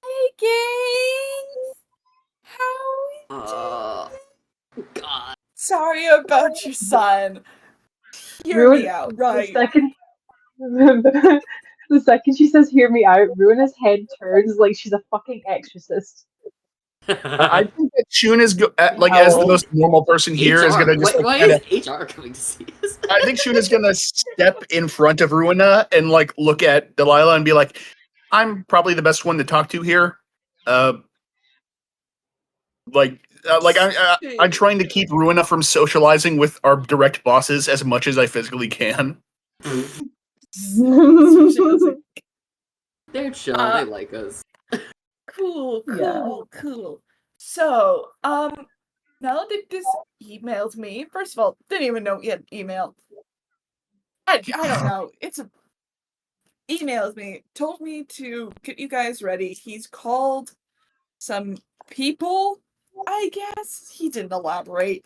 [SPEAKER 3] "Hey gang, how
[SPEAKER 1] God.
[SPEAKER 3] sorry about your son. Hear
[SPEAKER 2] Ruin
[SPEAKER 3] me out,
[SPEAKER 2] the
[SPEAKER 3] right?"
[SPEAKER 2] second the second she says hear me out, Ruina's head turns like she's a fucking exorcist.
[SPEAKER 4] I think that Shun is like
[SPEAKER 2] Wow.
[SPEAKER 4] as the most normal person here is
[SPEAKER 1] HR.
[SPEAKER 4] gonna just
[SPEAKER 1] Why
[SPEAKER 4] kinda,
[SPEAKER 1] is HR coming to see us?
[SPEAKER 4] I think Shun is gonna step in front of Ruina and like look at Delilah and be like, "I'm probably the best one to talk to here." I'm trying to keep Ruina from socializing with our direct bosses as much as I physically can.
[SPEAKER 1] They're chill. They like us.
[SPEAKER 3] Cool.
[SPEAKER 2] Yeah.
[SPEAKER 3] So, Maledictus emailed me. First of all, didn't even know he had email. I don't know. Emails me, told me to get you guys ready. He's called some people, I guess. He didn't elaborate.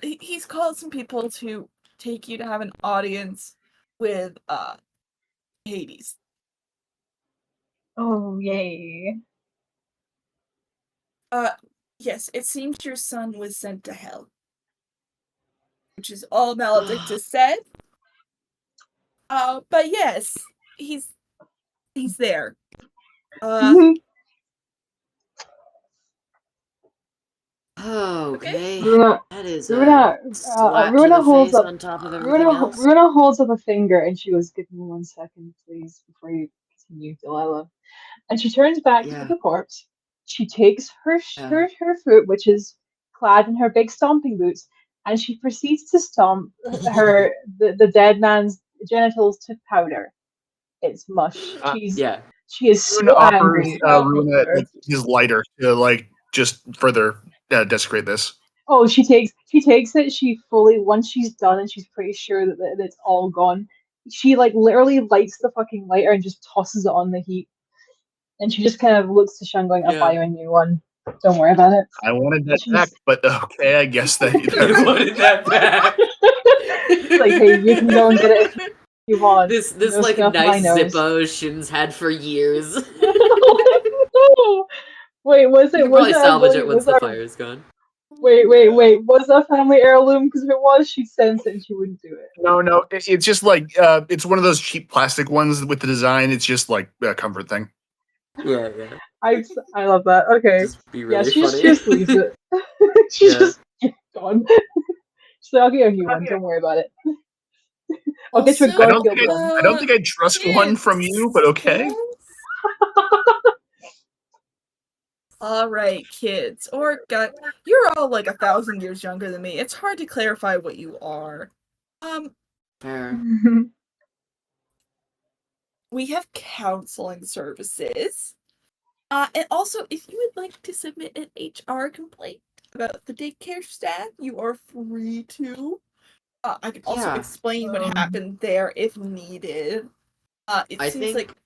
[SPEAKER 3] He's called some people to take you to have an audience with Hades.
[SPEAKER 2] Oh yay.
[SPEAKER 3] Yes, it seems your son was sent to hell, which is all Maledictus said. But yes, he's there.
[SPEAKER 1] Okay.
[SPEAKER 2] Ruina,
[SPEAKER 1] That is
[SPEAKER 2] Ruina,
[SPEAKER 1] a slap to
[SPEAKER 2] Ruina
[SPEAKER 1] the
[SPEAKER 2] holds
[SPEAKER 1] face
[SPEAKER 2] up.
[SPEAKER 1] on top of everything else.
[SPEAKER 2] Ruina holds up a finger and she goes, "Give me 1 second, please, before you continue, Delilah." And she turns back to
[SPEAKER 1] Yeah.
[SPEAKER 2] the corpse. She takes
[SPEAKER 1] Yeah.
[SPEAKER 2] her foot, which is clad in her big stomping boots, and she proceeds to stomp the dead man's genitals to powder. It's mush.
[SPEAKER 1] Yeah.
[SPEAKER 2] She is
[SPEAKER 4] Ruina
[SPEAKER 2] so
[SPEAKER 4] offers
[SPEAKER 2] angry.
[SPEAKER 4] Ruina like his lighter to like just further desecrate this.
[SPEAKER 2] Oh, she takes it. She fully once she's done and she's pretty sure that it's all gone. She like literally lights the fucking lighter and just tosses it on the heat. And she just kind of looks to Sean going, "I'll buy you a new one. Don't worry about it."
[SPEAKER 4] I wanted that
[SPEAKER 2] She's
[SPEAKER 4] back, but okay, I guess that.
[SPEAKER 1] I wanted that back.
[SPEAKER 2] she's like, "Hey, you can go and get it if you want.
[SPEAKER 1] This
[SPEAKER 2] No
[SPEAKER 1] like
[SPEAKER 2] skin off my
[SPEAKER 1] nice
[SPEAKER 2] nose."
[SPEAKER 1] Zippo Shin's had for years.
[SPEAKER 2] No. Wait, was
[SPEAKER 1] You
[SPEAKER 2] it
[SPEAKER 1] can
[SPEAKER 2] was
[SPEAKER 1] probably
[SPEAKER 2] it a
[SPEAKER 1] salvage
[SPEAKER 2] really
[SPEAKER 1] it once
[SPEAKER 2] was
[SPEAKER 1] the
[SPEAKER 2] that
[SPEAKER 1] fire is gone.
[SPEAKER 2] wait, was that a family heirloom? Because if it was, she'd sense it and she wouldn't do it.
[SPEAKER 4] No, it's just like it's one of those cheap plastic ones with the design. It's just like a comfort thing.
[SPEAKER 1] Yeah.
[SPEAKER 2] I love that. Okay.
[SPEAKER 1] Just be
[SPEAKER 2] Yeah,
[SPEAKER 1] really
[SPEAKER 2] she
[SPEAKER 1] funny.
[SPEAKER 2] just leaves it. She's
[SPEAKER 1] Yeah.
[SPEAKER 2] just gone. She's like, "I'll get you a new one. Don't worry about it. I'll get you a
[SPEAKER 3] Also,
[SPEAKER 4] I don't think
[SPEAKER 2] Garfield one."
[SPEAKER 4] I don't think I'd trust one from you, but okay.
[SPEAKER 3] All right, kids. Or God, you're all like 1,000 years younger than me. It's hard to clarify what you are.
[SPEAKER 1] Fair.
[SPEAKER 3] We have counseling services. And also, if you would like to submit an HR complaint about the daycare staff, you are free to. I can also
[SPEAKER 1] Yeah.
[SPEAKER 3] explain what happened there if needed. It
[SPEAKER 1] I
[SPEAKER 3] seems
[SPEAKER 1] think-
[SPEAKER 3] like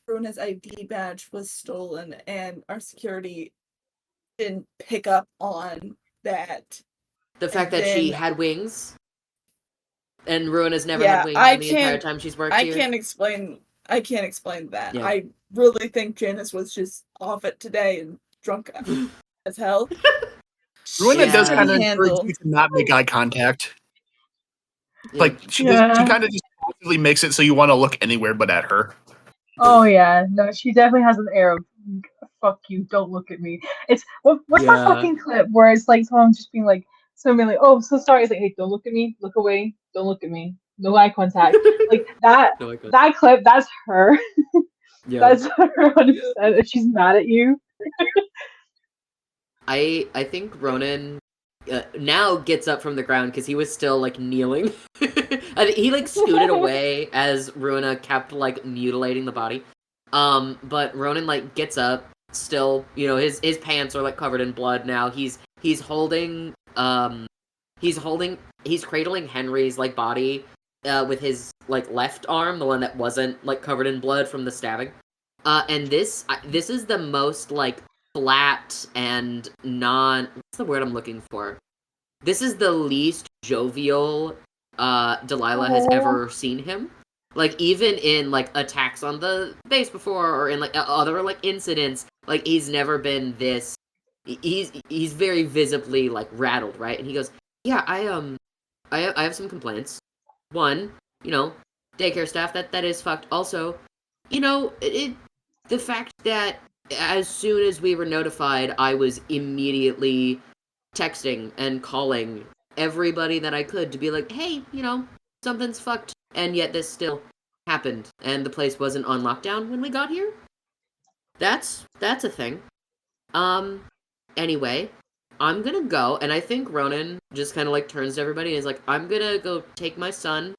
[SPEAKER 3] Bruna's ID badge was stolen, and our security didn't pick up on that.
[SPEAKER 1] The fact that she had wings, and Ruin has never
[SPEAKER 3] Yeah,
[SPEAKER 1] had wings
[SPEAKER 3] I
[SPEAKER 1] in the entire
[SPEAKER 3] can't-
[SPEAKER 1] time she's worked
[SPEAKER 3] I
[SPEAKER 1] here.
[SPEAKER 3] can't explain that.
[SPEAKER 1] Yeah.
[SPEAKER 3] I really think Janice was just off it today and drunk as hell.
[SPEAKER 4] Ruina does
[SPEAKER 1] Yeah.
[SPEAKER 4] kind of encourage
[SPEAKER 3] Handle.
[SPEAKER 4] you to not make eye contact.
[SPEAKER 1] Yeah.
[SPEAKER 4] Like she
[SPEAKER 2] Yeah.
[SPEAKER 4] kind of just actively makes it so you want to look anywhere but at her.
[SPEAKER 2] Oh yeah, no, she definitely has an air of fuck you, don't look at me. It's what's that
[SPEAKER 1] Yeah.
[SPEAKER 2] fucking clip where it's like someone just being like, oh, so sorry. It's like, hey, don't look at me, look away, don't look at me, no eye contact. Like that
[SPEAKER 1] No, I couldn't.
[SPEAKER 2] that clip, that's her.
[SPEAKER 1] Yeah.
[SPEAKER 2] That's her 100%. If she's mad at you.
[SPEAKER 1] I think Ronan now gets up from the ground because he was still like kneeling. I think he like scooted away as Ruina kept like mutilating the body. But Ronan like gets up, still, you know, his pants are like covered in blood now. He's cradling Henry's like body with his like left arm, the one that wasn't like covered in blood from the stabbing. And this is the most like flat and what's the word I'm looking for? This is the least jovial Delilah has ever seen him. Like even in like attacks on the base before or in like other like incidents, like he's never been this he's very visibly like rattled, right? And he goes, "Yeah, I have some complaints. One, you know, daycare staff that is fucked. Also, you know, the fact that as soon as we were notified, I was immediately texting and calling everybody that I could to be like, hey, you know, something's fucked. And yet this still happened, and the place wasn't on lockdown when we got here. That's a thing. Anyway, I'm gonna go, and I think Ronan just kind of like turns to everybody and is like, I'm gonna go take my son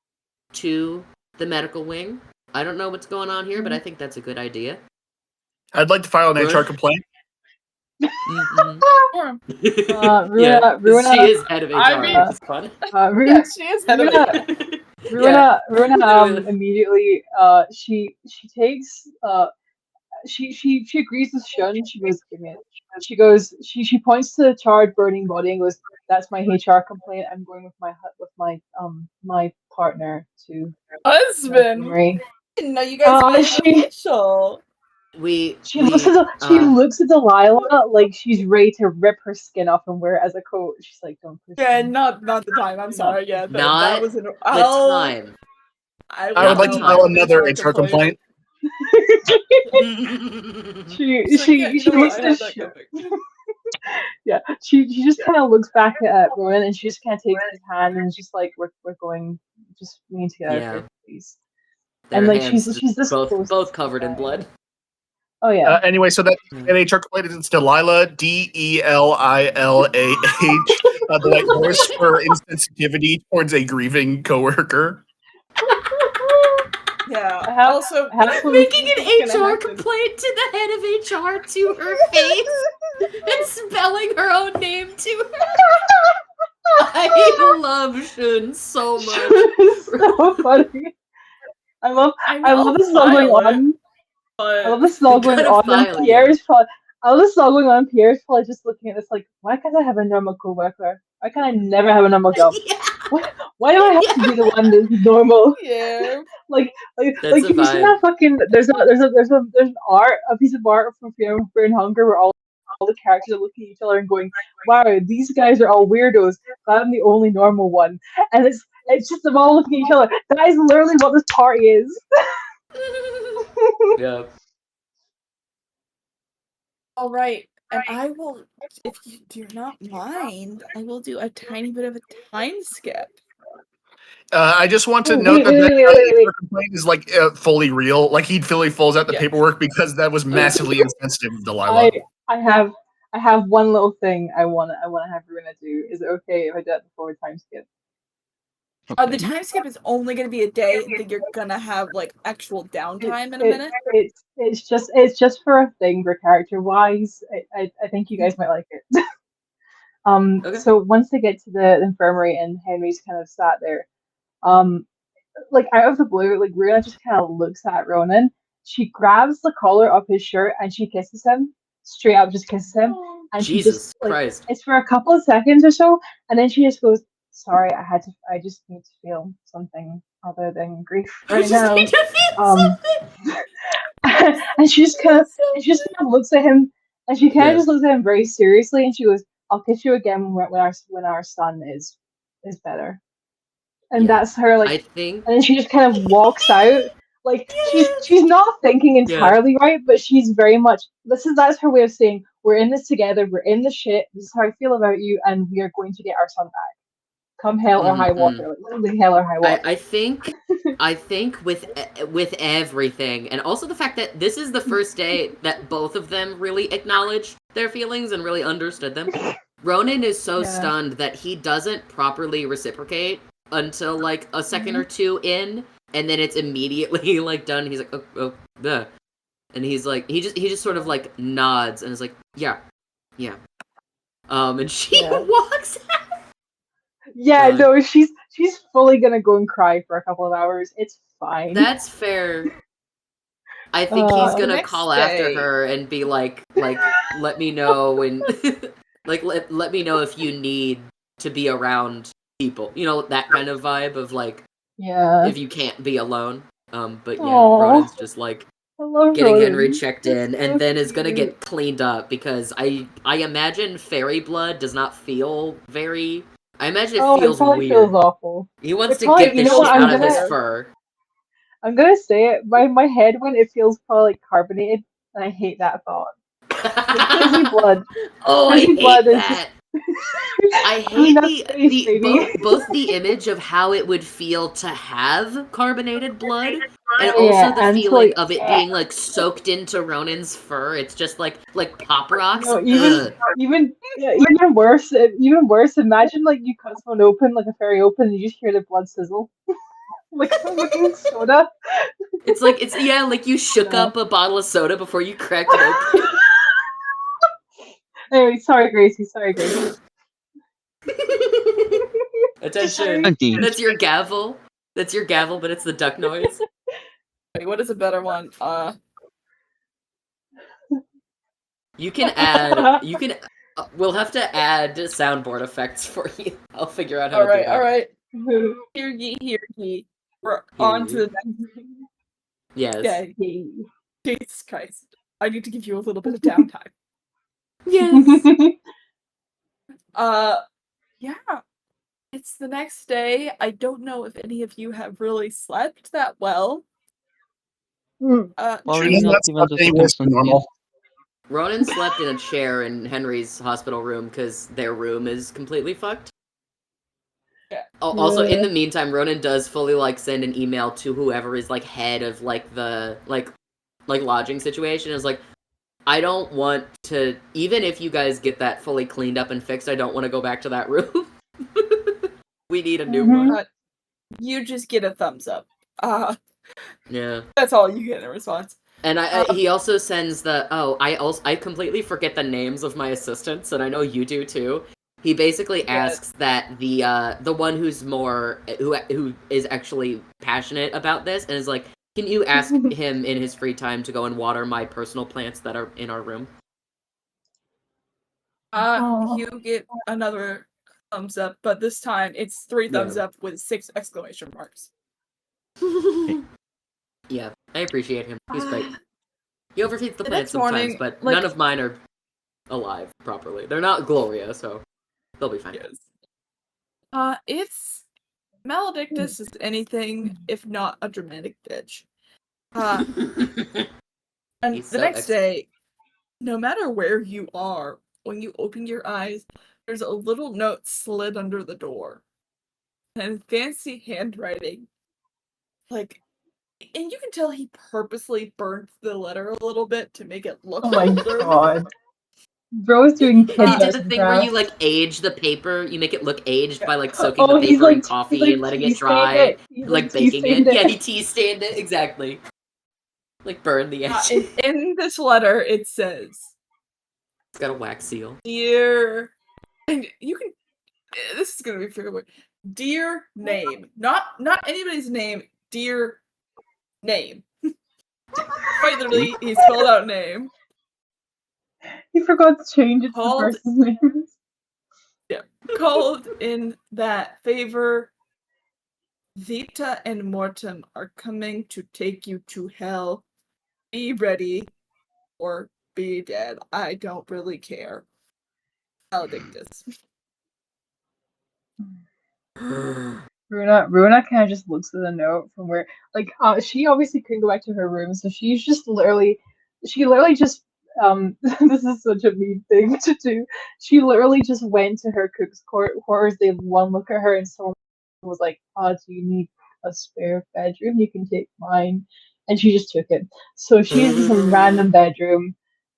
[SPEAKER 1] to the medical wing. I don't know what's going on here, but I think that's a good idea.
[SPEAKER 4] I'd like to file an
[SPEAKER 1] Right.
[SPEAKER 4] HR complaint.
[SPEAKER 1] Mm-hmm.
[SPEAKER 3] Sure.
[SPEAKER 1] Yeah, 'cause
[SPEAKER 2] Ruina,
[SPEAKER 1] she is head of HR,
[SPEAKER 3] I mean-
[SPEAKER 1] which is fun.
[SPEAKER 3] Yeah, she is head of
[SPEAKER 2] Ruina-
[SPEAKER 3] it.
[SPEAKER 2] Ruina,
[SPEAKER 1] Literally.
[SPEAKER 2] immediately she takes she agrees with Shun. She goes, give me it. She goes, she points to the charred, burning body and goes, that's my HR complaint. I'm going with my partner to the
[SPEAKER 3] Husband.
[SPEAKER 2] infirmary.
[SPEAKER 3] I didn't know you guys made it
[SPEAKER 2] she-
[SPEAKER 3] official.
[SPEAKER 2] She looks at Delilah like she's ready to rip her skin off and wear it as a coat. She's like, don't push
[SPEAKER 3] Yeah,
[SPEAKER 2] me.
[SPEAKER 3] not the time. I'm sorry. Yeah,
[SPEAKER 1] Not
[SPEAKER 3] that was an
[SPEAKER 1] the time.
[SPEAKER 4] I would like to file another HR complaint.
[SPEAKER 2] She
[SPEAKER 3] You know what?
[SPEAKER 2] looks
[SPEAKER 3] I
[SPEAKER 2] at
[SPEAKER 3] had that
[SPEAKER 2] Shun.
[SPEAKER 3] coming.
[SPEAKER 2] Yeah, she just kind of looks back at Ronan and she just kind of takes his hand and is just like, we're going, just we need to get out of
[SPEAKER 1] Yeah.
[SPEAKER 2] here, please.
[SPEAKER 1] Their
[SPEAKER 2] And like
[SPEAKER 1] hands
[SPEAKER 2] she's this close
[SPEAKER 1] both
[SPEAKER 2] to
[SPEAKER 1] covered in
[SPEAKER 2] dying.
[SPEAKER 1] blood.
[SPEAKER 2] Oh yeah.
[SPEAKER 4] Anyway, so that HR complaint is Delilah, Delilah, the white horse for insensitivity towards a grieving coworker.
[SPEAKER 3] Yeah.
[SPEAKER 2] I have-
[SPEAKER 3] Also,
[SPEAKER 2] I have some-
[SPEAKER 1] Making an
[SPEAKER 3] Who's gonna
[SPEAKER 1] HR
[SPEAKER 3] have to-
[SPEAKER 1] complaint to the head of HR to her face and spelling her own name to her. I love Shun so much.
[SPEAKER 2] It's so funny. I love this is all going on. I love this is all going
[SPEAKER 1] Gotta
[SPEAKER 2] on.
[SPEAKER 1] file,
[SPEAKER 2] And Pierre's probably. I love this is all going on. Pierre's probably just looking at this like, why can't I have a normal coworker? Why can't I never have a normal job?
[SPEAKER 1] Yeah.
[SPEAKER 2] Why do I have to be the one that's normal?
[SPEAKER 3] Yeah.
[SPEAKER 2] Like
[SPEAKER 1] That's
[SPEAKER 2] have
[SPEAKER 1] a
[SPEAKER 2] you seen
[SPEAKER 1] vibe.
[SPEAKER 2] that fucking? There's an art, a piece of art from Fear and Hunger where all the characters are looking at each other and going, "Wow, these guys are all weirdos. But I'm the only normal one." And it's just them all looking at each other. That is literally what this party is.
[SPEAKER 1] Yeah.
[SPEAKER 3] All right. And I will, if you do not mind, I will do a tiny bit of a time skip.
[SPEAKER 4] I just want to
[SPEAKER 2] Oh,
[SPEAKER 4] note
[SPEAKER 2] wait.
[SPEAKER 4] that HR complaint is like fully real. Like he fully fills out the
[SPEAKER 3] Yes.
[SPEAKER 4] paperwork because that was massively insensitive of Delilah.
[SPEAKER 2] I have one little thing I wanna have Runa do. Is it okay if I do that before we time skip?
[SPEAKER 3] The time skip is only going to be a day, and then you're going to have like actual downtime in a minute.
[SPEAKER 2] It's just for a thing for character wise. I think you guys might like it.
[SPEAKER 1] Okay.
[SPEAKER 2] So once they get to the infirmary and Henry's kind of sat there, like out of the blue, like Runa just kind of looks at Ronan. She grabs the collar of his shirt and she kisses him. straight up just kisses him, and she
[SPEAKER 1] Jesus
[SPEAKER 2] just like
[SPEAKER 1] Christ.
[SPEAKER 2] it's for a couple of seconds or so, and then she just goes, "Sorry, I just need to feel something other than grief
[SPEAKER 1] I
[SPEAKER 2] right
[SPEAKER 1] just
[SPEAKER 2] now."
[SPEAKER 1] need to feel
[SPEAKER 2] Um, and she just kind of looks at him, and she kind of
[SPEAKER 1] Yeah.
[SPEAKER 2] just looks at him very seriously, and she goes, "I'll kiss you again when our son is better." And
[SPEAKER 1] Yeah.
[SPEAKER 2] that's her, like,
[SPEAKER 1] I think.
[SPEAKER 2] and then she just kind of walks out. Like she's not thinking
[SPEAKER 1] Yeah.
[SPEAKER 2] entirely right, but she's very much that's her way of saying we're in this together, we're in the shit. This is how I feel about you, and we are going to get our son back, come hell or high water, like literally hell or high water.
[SPEAKER 1] I think with everything, and also the fact that this is the first day that both of them really acknowledged their feelings and really understood them. Ronan is so
[SPEAKER 2] Yeah.
[SPEAKER 1] stunned that he doesn't properly reciprocate until like a second or two in, and then it's immediately like done. He's like, oh, duh. And he's like, he just sort of like nods and is like, yeah. And she walks out.
[SPEAKER 2] Yeah,
[SPEAKER 1] God.
[SPEAKER 2] no, she's fully gonna go and cry for a couple of hours. It's fine.
[SPEAKER 1] That's fair. I think he's
[SPEAKER 2] The
[SPEAKER 1] gonna
[SPEAKER 3] next
[SPEAKER 1] call after
[SPEAKER 3] day-
[SPEAKER 1] her and be like, let me know when, like, let me know if you need to be around people. You know, that kind of vibe of like,
[SPEAKER 2] Yeah.
[SPEAKER 1] if you can't be alone. But yeah,
[SPEAKER 2] Aw.
[SPEAKER 1] Ronan's just like
[SPEAKER 2] I love
[SPEAKER 1] getting
[SPEAKER 2] Ronan.
[SPEAKER 1] Henry checked in,
[SPEAKER 2] It's
[SPEAKER 1] and
[SPEAKER 2] so
[SPEAKER 1] then is gonna
[SPEAKER 2] cute.
[SPEAKER 1] get cleaned up because I imagine fairy blood does not feel very. I imagine it feels
[SPEAKER 2] it probably
[SPEAKER 1] weird.
[SPEAKER 2] feels awful.
[SPEAKER 1] He wants
[SPEAKER 2] It
[SPEAKER 1] to
[SPEAKER 2] probably-
[SPEAKER 1] get
[SPEAKER 2] you
[SPEAKER 1] the
[SPEAKER 2] know what,
[SPEAKER 1] shit
[SPEAKER 2] I'm
[SPEAKER 1] out of his
[SPEAKER 2] gonna-
[SPEAKER 1] fur.
[SPEAKER 2] I'm gonna say it. My head when it feels probably like carbonated, and I hate that thought. Fizzy blood.
[SPEAKER 1] Oh, I
[SPEAKER 2] Fizzy
[SPEAKER 1] hate
[SPEAKER 2] blood is
[SPEAKER 1] that. I
[SPEAKER 2] I mean,
[SPEAKER 1] hate
[SPEAKER 2] that's space, baby.
[SPEAKER 1] both the image of how it would feel to have carbonated blood, and
[SPEAKER 2] Oh, yeah,
[SPEAKER 1] also the
[SPEAKER 2] and to,
[SPEAKER 1] feeling
[SPEAKER 2] like,
[SPEAKER 1] of it being like soaked into Ronan's fur. It's just like pop rocks.
[SPEAKER 2] No,
[SPEAKER 1] Ugh.
[SPEAKER 2] even worse. Even worse. Imagine like you cut someone open, like a fairy open, and you just hear the blood sizzle, like soda.
[SPEAKER 1] It's like like you shook
[SPEAKER 2] No.
[SPEAKER 1] up a bottle of soda before you cracked it open.
[SPEAKER 2] Anyway, sorry, Gracie.
[SPEAKER 1] Attention.
[SPEAKER 5] Okay.
[SPEAKER 1] That's your gavel. That's your gavel, but it's the duck noise.
[SPEAKER 3] Wait, what is a better one?
[SPEAKER 1] You can add. We'll have to add soundboard effects for you. I'll figure out how to do that.
[SPEAKER 3] All right. Hear ye. We're on to the next.
[SPEAKER 1] Yes.
[SPEAKER 3] Okay. Jesus Christ. I need to give you a little bit of downtime.
[SPEAKER 1] Yes.
[SPEAKER 3] Yeah. It's the next day. I don't know if any of you have really slept that well.
[SPEAKER 5] Well,
[SPEAKER 4] Shouldn't
[SPEAKER 5] not
[SPEAKER 4] that
[SPEAKER 5] even
[SPEAKER 4] stop
[SPEAKER 5] the
[SPEAKER 4] any worse
[SPEAKER 5] second
[SPEAKER 4] than normal?
[SPEAKER 1] Ronan slept in a chair in Henry's hospital room because their room is completely fucked.
[SPEAKER 3] Yeah.
[SPEAKER 1] Also, in the meantime, Ronan does fully like send an email to whoever is like head of like the like lodging situation. Is like, I don't want to, even if you guys get that fully cleaned up and fixed, I don't want to go back to that room. We need a new one.
[SPEAKER 3] You just get a thumbs up.
[SPEAKER 1] Yeah.
[SPEAKER 3] That's all you get in response.
[SPEAKER 1] And he also sends the I completely forget the names of my assistants, and I know you do too. He basically asks that the one who's more who is actually passionate about this and is like, can you ask him in his free time to go and water my personal plants that are in our room?
[SPEAKER 3] You get another thumbs up, but this time it's 3 thumbs up with 6 exclamation marks.
[SPEAKER 1] Yeah, I appreciate him. He's great. He overfeeds the
[SPEAKER 3] The
[SPEAKER 1] plants
[SPEAKER 3] next
[SPEAKER 1] sometimes,
[SPEAKER 3] morning,
[SPEAKER 1] but
[SPEAKER 3] like-
[SPEAKER 1] none of mine are alive properly. They're not Gloria, so they'll be fine.
[SPEAKER 3] Yes. It's Maledictus is anything if not a dramatic bitch. And
[SPEAKER 1] He's
[SPEAKER 3] the
[SPEAKER 1] so
[SPEAKER 3] next day, no matter where you are, when you open your eyes, there's a little note slid under the door. And fancy handwriting. Like, and you can tell he purposely burnt the letter a little bit to make it look
[SPEAKER 2] Oh my
[SPEAKER 3] older.
[SPEAKER 2] god. Bro's doing
[SPEAKER 1] He
[SPEAKER 2] kid
[SPEAKER 1] did the thing where you like age the paper, you make it look aged by like soaking the
[SPEAKER 2] he's
[SPEAKER 1] paper in
[SPEAKER 2] like
[SPEAKER 1] coffee
[SPEAKER 2] he's like
[SPEAKER 1] and letting
[SPEAKER 2] tea
[SPEAKER 1] it
[SPEAKER 2] stained
[SPEAKER 1] dry,
[SPEAKER 2] it. He's
[SPEAKER 1] like
[SPEAKER 2] tea
[SPEAKER 1] baking
[SPEAKER 2] stained
[SPEAKER 1] it. Yeah, he tea stained it, exactly. Like burn the edge.
[SPEAKER 3] In this letter, it says,
[SPEAKER 1] It's got a wax seal.
[SPEAKER 3] "Dear," and you can. This is gonna be pretty weird. Dear name, not anybody's name. Dear name. Quite literally, he spelled out name.
[SPEAKER 2] He forgot to change it to the
[SPEAKER 3] Called-
[SPEAKER 2] person's name.
[SPEAKER 3] Called in that favor, Vita and Mortem are coming to take you to hell. Be ready or be dead. I don't really care. Maledictus.
[SPEAKER 2] Runa kind of just looks at the note from where, like, she obviously couldn't go back to her room, so she literally just, this is such a mean thing to do. She literally just went to her cook's quarters. They had one look at her, and someone was like, "Do you need a spare bedroom? You can take mine." And she just took it. So she's in some random bedroom.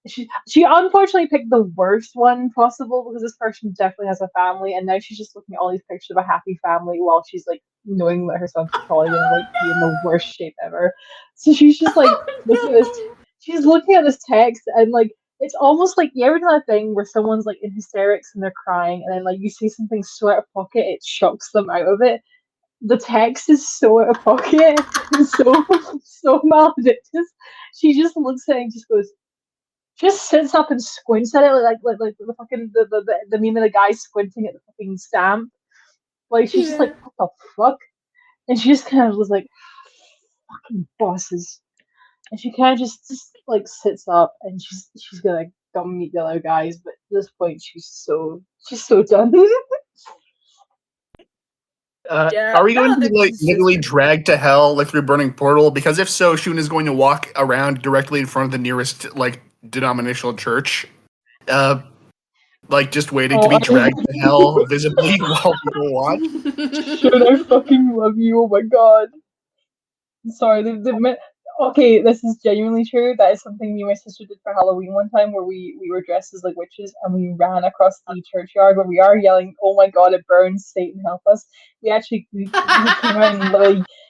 [SPEAKER 2] She unfortunately picked the worst one possible because this person definitely has a family, and now she's just looking at all these pictures of a happy family while she's like knowing that her son's probably gonna like be in the worst shape ever. So she's just like looking at this. She's looking at this text, and like it's almost like you ever done that thing where someone's like in hysterics and they're crying, and then like you see something so out of pocket, it shocks them out of it. The text is so out of pocket and so maledictus. She just looks at it and just goes, just sits up and squints at it like the fucking the meme of the guy squinting at the fucking stamp. Like she's just like, what the fuck? And she just kind of was like, fucking bosses. And she kind of just like sits up and she's gonna go meet the other guys, but at this point she's so done.
[SPEAKER 4] Are we going to be like literally dragged to hell like through a burning portal? Because if so, Shun is going to walk around directly in front of the nearest like denominational church, like just waiting to be dragged to hell visibly while people watch.
[SPEAKER 2] Should I fucking love you? Oh my god. Sorry, okay, this is genuinely true. That is something me and my sister did for Halloween one time where we were dressed as like witches and we ran across the churchyard where we are yelling, "Oh my god, it burns, Satan help us." We actually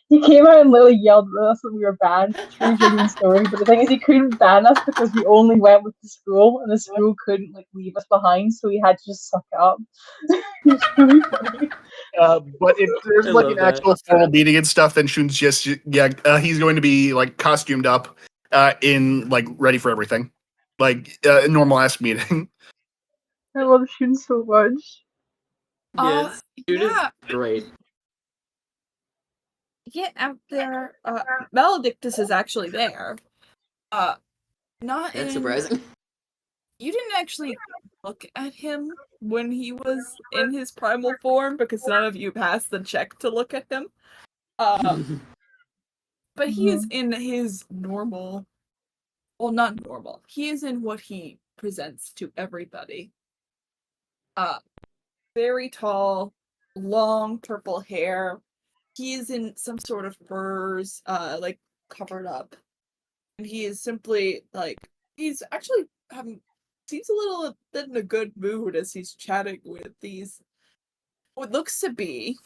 [SPEAKER 2] he came out and literally yelled at us that we were banned. True genuine story. But the thing is he couldn't ban us because we only went with the school and the school couldn't like leave us behind, so we had to just suck it up. It's really funny.
[SPEAKER 4] But if there's like an actual formal meeting and stuff, then Shun's just he's going to be like costumed up, in like ready for everything, like a normal ass meeting.
[SPEAKER 2] I love Shun so much.
[SPEAKER 1] Yes, Shun is
[SPEAKER 3] Yeah.
[SPEAKER 1] great.
[SPEAKER 3] Get out there. Maledictus is actually there. Not
[SPEAKER 1] That's
[SPEAKER 3] in.
[SPEAKER 1] surprising.
[SPEAKER 3] You didn't actually look at him when he was in his primal form because none of you passed the check to look at him. But he is in his normal. Well, not normal. He is in what he presents to everybody. Very tall, long purple hair. He is in some sort of furs, like covered up. And he is simply like he's actually seems a little bit in a good mood as he's chatting with these what looks to be.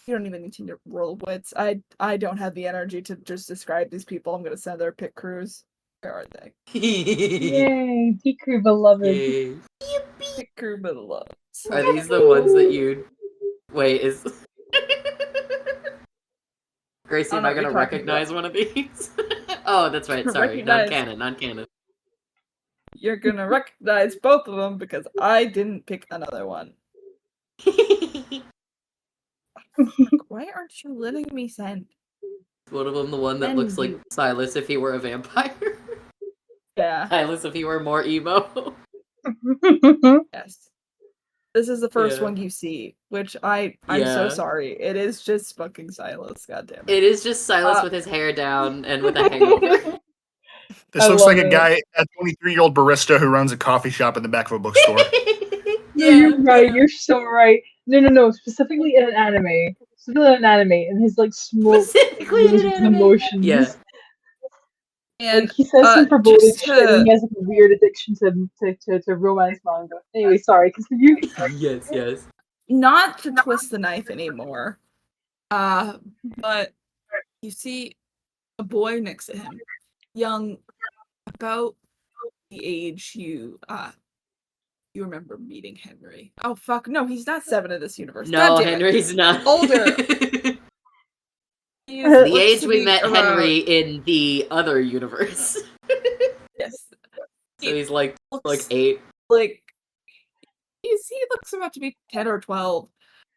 [SPEAKER 3] You don't even need to roll wits. I don't have the energy to just describe these people. I'm gonna send their pit crews. Where are they?
[SPEAKER 2] Yay, pit crew beloved.
[SPEAKER 1] Yay.
[SPEAKER 3] Pit crew beloved.
[SPEAKER 1] Are these the ones that you wait, is Gracie, am I gonna recognize one of these? Oh, that's right, sorry. Non-canon.
[SPEAKER 3] You're gonna recognize both of them because I didn't pick another one. Why aren't you letting me send?
[SPEAKER 1] One of them, the one that looks like Silas if he were a vampire.
[SPEAKER 3] Yeah.
[SPEAKER 1] Silas if he were more emo.
[SPEAKER 3] Yes. This is the first one you see, which I'm so sorry. It is just fucking Silas, goddammit.
[SPEAKER 1] It is just Silas with his hair down and with a hangover.
[SPEAKER 4] This looks like a guy, a 23-year-old barista who runs a coffee shop in the back of a bookstore.
[SPEAKER 2] No, you're right. You're so right. No. Specifically in an anime. And his like smoke moves with emotions.
[SPEAKER 1] Yeah.
[SPEAKER 3] And
[SPEAKER 2] like, he says some foreboding shit, and he has like, a weird addiction to romance manga. Anyway, sorry, continue.
[SPEAKER 1] Yes.
[SPEAKER 3] Not to twist the knife anymore. But you see a boy next to him, young, about the age you remember meeting Henry. Oh fuck, no, he's not 7 in this universe.
[SPEAKER 1] No, Henry's not.
[SPEAKER 3] Older.
[SPEAKER 1] The age we met Henry in the other universe.
[SPEAKER 3] Yes.
[SPEAKER 1] So he's like
[SPEAKER 3] Looks
[SPEAKER 1] 8.
[SPEAKER 3] like he looks about to be 10 or 12,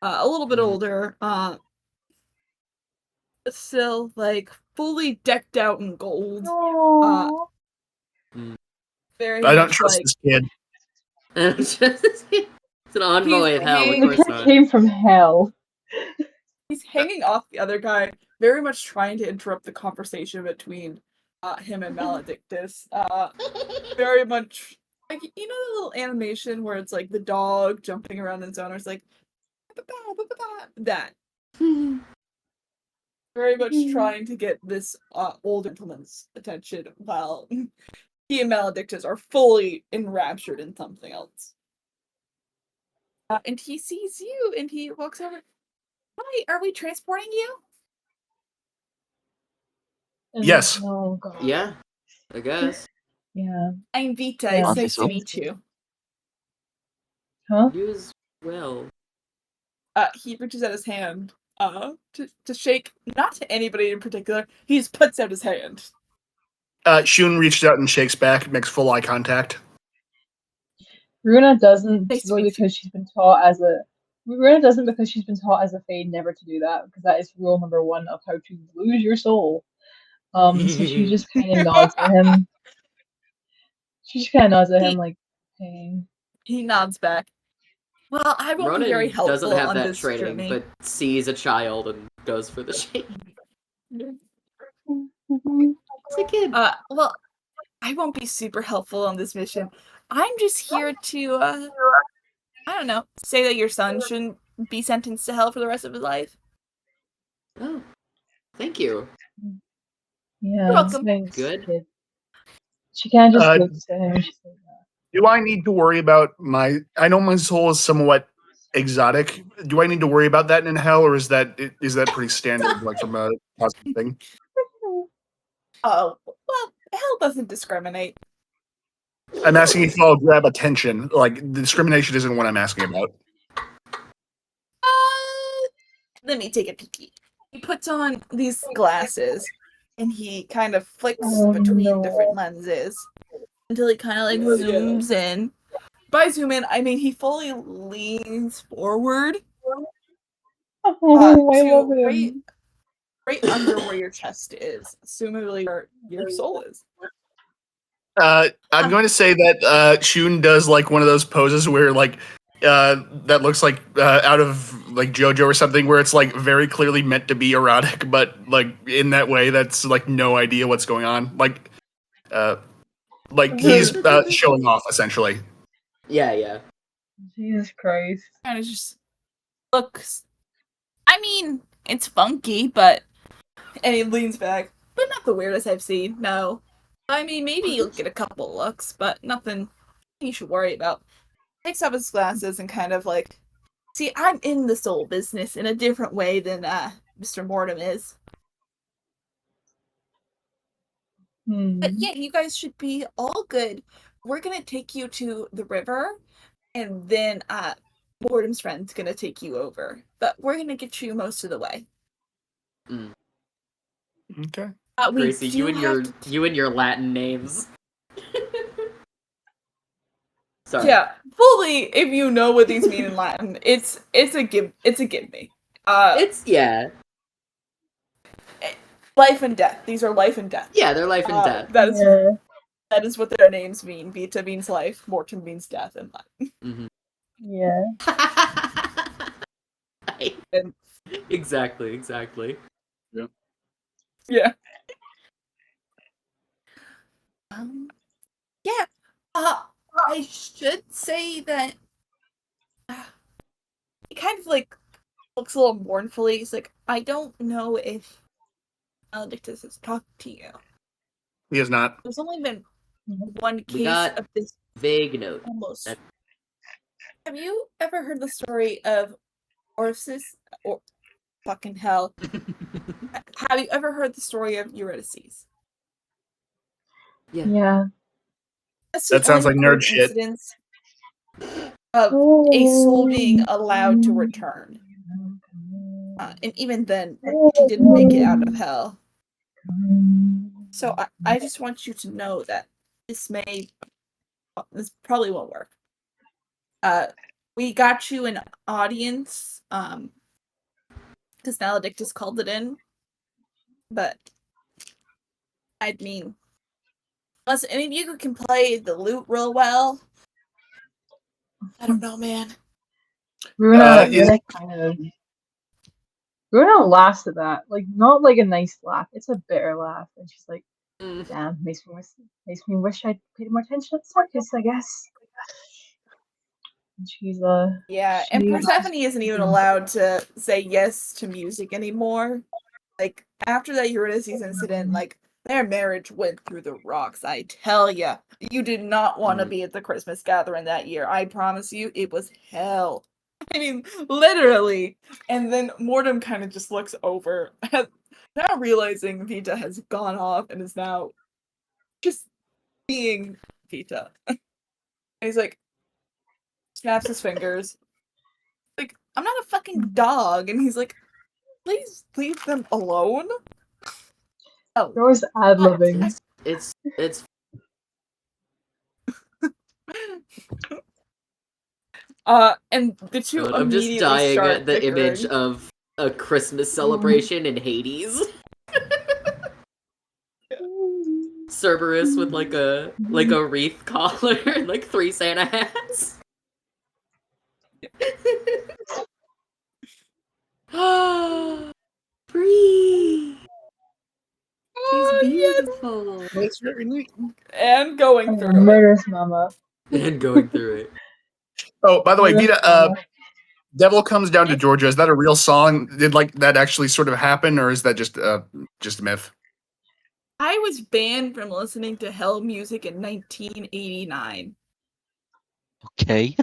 [SPEAKER 3] a little bit
[SPEAKER 1] Mhm.
[SPEAKER 3] older, but still like fully decked out in gold.
[SPEAKER 2] Aww.
[SPEAKER 3] Very
[SPEAKER 4] I don't
[SPEAKER 3] much
[SPEAKER 4] trust
[SPEAKER 3] like
[SPEAKER 4] this kid.
[SPEAKER 1] It's an envoy of hell, of
[SPEAKER 3] hanging-
[SPEAKER 2] The
[SPEAKER 1] course
[SPEAKER 2] kid
[SPEAKER 1] not.
[SPEAKER 2] came from hell.
[SPEAKER 3] he's hanging off the other guy, very much trying to interrupt the conversation between him and Maledictus. Very much like, you know, the little animation where it's like the dog jumping around in zone, or it's like that. Very much trying to get this old gentleman's attention while he and Maledictus are fully enraptured in something else. And he sees you and he walks over. Hi, are we transporting you?
[SPEAKER 2] And
[SPEAKER 4] Yes.
[SPEAKER 2] Oh god.
[SPEAKER 1] Yeah, I guess.
[SPEAKER 2] Yeah.
[SPEAKER 3] I'm Vita.
[SPEAKER 2] Yeah.
[SPEAKER 3] It's
[SPEAKER 5] Okay,
[SPEAKER 3] nice
[SPEAKER 5] so-
[SPEAKER 3] to meet you.
[SPEAKER 2] Huh?
[SPEAKER 1] You as well.
[SPEAKER 3] He reaches out his hand to shake, not to anybody in particular. He just puts out his hand.
[SPEAKER 4] Shun reaches out and shakes back, makes full eye contact.
[SPEAKER 2] Runa doesn't
[SPEAKER 3] Nice to
[SPEAKER 2] simply
[SPEAKER 3] meet you.
[SPEAKER 2] because she's been taught as a Runa doesn't because she's been taught as a Fade never to do that, because that is rule number 1 of how to lose your soul. So she just kind of nods at him. She just kind of nods at him like, hey.
[SPEAKER 3] He nods back. Well, I won't be very
[SPEAKER 1] Ronan
[SPEAKER 3] helpful
[SPEAKER 1] doesn't have
[SPEAKER 3] on
[SPEAKER 1] that
[SPEAKER 3] this
[SPEAKER 1] training,
[SPEAKER 3] journey.
[SPEAKER 1] but sees a child and goes for the shake.
[SPEAKER 2] Mhm.
[SPEAKER 1] It's a kid.
[SPEAKER 3] Well, I won't be super helpful on this mission. I'm just here to, I don't know, say that your son shouldn't be sentenced to hell for the rest of his life.
[SPEAKER 1] Oh, thank you.
[SPEAKER 2] Yeah,
[SPEAKER 3] welcome.
[SPEAKER 2] thanks,
[SPEAKER 1] Good.
[SPEAKER 2] kid. She kind of just
[SPEAKER 4] Uh,
[SPEAKER 2] looks at him and she's like,
[SPEAKER 4] Do I need to worry about my? I know my soul is somewhat exotic. Do I need to worry about that in hell, or is that pretty standard, like from a positive thing?
[SPEAKER 3] Oh, well, hell doesn't discriminate.
[SPEAKER 4] I'm asking if I'll grab attention. Like the discrimination isn't what I'm asking about.
[SPEAKER 3] Let me take a peek. He puts on these glasses and he kind of flicks
[SPEAKER 2] Oh,
[SPEAKER 3] between
[SPEAKER 2] no.
[SPEAKER 3] different lenses until he kind of like zooms in. By zoom in, I mean he fully leans forward
[SPEAKER 2] Oh, I
[SPEAKER 3] to
[SPEAKER 2] love him.
[SPEAKER 3] right under where your chest is, assumably where your soul is.
[SPEAKER 4] I'm going to say that Shun does like one of those poses where like that looks like out of like JoJo or something, where it's like very clearly meant to be erotic, but like in that way that's like no idea what's going on. Like he's showing off essentially.
[SPEAKER 1] Yeah.
[SPEAKER 2] Jesus Christ.
[SPEAKER 3] Kind of just looks. I mean, it's funky, but. And he leans back. But not the weirdest I've seen, no. I mean, maybe you'll get a couple looks, but nothing you should worry about. Takes off his glasses and kind of like. See, I'm in the soul business in a different way than Mr. Mortem is. But yeah, you guys should be all good. We're gonna take you to the river, and then Mortem's friend's gonna take you over. But we're gonna get you most of the way.
[SPEAKER 4] Okay.
[SPEAKER 3] We
[SPEAKER 1] Gracie,
[SPEAKER 3] do have to-
[SPEAKER 1] you and your Latin names. Sorry.
[SPEAKER 3] Yeah, fully. If you know what these mean in Latin, it's a give me.
[SPEAKER 1] It's
[SPEAKER 3] Life and death. These are life and death.
[SPEAKER 1] yeah, they're life and death.
[SPEAKER 3] That is what their names mean. Vita means life. Mortem means death in Latin.
[SPEAKER 1] Mhm.
[SPEAKER 2] Yeah.
[SPEAKER 3] And-
[SPEAKER 1] Exactly.
[SPEAKER 3] Yeah. Yeah. I should say that he kind of like looks a little mournfully. He's like, I don't know if Maledictus has talked to you.
[SPEAKER 4] He is not.
[SPEAKER 3] There's only been one
[SPEAKER 1] We
[SPEAKER 3] case
[SPEAKER 1] got
[SPEAKER 3] of this
[SPEAKER 1] vague note.
[SPEAKER 3] almost. Have you ever heard the story of Orpheus? Or fucking hell. Have you ever heard the story of Eurydice?
[SPEAKER 2] Yeah.
[SPEAKER 3] That's
[SPEAKER 4] That
[SPEAKER 3] the
[SPEAKER 4] sounds
[SPEAKER 3] only
[SPEAKER 4] like nerd
[SPEAKER 3] recorded
[SPEAKER 4] shit.
[SPEAKER 3] incidence of a soul being allowed to return. And even then, he didn't make it out of hell. So I just want you to know that this may this probably won't work. We got you an audience, because Maledictus called it in. But I mean, unless any of you can play the lute real well, I don't know, man.
[SPEAKER 2] Runa
[SPEAKER 4] is-
[SPEAKER 2] kind of. Runa laughs at that, like not like a nice laugh. It's a bitter laugh, and she's like, "Damn, makes me wish I'd paid more attention at circus, I guess." And she's
[SPEAKER 3] Yeah, and Persephone isn't even allowed to say yes to music anymore. Like after that Eurydice incident, like their marriage went through the rocks. I tell ya, you did not want to be at the Christmas gathering that year. I promise you, it was hell. I mean, literally. And then Mortem kind of just looks over, now realizing Vita has gone off and is now just being Vita. And he's like, snaps his fingers. Like, I'm not a fucking dog. And he's like, please leave them alone. Oh,
[SPEAKER 2] There was ad-libbing.
[SPEAKER 1] It's
[SPEAKER 3] and the two
[SPEAKER 1] I'm just
[SPEAKER 3] immediately
[SPEAKER 1] dying
[SPEAKER 3] start
[SPEAKER 1] at the
[SPEAKER 3] bickering.
[SPEAKER 1] image of a Christmas celebration in Hades. Cerberus with like a wreath collar and like 3 Santa hats. Bree! She's beautiful.
[SPEAKER 4] That's very neat.
[SPEAKER 3] And going through it.
[SPEAKER 2] Murderous mama.
[SPEAKER 1] And going through it.
[SPEAKER 4] Oh, by the way,
[SPEAKER 2] Murderous
[SPEAKER 4] Vita,
[SPEAKER 2] mama.
[SPEAKER 4] Devil Comes Down to Georgia. Is that a real song? Did like that actually sort of happen, or is that just a myth?
[SPEAKER 3] I was banned from listening to hell music in 1989.
[SPEAKER 5] Okay.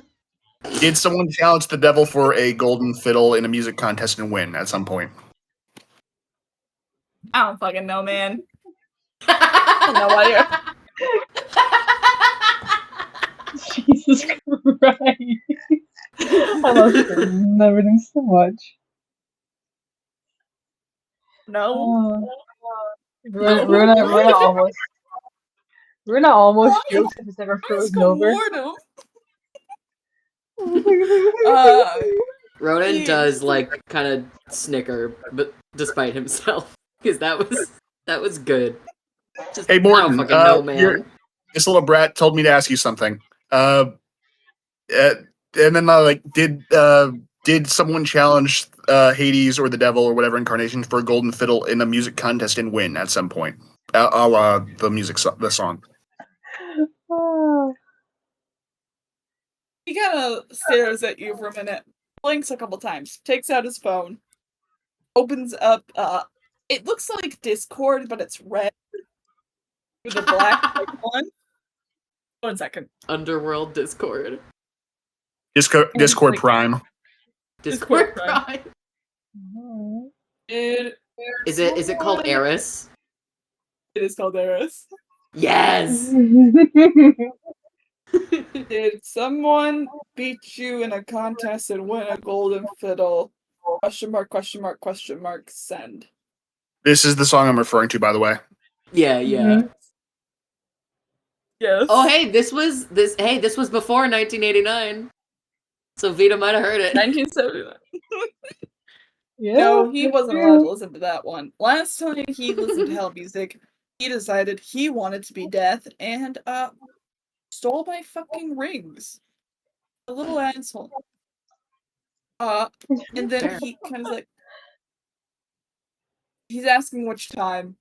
[SPEAKER 4] Did someone challenge the devil for a golden fiddle in a music contest and win at some point?
[SPEAKER 3] I don't fucking know, man. I don't know why you're...
[SPEAKER 2] Jesus Christ. I love screaming everything so much.
[SPEAKER 3] No.
[SPEAKER 2] Runa almost
[SPEAKER 3] Why?
[SPEAKER 2] jokes if it's ever
[SPEAKER 3] Ask
[SPEAKER 2] frozen over.
[SPEAKER 3] Mortem.
[SPEAKER 1] Ronan does like kind of snicker, but despite himself, because that was good. Just,
[SPEAKER 4] Hey, Morton,
[SPEAKER 1] I don't fucking know, man.
[SPEAKER 4] this little brat told me to ask you something. And then did someone challenge Hades or the devil or whatever incarnation for a golden fiddle in a music contest and win at some point? The song.
[SPEAKER 2] Oh.
[SPEAKER 3] He kind of stares at you for a minute, blinks a couple times, takes out his phone, opens up, it looks like Discord, but it's red with a black icon. 1 second.
[SPEAKER 1] Underworld Discord.
[SPEAKER 4] Discord
[SPEAKER 3] like-
[SPEAKER 4] Prime.
[SPEAKER 1] Discord
[SPEAKER 3] Prime.
[SPEAKER 1] Prime.
[SPEAKER 3] It
[SPEAKER 1] Is it called Eris?
[SPEAKER 3] It is called Eris.
[SPEAKER 1] Yes.
[SPEAKER 3] Did someone beat you in a contest and win a golden fiddle? Question mark, question mark, question mark, send.
[SPEAKER 4] This is the song I'm referring to, by the way.
[SPEAKER 1] Yeah.
[SPEAKER 3] Yes.
[SPEAKER 1] Oh, hey, this was before 1989. So Vita might have heard it.
[SPEAKER 3] 1979.
[SPEAKER 2] Yeah,
[SPEAKER 3] No, he
[SPEAKER 2] that's
[SPEAKER 3] wasn't
[SPEAKER 2] true.
[SPEAKER 3] allowed to listen to that one. Last time he listened to hell music, he decided he wanted to be death and stole my fucking rings. A little asshole. And then
[SPEAKER 1] Fair.
[SPEAKER 3] he kind of like he's asking which time.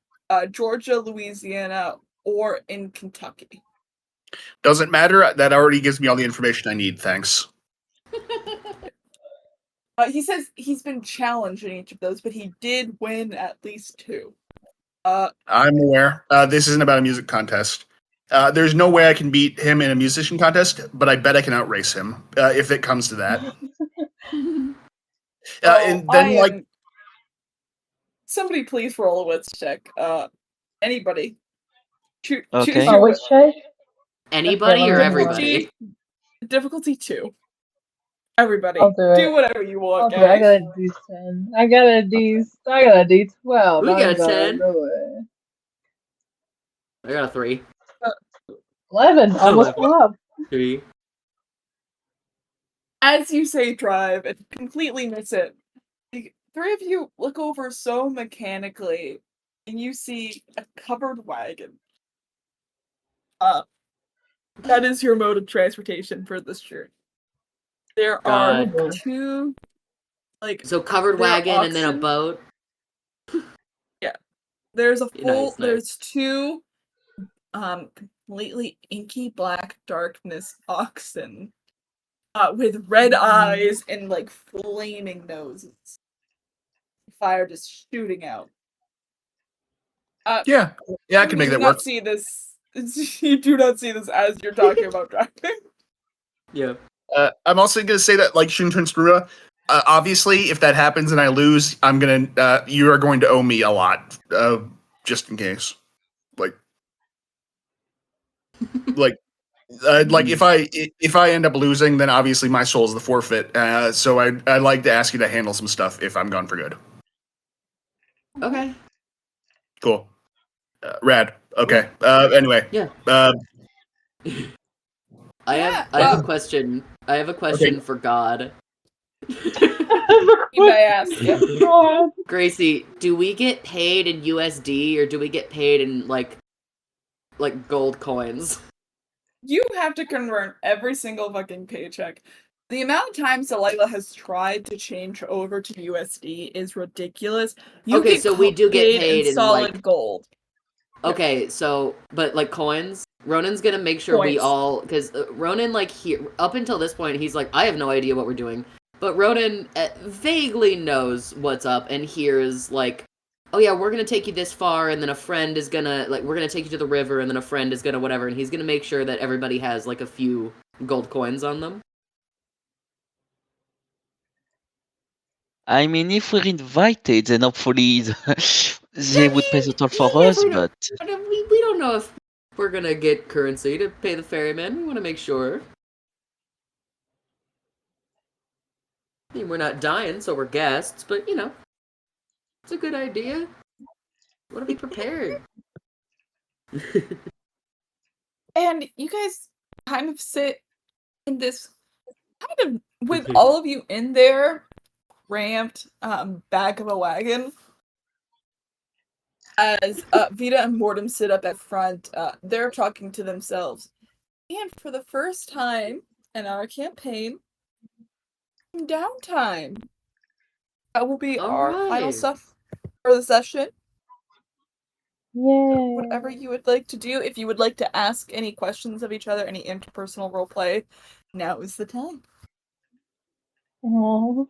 [SPEAKER 3] Georgia, Louisiana, or in Kentucky.
[SPEAKER 4] Doesn't matter. That already gives me all the information I need. Thanks.
[SPEAKER 3] He says he's been challenged in each of those, but he did win at least 2.
[SPEAKER 4] I'm aware. This isn't about a music contest. There's no way I can beat him in a musician contest, but I bet I can outrace him if it comes to that. And then,
[SPEAKER 3] somebody please roll a wits check. Anybody. Choose
[SPEAKER 5] Okay.
[SPEAKER 3] your
[SPEAKER 2] which check?
[SPEAKER 1] Anybody
[SPEAKER 2] Okay,
[SPEAKER 1] or
[SPEAKER 2] let me
[SPEAKER 1] everybody?
[SPEAKER 3] difficulty 2. Everybody,
[SPEAKER 2] I'll do it.
[SPEAKER 3] do whatever you want,
[SPEAKER 2] I'll do it. I
[SPEAKER 3] guys.
[SPEAKER 2] got a D10. I got a D12.
[SPEAKER 1] We got
[SPEAKER 2] I'm
[SPEAKER 1] a 10.
[SPEAKER 2] gonna do it.
[SPEAKER 1] I got a 3.
[SPEAKER 2] 11, almost
[SPEAKER 1] 11.
[SPEAKER 2] pull up.
[SPEAKER 1] 3.
[SPEAKER 3] As you say drive and completely miss it, the three of you look over so mechanically and you see a covered wagon. That is your mode of transportation for this journey. There are
[SPEAKER 1] God.
[SPEAKER 3] two,
[SPEAKER 1] So covered
[SPEAKER 3] there are
[SPEAKER 1] wagon and then a
[SPEAKER 3] oxen.
[SPEAKER 1] boat.
[SPEAKER 3] There's a
[SPEAKER 1] Nice.
[SPEAKER 3] there's two completely inky black darkness oxen with red eyes and like flaming noses. Fire just shooting out.
[SPEAKER 4] Yeah, I can
[SPEAKER 3] You
[SPEAKER 4] make
[SPEAKER 3] do
[SPEAKER 4] that
[SPEAKER 3] not
[SPEAKER 4] work.
[SPEAKER 3] see this. You do not see this as you're talking about driving.
[SPEAKER 1] Yeah.
[SPEAKER 4] I'm also going to say that, like Shun turns to Rua, obviously, if that happens and I lose, you are going to owe me a lot, just in case. Like, if I end up losing, then obviously my soul is the forfeit. So I'd like to ask you to handle some stuff if I'm gone for good.
[SPEAKER 1] Okay.
[SPEAKER 4] Cool. Rad. Okay. Anyway.
[SPEAKER 1] Yeah. I have a question. I have a question for God.
[SPEAKER 3] You may ask. Yeah.
[SPEAKER 2] God.
[SPEAKER 1] Gracie, do we get paid in USD or do we get paid in like gold coins?
[SPEAKER 3] You have to convert every single fucking paycheck. The amount of times Delilah has tried to change over to USD is ridiculous. You
[SPEAKER 1] Okay,
[SPEAKER 3] get
[SPEAKER 1] so we do get paid
[SPEAKER 3] in
[SPEAKER 1] in,
[SPEAKER 3] solid
[SPEAKER 1] like-
[SPEAKER 3] gold.
[SPEAKER 1] Okay, so but like coins, Ronan's gonna make sure we
[SPEAKER 3] Points.
[SPEAKER 1] all, because Ronan up until this point he's like, I have no idea what we're doing, but Ronan vaguely knows what's up and hears like, oh yeah, we're gonna take you this far, and then a friend is gonna we're gonna take you to the river, and then a friend is gonna whatever, and he's gonna make sure that everybody has like a few gold coins on them.
[SPEAKER 5] I mean, if we're invited, then hopefully they would pay the toll for
[SPEAKER 1] You
[SPEAKER 5] us,
[SPEAKER 1] never know.
[SPEAKER 5] but
[SPEAKER 1] We don't know if we're gonna get currency to pay the ferryman. We want to make sure. I mean, we're not dying, so we're guests, but you know, it's a good idea. Want to be prepared.
[SPEAKER 3] And you guys kind of sit in this kind of with all of you in there, cramped back of a wagon. As Vita and Mortem sit up at front, they're talking to themselves. And for the first time in our campaign, downtime. That will be our final
[SPEAKER 1] Alright.
[SPEAKER 3] stuff for the session.
[SPEAKER 2] Yay.
[SPEAKER 3] Whatever you would like to do, if you would like to ask any questions of each other, any interpersonal roleplay, now is the time.
[SPEAKER 2] Aww.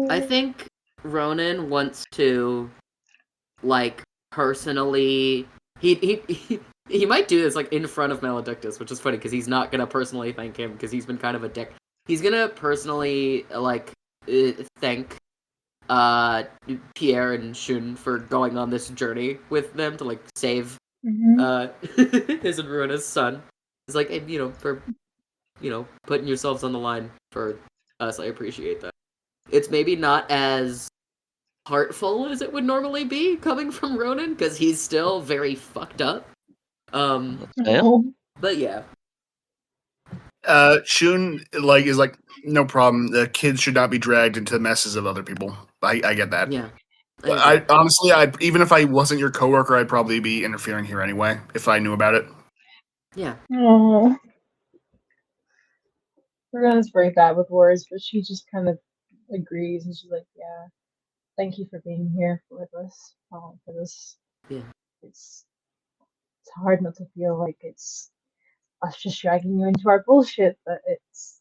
[SPEAKER 1] I think Ronan wants to, like, personally. He might do this like in front of Maledictus, which is funny because he's not gonna personally thank him because he's been kind of a dick. He's gonna personally thank Pierre and Shun for going on this journey with them to like save his and Ruina's son. It's like, and, for putting yourselves on the line for us. I appreciate that. It's maybe not as heartful as it would normally be coming from Ronan because he's still very fucked up. But yeah.
[SPEAKER 4] Shun is like, no problem. The kids should not be dragged into the messes of other people. I get that.
[SPEAKER 1] Yeah.
[SPEAKER 4] I honestly, even if I wasn't your coworker, I'd probably be interfering here anyway if I knew about it.
[SPEAKER 1] Yeah.
[SPEAKER 2] Aww. Runa's very bad with words, but she just kind of agrees and she's like, yeah, thank you for being here with us for this.
[SPEAKER 1] Yeah.
[SPEAKER 2] It's hard not to feel like it's us just dragging you into our bullshit, but it's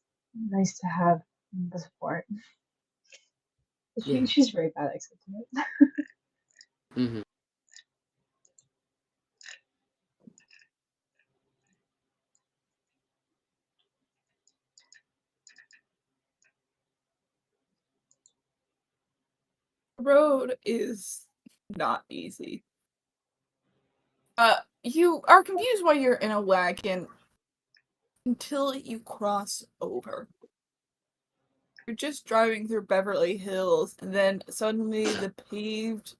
[SPEAKER 2] nice to have the support. She's very bad at accepting it.
[SPEAKER 1] Mm-hmm.
[SPEAKER 3] The road is not easy. You are confused why you're in a wagon until you cross over. You're just driving through Beverly Hills, and then suddenly the paved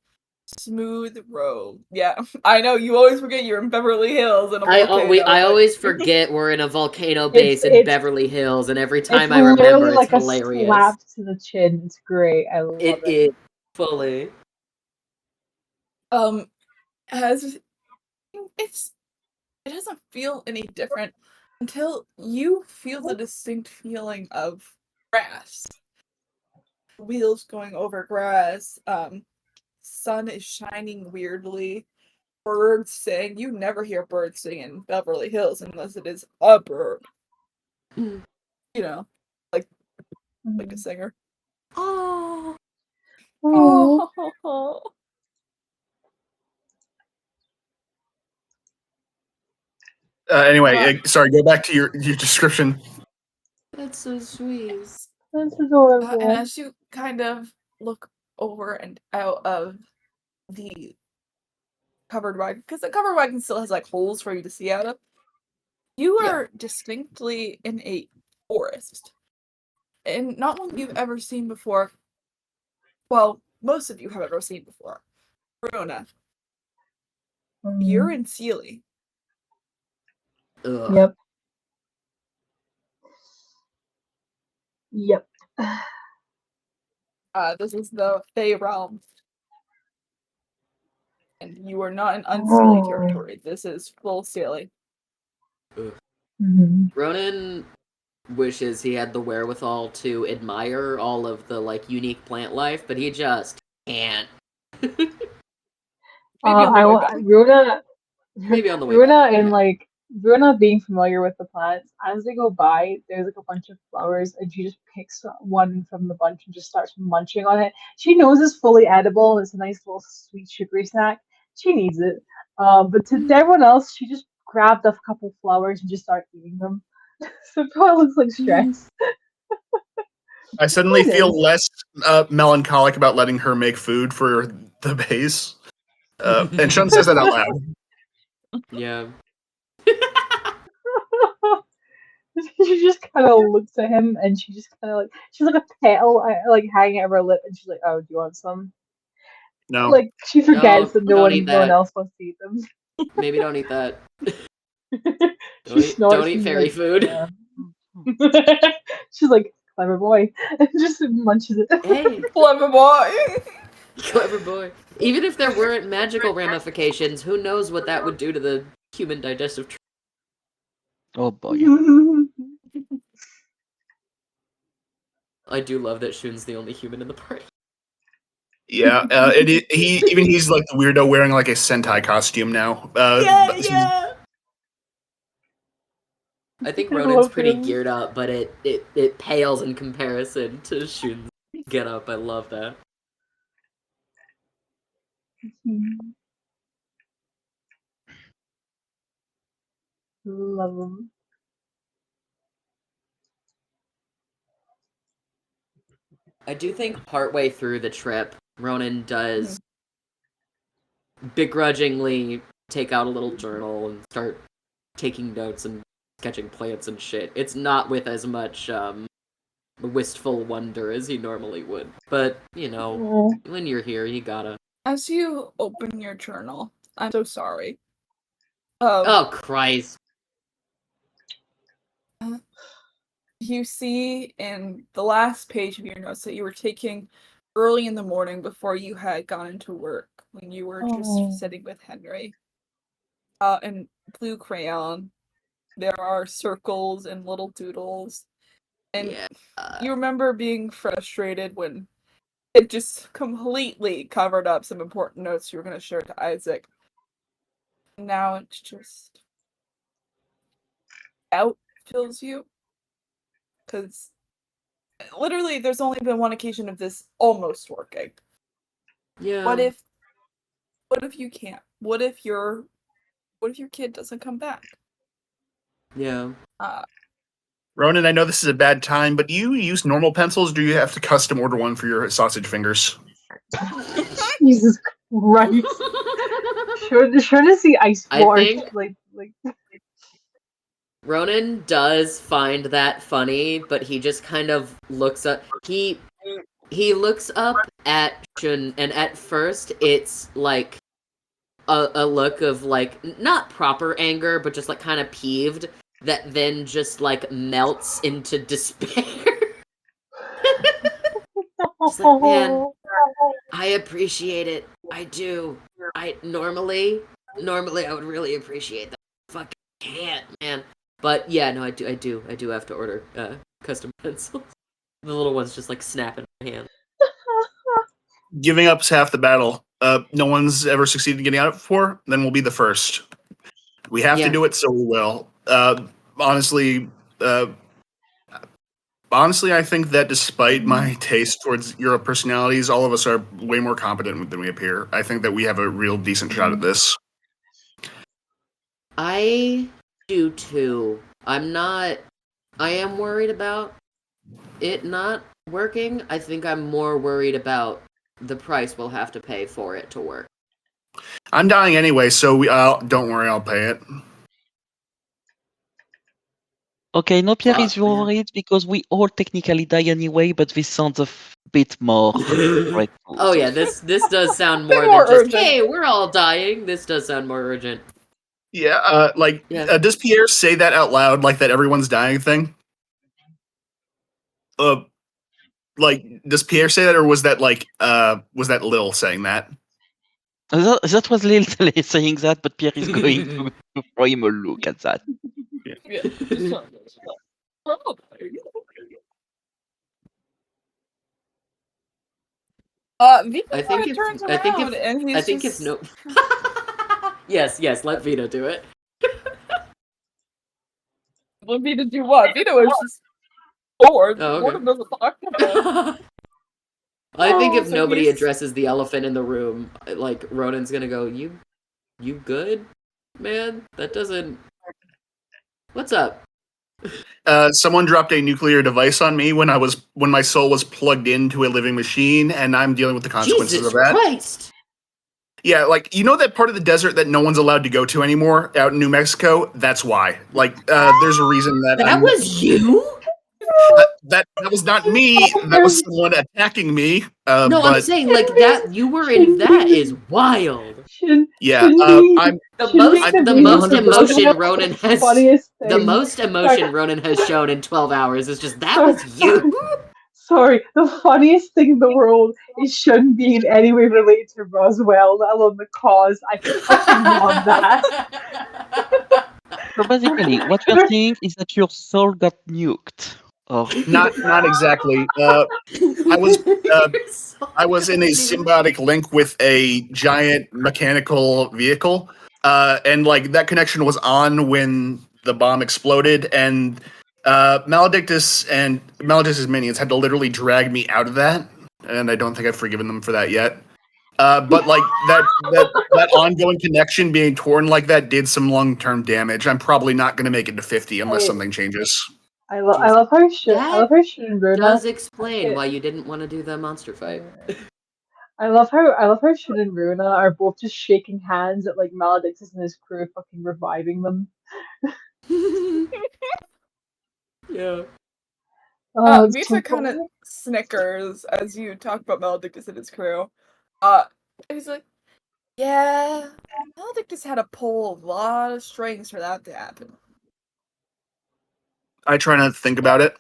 [SPEAKER 3] smooth road. Yeah, I know you always forget you're in Beverly Hills and a volcano.
[SPEAKER 1] I always forget we're in a volcano base in
[SPEAKER 2] it's-
[SPEAKER 1] Beverly Hills, and every
[SPEAKER 2] It's
[SPEAKER 1] time I remember,
[SPEAKER 2] literally
[SPEAKER 1] it's
[SPEAKER 2] like a
[SPEAKER 1] hilarious.
[SPEAKER 2] slap to the chin. It's great. I love
[SPEAKER 1] It
[SPEAKER 2] it.
[SPEAKER 1] is fully.
[SPEAKER 3] As it doesn't feel any different until you feel the distinct feeling of grass. Wheels going over grass. Sun is shining weirdly. Birds sing. You never hear birds sing in Beverly Hills unless it is a bird.
[SPEAKER 1] Mm.
[SPEAKER 3] You know, like a singer.
[SPEAKER 1] Oh.
[SPEAKER 3] Oh.
[SPEAKER 4] Anyway, sorry. Go back to your description.
[SPEAKER 1] That's so sweet.
[SPEAKER 2] That's adorable.
[SPEAKER 3] And as you kind of look over and out of the covered wagon, because the covered wagon still has like holes for you to see out of, you are distinctly in a forest. And not one you've ever seen before. Well, most of you have ever seen before. Rona, you're in Sealy.
[SPEAKER 1] Ugh.
[SPEAKER 2] Yep. Yep.
[SPEAKER 3] This is the Fey realm. And you are not in unsealy territory. This is full Sealy.
[SPEAKER 1] Ronan wishes he had the wherewithal to admire all of the like unique plant life, but he just can't.
[SPEAKER 3] Maybe on the way back.
[SPEAKER 1] Maybe on the way
[SPEAKER 2] Runa
[SPEAKER 1] back.
[SPEAKER 2] and
[SPEAKER 1] Yeah.
[SPEAKER 2] like Runa being familiar with the plants, as they go by, there's like a bunch of flowers, and she just picks one from the bunch and just starts munching on it. She knows it's fully edible. It's a nice little sweet sugary snack. She needs it. But to everyone else, she just grabbed a couple flowers and just started eating them. So it probably looks like stress.
[SPEAKER 4] I suddenly
[SPEAKER 2] It
[SPEAKER 4] feel
[SPEAKER 2] is.
[SPEAKER 4] less melancholic about letting her make food for the base. And Shun says that out loud.
[SPEAKER 1] Yeah.
[SPEAKER 2] She just kind of looks at him, and she just kind of like she's like a petal like hanging out of her lip, and she's like, "Oh, do you want some?"
[SPEAKER 4] No.
[SPEAKER 2] Like she forgets that
[SPEAKER 1] don't eat
[SPEAKER 2] no one
[SPEAKER 1] that.
[SPEAKER 2] else wants to eat them.
[SPEAKER 1] Maybe don't eat that.
[SPEAKER 2] She snorts
[SPEAKER 1] Don't eat
[SPEAKER 2] and
[SPEAKER 1] fairy
[SPEAKER 2] like,
[SPEAKER 1] food.
[SPEAKER 2] yeah. She's like, clever boy, and just munches it.
[SPEAKER 1] Hey,
[SPEAKER 3] Clever boy!
[SPEAKER 1] clever boy. Even if there weren't magical ramifications, who knows what that would do to the human digestive tract.
[SPEAKER 5] Oh boy.
[SPEAKER 1] I do love that Shun's the only human in the party.
[SPEAKER 4] Yeah, and he's like the weirdo wearing like a Sentai costume now.
[SPEAKER 1] Yeah. I think
[SPEAKER 2] I
[SPEAKER 1] Ronan's
[SPEAKER 2] love
[SPEAKER 1] pretty
[SPEAKER 2] him.
[SPEAKER 1] geared up, but it pales in comparison to Shun's get up. I love that.
[SPEAKER 2] Love him.
[SPEAKER 1] I do think partway through the trip, Ronan does begrudgingly take out a little journal and start taking notes and sketching plants and shit. It's not with as much wistful wonder as he normally would. But, you know, when you're here, you gotta.
[SPEAKER 3] As you open your journal, I'm so sorry.
[SPEAKER 1] Oh, Christ.
[SPEAKER 3] You see in the last page of your notes that you were taking early in the morning before you had gone into work, when you were just sitting with Henry. In blue crayon, there are circles and little doodles. And you remember being frustrated when it just completely covered up some important notes you were going to share to Isaac. Now it's just doubt fills you. Because literally there's only been one occasion of this almost working.
[SPEAKER 1] Yeah.
[SPEAKER 3] What if you can't? What if your kid doesn't come back?
[SPEAKER 1] Yeah.
[SPEAKER 4] Ronan, I know this is a bad time, but do you use normal pencils, or do you have to custom order one for your sausage fingers?
[SPEAKER 2] Jesus Christ! Trying to see ice
[SPEAKER 1] I
[SPEAKER 2] water
[SPEAKER 1] think-
[SPEAKER 2] like.
[SPEAKER 1] Ronan does find that funny, but he just kind of looks up. He he looks up at Shun, and at first it's like a look of like not proper anger, but just like kind of peeved. That then just like melts into despair. Just like, man, I appreciate it. I do. I normally I would really appreciate that. Fucking can't, man. But yeah, no, I do have to order custom pencils. The little ones just like snap in my hand.
[SPEAKER 4] Giving up's half the battle. No one's ever succeeded in getting out before. Then we'll be the first. We have to do it, so we will. Honestly, I think that despite my taste towards Euro personalities, all of us are way more competent than we appear. I think that we have a real decent shot at this.
[SPEAKER 1] I do too. I am worried about it not working. I think I'm more worried about the price we'll have to pay for it to work.
[SPEAKER 4] I'm dying anyway, so don't worry, I'll pay it.
[SPEAKER 5] Okay, no Pierre
[SPEAKER 1] Fuck,
[SPEAKER 5] is worried because we all technically die anyway, but this sounds a bit more grateful.
[SPEAKER 1] Oh yeah, this does sound more
[SPEAKER 3] More
[SPEAKER 1] than just
[SPEAKER 3] urgent.
[SPEAKER 1] hey, we're all dying. This does sound more urgent.
[SPEAKER 4] Yeah, does Pierre say that out loud, like that everyone's dying thing? Does Pierre say that, or was that Lil saying that?
[SPEAKER 5] That was Lil saying that, but Pierre is going to throw him a look at that.
[SPEAKER 3] Yeah. Vito turns around and he's
[SPEAKER 1] if no. Yes, let Vito do it.
[SPEAKER 3] Want Vito do what? Vito is just bored.
[SPEAKER 1] Oh, okay.
[SPEAKER 3] Boredom doesn't talk to him.
[SPEAKER 1] I think if
[SPEAKER 3] so
[SPEAKER 1] nobody
[SPEAKER 3] he's-
[SPEAKER 1] addresses the elephant in the room, like Ronan's gonna go, You good, man? That doesn't. What's up?
[SPEAKER 4] Someone dropped a nuclear device on me when my soul was plugged into a living machine, and I'm dealing with the consequences
[SPEAKER 1] Jesus
[SPEAKER 4] of that.
[SPEAKER 1] Christ!
[SPEAKER 4] Yeah, like, you know that part of the desert that no one's allowed to go to anymore out in New Mexico? That's why. Like, there's a reason that
[SPEAKER 1] Was you?
[SPEAKER 4] that was not me. That was someone attacking me.
[SPEAKER 1] No,
[SPEAKER 4] but
[SPEAKER 1] I'm saying like that. You were in that is wild.
[SPEAKER 4] yeah, I'm
[SPEAKER 1] The most emotion Ronan has.
[SPEAKER 2] Funniest thing.
[SPEAKER 1] The most emotion Ronan has shown in 12 hours is just that was you.
[SPEAKER 2] Sorry, the funniest thing in the world is Shun being in any way related to Roswell, let alone the cause. I fucking love that.
[SPEAKER 5] So basically, what you're saying is that your soul got nuked. Or
[SPEAKER 4] not exactly. I was in a symbiotic link with a giant mechanical vehicle, and like that connection was on when the bomb exploded, and Maledictus' minions had to literally drag me out of that, and I don't think I've forgiven them for that yet. But like that ongoing connection being torn like that did some long-term damage. I'm probably not going to make it to 50 unless something changes.
[SPEAKER 2] I love how Shun and Runa
[SPEAKER 1] does explain why you didn't want to do the monster fight.
[SPEAKER 2] I love how Shun and Runa are both just shaking hands at like Maledictus and his crew fucking reviving them.
[SPEAKER 1] Yeah.
[SPEAKER 3] Vita kind of snickers as you talk about Maledictus and his crew. He's like, yeah, Maledictus had to pull a lot of strings for that to happen.
[SPEAKER 4] I try not to think about it.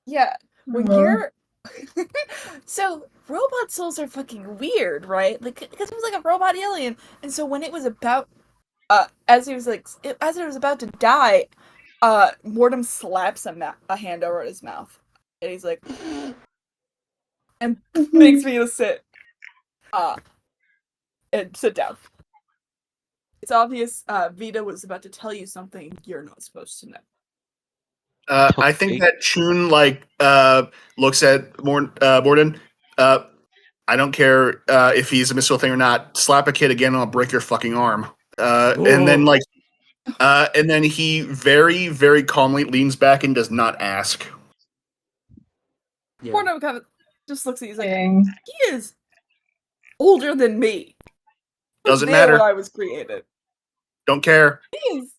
[SPEAKER 3] Yeah, when you're so robot souls are fucking weird, right? Like, because it was like a robot alien, and so when it was about, as it was about to die, Mortem slaps a hand over his mouth, and he's like, and makes Vita sit, and sit down. It's obvious, Vita was about to tell you something you're not supposed to know.
[SPEAKER 4] I think that Chun looks at Morden. I don't care if he's a missile thing or not. Slap a kid again, and I'll break your fucking arm. And then he very, very calmly leans back and does not ask.
[SPEAKER 1] Yeah.
[SPEAKER 3] Morden kind of just looks at you. He's like, he is older than me.
[SPEAKER 4] Doesn't matter.
[SPEAKER 3] When I was created.
[SPEAKER 4] Don't care.
[SPEAKER 3] Please.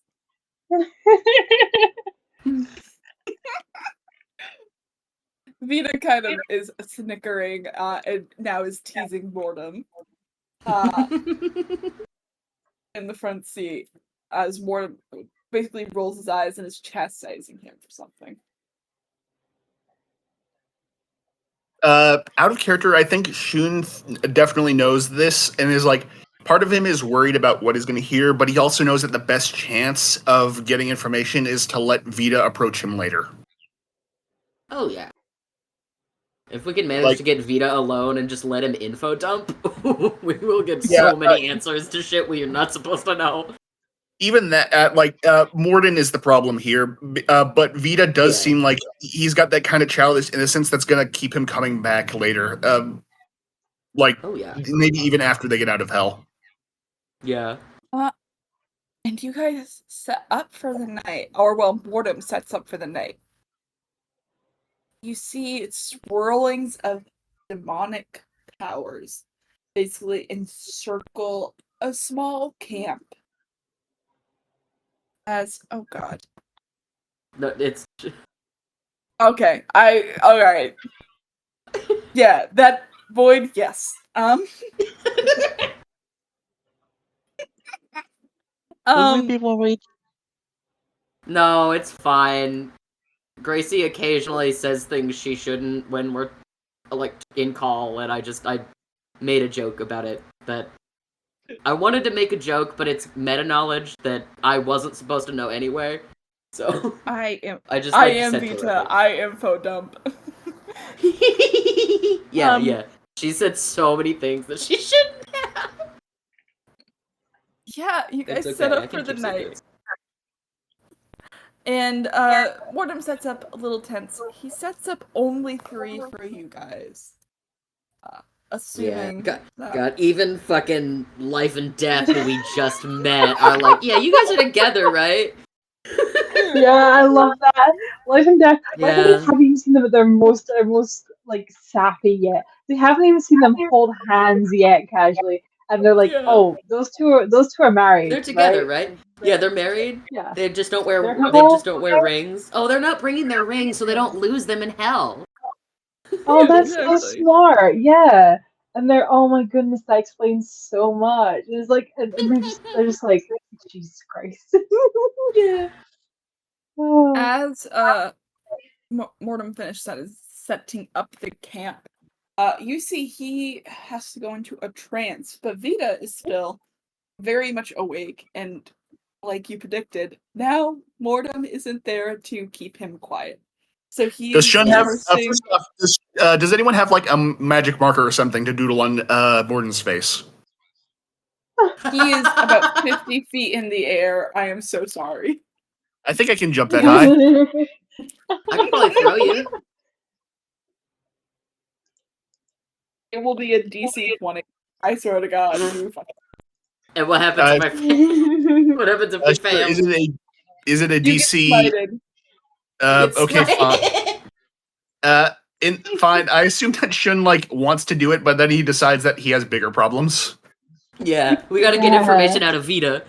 [SPEAKER 3] Vita kind of is snickering and now is teasing Mortem in the front seat as Mortem basically rolls his eyes and is chastising him for something.
[SPEAKER 4] Out of character, I think Shun definitely knows this and is like, part of him is worried about what he's going to hear, but he also knows that the best chance of getting information is to let Vita approach him later.
[SPEAKER 1] Oh yeah. If we can manage to get Vita alone and just let him info dump, we will get so many answers to shit we are not supposed to know.
[SPEAKER 4] Even that, Morden is the problem here, but Vita does seem like he's got that kind of childish innocence that's going to keep him coming back later. Maybe even after they get out of hell.
[SPEAKER 1] Yeah.
[SPEAKER 3] And you guys set up for the night, or well, Morden sets up for the night. You see swirlings of demonic powers basically encircle a small camp. Oh god.
[SPEAKER 1] No, it's
[SPEAKER 3] okay. Alright. Yeah, that void, yes.
[SPEAKER 5] Will we be worried?
[SPEAKER 1] No, it's fine. Gracie occasionally says things she shouldn't when we're in call, and I made a joke about it. That I wanted to make a joke, but it's meta knowledge that I wasn't supposed to know anyway. So
[SPEAKER 3] I am
[SPEAKER 1] Vita.
[SPEAKER 3] I info dump.
[SPEAKER 1] Yeah. She said so many things that she shouldn't have.
[SPEAKER 3] Yeah, you guys
[SPEAKER 1] okay.
[SPEAKER 3] set up for the night. And Morden sets up a little tents. He sets up only 3 for you guys. Assuming
[SPEAKER 1] God, even fucking Life and Death, who we just met, are like, yeah, you guys are together, right?
[SPEAKER 2] Yeah, I love that. Life and Death. Life and Death
[SPEAKER 1] Yeah.
[SPEAKER 2] haven't even seen them at their most sappy yet. They haven't even seen them hold hands yet casually. And they're like, oh, those two are married.
[SPEAKER 1] They're together, right? Yeah, they're married.
[SPEAKER 2] Yeah.
[SPEAKER 1] They just don't wear rings. Oh, they're not bringing their rings so they don't lose them in hell.
[SPEAKER 2] Oh, that's so smart. Yeah. And they're, oh my goodness, that explains so much. And it's like, and they're just like, Jesus Christ.
[SPEAKER 1] Yeah.
[SPEAKER 2] Oh.
[SPEAKER 3] As Mortem finished setting up the camp, you see he has to go into a trance, but Vita is still very much awake, and like you predicted, now Mortem isn't there to keep him quiet. So he
[SPEAKER 4] does Shun have
[SPEAKER 3] first
[SPEAKER 4] off, does anyone have like a magic marker or something to doodle on Morden's face?
[SPEAKER 3] He is about 50 feet in the air. I am so sorry.
[SPEAKER 4] I think I can jump that high.
[SPEAKER 1] I can probably throw you.
[SPEAKER 3] It will be a DC 20. I swear to God.
[SPEAKER 1] And what happens if I fail? What happens if we fail?
[SPEAKER 4] Is it a DC? Okay, fine. Fine. I assume that Shun wants to do it, but then he decides that he has bigger problems.
[SPEAKER 1] Yeah, we gotta get information out of Vita.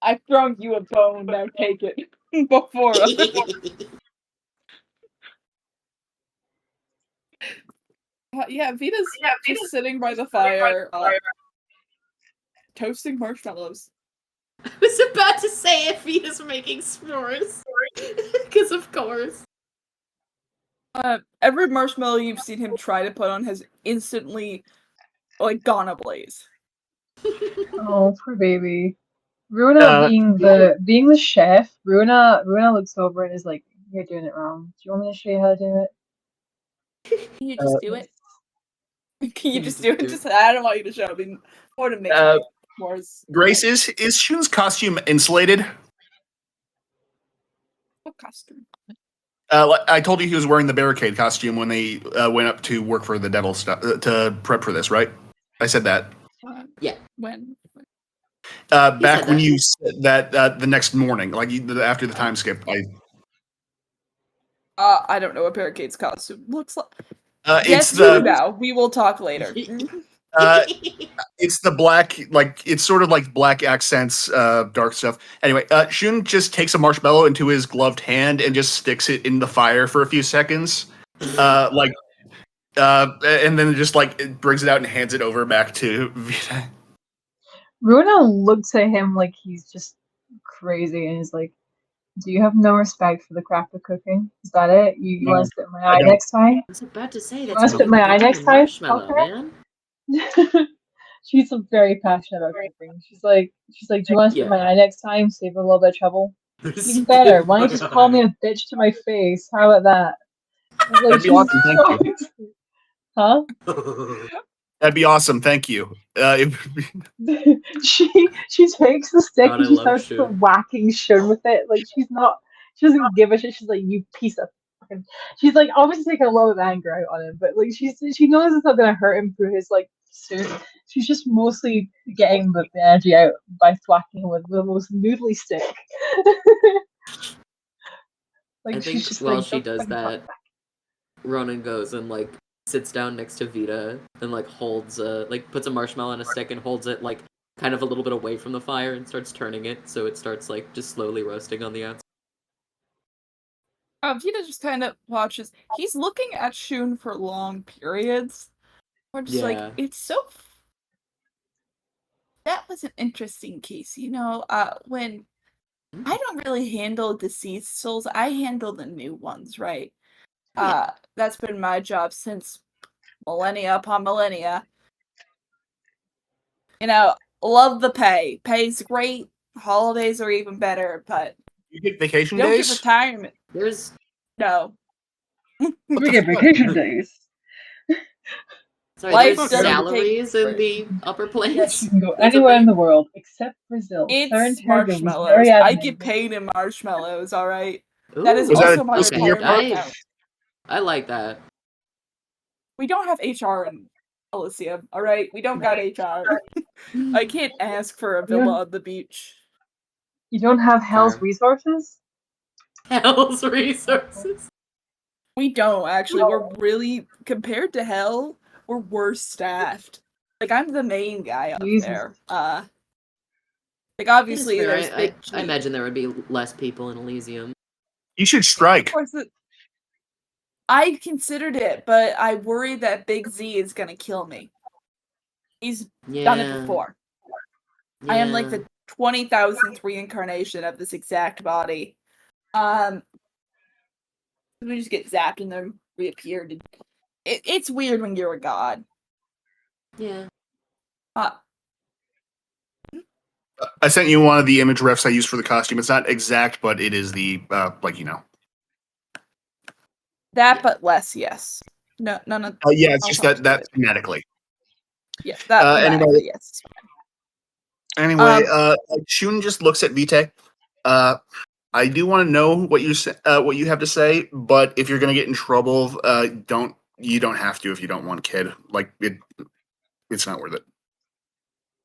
[SPEAKER 3] I've thrown you a bone, now take it. Before Vita's just sitting by the fire, toasting marshmallows.
[SPEAKER 1] I was about to say if Vita's making s'mores. Because of course.
[SPEAKER 3] Every marshmallow you've seen him try to put on has instantly gone ablaze.
[SPEAKER 2] Oh, poor baby. Runa being the chef, Runa looks over and is like, "You're doing it wrong. Do you want me to show you how to do it?"
[SPEAKER 3] Can you just do it? Can you just do it? Just I don't want you to show. I mean, more to make more.
[SPEAKER 4] Grace, is Shun's costume insulated?
[SPEAKER 3] What costume?
[SPEAKER 4] I told you he was wearing the barricade costume when they went up to work for the devil stuff to prep for this, right? I said that.
[SPEAKER 1] Yeah.
[SPEAKER 3] When?
[SPEAKER 4] Back when you said that the next morning, after the time skip.
[SPEAKER 3] I don't know what Barricade's costume looks like.
[SPEAKER 4] It's
[SPEAKER 3] now. We will talk later.
[SPEAKER 4] It's the black, like it's sort of like black accents, dark stuff. Anyway, Shun just takes a marshmallow into his gloved hand and just sticks it in the fire for a few seconds, and then just like it brings it out and hands it over back to Vita.
[SPEAKER 2] Runa looks at him like he's just crazy and is like, "Do you have no respect for the craft of cooking? Is that it? You want to spit in my eye
[SPEAKER 4] don't.
[SPEAKER 2] next time?
[SPEAKER 1] I was about to say
[SPEAKER 2] You
[SPEAKER 1] that's
[SPEAKER 2] want to
[SPEAKER 1] how
[SPEAKER 2] spit in
[SPEAKER 1] you
[SPEAKER 2] my eye
[SPEAKER 1] burn
[SPEAKER 2] next
[SPEAKER 1] a
[SPEAKER 2] time,
[SPEAKER 1] marshmallow,
[SPEAKER 2] fucker?"
[SPEAKER 1] man.
[SPEAKER 2] She's very passionate about cooking. She's like, "Do you want to spit in my eye next time? Save a little bit of trouble." Even better. Why don't you just call me a bitch to my face? How about that? Like
[SPEAKER 4] That'd be awesome. Thank you.
[SPEAKER 2] Huh?
[SPEAKER 4] That'd be awesome. Thank you.
[SPEAKER 2] She takes the stick
[SPEAKER 1] God,
[SPEAKER 2] and
[SPEAKER 1] I
[SPEAKER 2] she
[SPEAKER 1] love
[SPEAKER 2] starts
[SPEAKER 1] Shun.
[SPEAKER 2] whacking Shun with it. Like she doesn't give a shit. She's like, "You piece of fucking." She's like obviously taking a lot of anger out on him, but like she knows it's not gonna hurt him through his like suit. She's just mostly getting the energy out by thwacking him with the most noodly stick. Like
[SPEAKER 1] I
[SPEAKER 2] she's
[SPEAKER 1] think
[SPEAKER 2] just
[SPEAKER 1] while
[SPEAKER 2] like,
[SPEAKER 1] she
[SPEAKER 2] "Don't
[SPEAKER 1] does
[SPEAKER 2] fucking talk
[SPEAKER 1] that,
[SPEAKER 2] back."
[SPEAKER 1] Ronan goes and like sits down next to Vita and like holds like puts a marshmallow on a stick and holds it like kind of a little bit away from the fire and starts turning it so it starts like just slowly roasting on the outside.
[SPEAKER 3] Vita just kind of watches. He's looking at Shun for long periods. We're just like,
[SPEAKER 1] Yeah.
[SPEAKER 3] it's so. That was an interesting case, when I don't really handle deceased souls, I handle the new ones, right?
[SPEAKER 1] Yeah.
[SPEAKER 3] That's been my job since millennia upon millennia. Love the pay. Pay's great. Holidays are even better, but
[SPEAKER 4] You get vacation
[SPEAKER 3] you don't get
[SPEAKER 4] days?
[SPEAKER 3] retirement.
[SPEAKER 1] There's
[SPEAKER 3] No.
[SPEAKER 2] We get vacation days.
[SPEAKER 1] sorry,
[SPEAKER 3] Life
[SPEAKER 1] there's
[SPEAKER 3] doesn't
[SPEAKER 1] salaries in the upper planes.
[SPEAKER 2] Yes, you can go
[SPEAKER 1] That's a
[SPEAKER 2] anywhere in
[SPEAKER 1] thing.
[SPEAKER 2] the world except Brazil. Sir
[SPEAKER 3] It's
[SPEAKER 2] Interrogo was
[SPEAKER 3] marshmallows.
[SPEAKER 2] very
[SPEAKER 3] I
[SPEAKER 2] adamant.
[SPEAKER 3] get paid in marshmallows, alright?
[SPEAKER 1] Ooh,
[SPEAKER 3] That is
[SPEAKER 4] Was that
[SPEAKER 3] also
[SPEAKER 4] a
[SPEAKER 3] my
[SPEAKER 4] twist in
[SPEAKER 1] okay.
[SPEAKER 4] your
[SPEAKER 3] retirement
[SPEAKER 4] part?
[SPEAKER 3] account.
[SPEAKER 1] I like that.
[SPEAKER 3] We don't have HR in Elysium, alright? We don't got HR. I can't ask for a villa on the beach.
[SPEAKER 2] You don't have Hell's
[SPEAKER 1] Fair.
[SPEAKER 2] resources?
[SPEAKER 1] Hell's resources.
[SPEAKER 3] We don't, actually. We're really, compared to Hell, we're worse staffed. Like, I'm the main guy up
[SPEAKER 2] Jesus.
[SPEAKER 3] there. Like,
[SPEAKER 1] It is
[SPEAKER 3] obviously,
[SPEAKER 1] fair.
[SPEAKER 3] there's
[SPEAKER 1] I
[SPEAKER 3] Big G.
[SPEAKER 1] imagine there would be less people in Elysium.
[SPEAKER 4] You should
[SPEAKER 3] Of
[SPEAKER 4] strike.
[SPEAKER 3] course, I considered it, but I worry that Big Z is gonna kill me. He's done it
[SPEAKER 1] Yeah.
[SPEAKER 3] before.
[SPEAKER 1] Yeah.
[SPEAKER 3] I am like the 20,000th reincarnation of this exact body. We just get zapped and then reappeared. It's weird when you're a god.
[SPEAKER 1] Yeah.
[SPEAKER 4] I sent you one of the image refs I used for the costume. It's not exact, but it is the
[SPEAKER 3] That, but less, yes. No, none of.
[SPEAKER 4] Yeah, it's
[SPEAKER 3] I'll
[SPEAKER 4] just
[SPEAKER 3] talk
[SPEAKER 4] that
[SPEAKER 3] to it.
[SPEAKER 4] thematically.
[SPEAKER 3] Yes, that
[SPEAKER 4] Anyway,
[SPEAKER 3] thematically, yes.
[SPEAKER 4] Shun just looks at Vite. I do want to know what you have to say, but if you're gonna get in trouble, you don't have to if you don't want, kid. Like it's not worth it.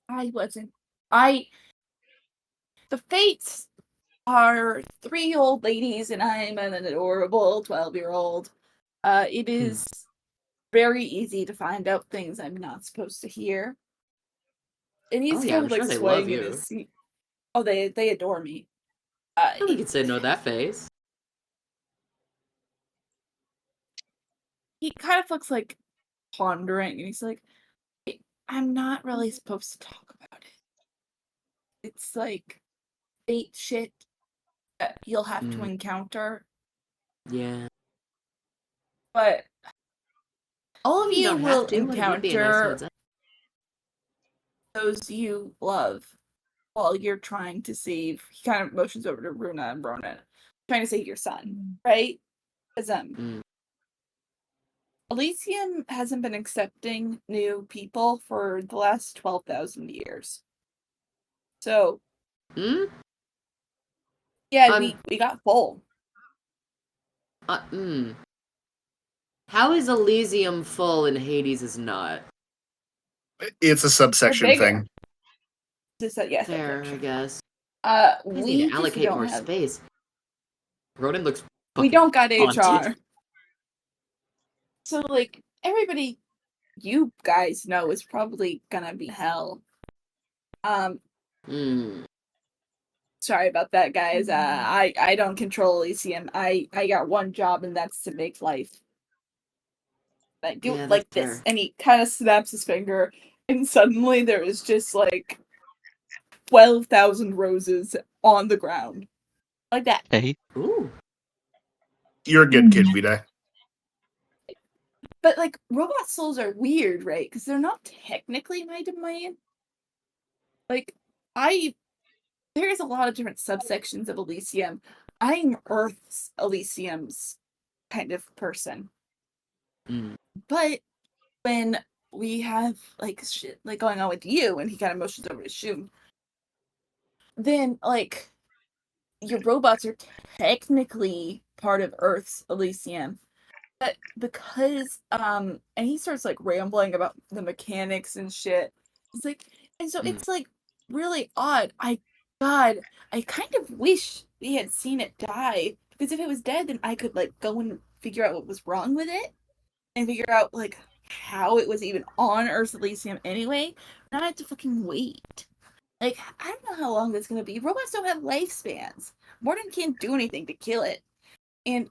[SPEAKER 3] I wasn't. The fates are 3 old ladies, and I'm an adorable 12-year-old. It is very easy to find out things I'm not supposed to hear. And he's
[SPEAKER 1] Oh, yeah,
[SPEAKER 3] kind
[SPEAKER 1] I'm
[SPEAKER 3] of like
[SPEAKER 1] sure they
[SPEAKER 3] swaying
[SPEAKER 1] love
[SPEAKER 3] in
[SPEAKER 1] you.
[SPEAKER 3] his seat. Oh, they adore me.
[SPEAKER 1] I don't think you'd say no to that face.
[SPEAKER 3] He kind of looks like pondering, and he's like, I'm not really supposed to talk about it. It's like fate shit that you'll have to encounter.
[SPEAKER 1] Yeah.
[SPEAKER 3] But all of
[SPEAKER 1] You
[SPEAKER 3] you
[SPEAKER 1] don't
[SPEAKER 3] will
[SPEAKER 1] have to. It would be a nice
[SPEAKER 3] encounter
[SPEAKER 1] heads up.
[SPEAKER 3] those you love while you're trying to save. He kind of motions over to Runa and Ronan, trying to save your son, right? Because Elysium hasn't been accepting new people for the last 12,000 years. So, yeah, we got full.
[SPEAKER 1] How is Elysium full and Hades is not?
[SPEAKER 4] It's a subsection thing.
[SPEAKER 3] Yes,
[SPEAKER 1] fair, I guess.
[SPEAKER 3] We
[SPEAKER 1] need to
[SPEAKER 3] just
[SPEAKER 1] allocate
[SPEAKER 3] don't
[SPEAKER 1] more
[SPEAKER 3] have
[SPEAKER 1] space. Ronan looks.
[SPEAKER 3] We don't got
[SPEAKER 1] haunted.
[SPEAKER 3] HR. So, like, everybody you guys know is probably gonna be hell. Sorry about that, guys. I don't control Elysium. I got one job, and that's to make life. I do
[SPEAKER 1] Yeah,
[SPEAKER 3] it like
[SPEAKER 1] that's
[SPEAKER 3] this,
[SPEAKER 1] fair.
[SPEAKER 3] and he kind of snaps his finger, and suddenly there is just like 12,000 roses on the ground, like that.
[SPEAKER 5] Okay.
[SPEAKER 1] Ooh.
[SPEAKER 4] You're a good kid, Vita.
[SPEAKER 3] But like robot souls are weird, right? Because they're not technically my domain. Like there's a lot of different subsections of Elysium. I'm Earth's Elysium's kind of person. But when we have like shit like going on with you, and he kind of motions over to Shun, then like your robots are technically part of Earth's Elysium. But because and he starts like rambling about the mechanics and shit. It's like, and so it's like really odd. God, I kind of wish we had seen it die, because if it was dead, then I could like go and figure out what was wrong with it and figure out like how it was even on Earth's Elysium anyway. Now I have to fucking wait. Like, I don't know how long that's gonna be. Robots don't have lifespans. Morton can't do anything to kill it. And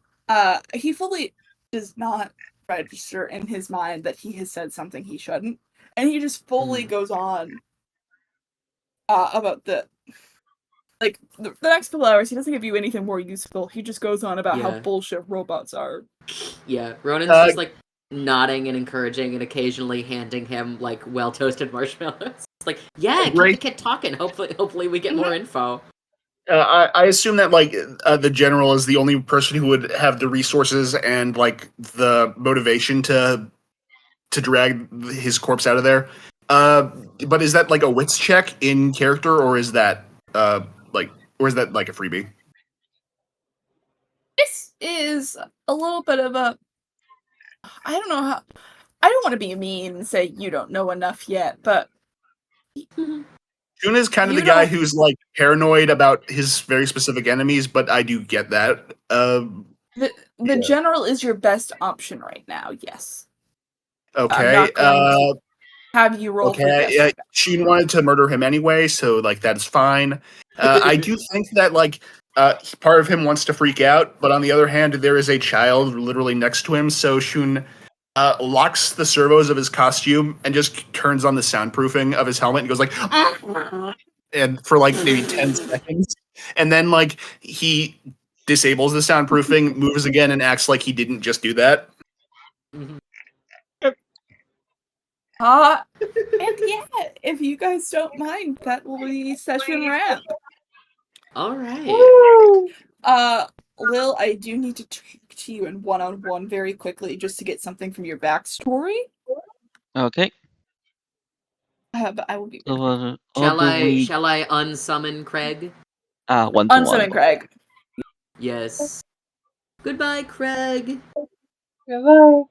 [SPEAKER 3] he fully does not register in his mind that he has said something he shouldn't. And he just fully goes on about the next couple hours. He doesn't give you anything more useful. He just goes on about how
[SPEAKER 1] Yeah.
[SPEAKER 3] bullshit robots are.
[SPEAKER 1] Yeah, Ronan's just like nodding and encouraging and occasionally handing him like well toasted marshmallows. It's like, yeah, keep
[SPEAKER 4] Great.
[SPEAKER 1] the kid talking. Hopefully we get more info.
[SPEAKER 4] I assume that like the general is the only person who would have the resources and like the motivation to drag his corpse out of there. But is that like a wits check in character, or is that like a freebie?
[SPEAKER 3] This is a little bit of a I don't know how I don't want to be mean and say you don't know enough yet, but
[SPEAKER 4] June is kind of
[SPEAKER 3] You
[SPEAKER 4] the guy
[SPEAKER 3] don't-
[SPEAKER 4] who's like paranoid about his very specific enemies, but I do get that.
[SPEAKER 3] the
[SPEAKER 4] Yeah.
[SPEAKER 3] general is your best option right now, yes. I'm
[SPEAKER 4] Okay.
[SPEAKER 3] not going to have you roll for
[SPEAKER 4] Okay.
[SPEAKER 3] yes.
[SPEAKER 4] She wanted to murder him anyway, so like that's fine. I do think that like part of him wants to freak out, but on the other hand, there is a child literally next to him, so Shun locks the servos of his costume and just turns on the soundproofing of his helmet and goes like, and for like maybe 10 seconds, and then like he disables the soundproofing, moves again, and acts like he didn't just do that.
[SPEAKER 3] And yeah, if you guys don't mind, that will be session wrap.
[SPEAKER 1] All right.
[SPEAKER 2] Woo!
[SPEAKER 3] Lil, I do need to talk to you in one-on-one very quickly just to get something from your backstory.
[SPEAKER 5] Okay.
[SPEAKER 3] But I will be
[SPEAKER 5] So, how
[SPEAKER 1] Shall
[SPEAKER 5] do we
[SPEAKER 1] shall I unsummon Craig?
[SPEAKER 5] one to one?
[SPEAKER 3] unsummon Craig.
[SPEAKER 1] Yes. Goodbye, Craig.
[SPEAKER 2] Goodbye.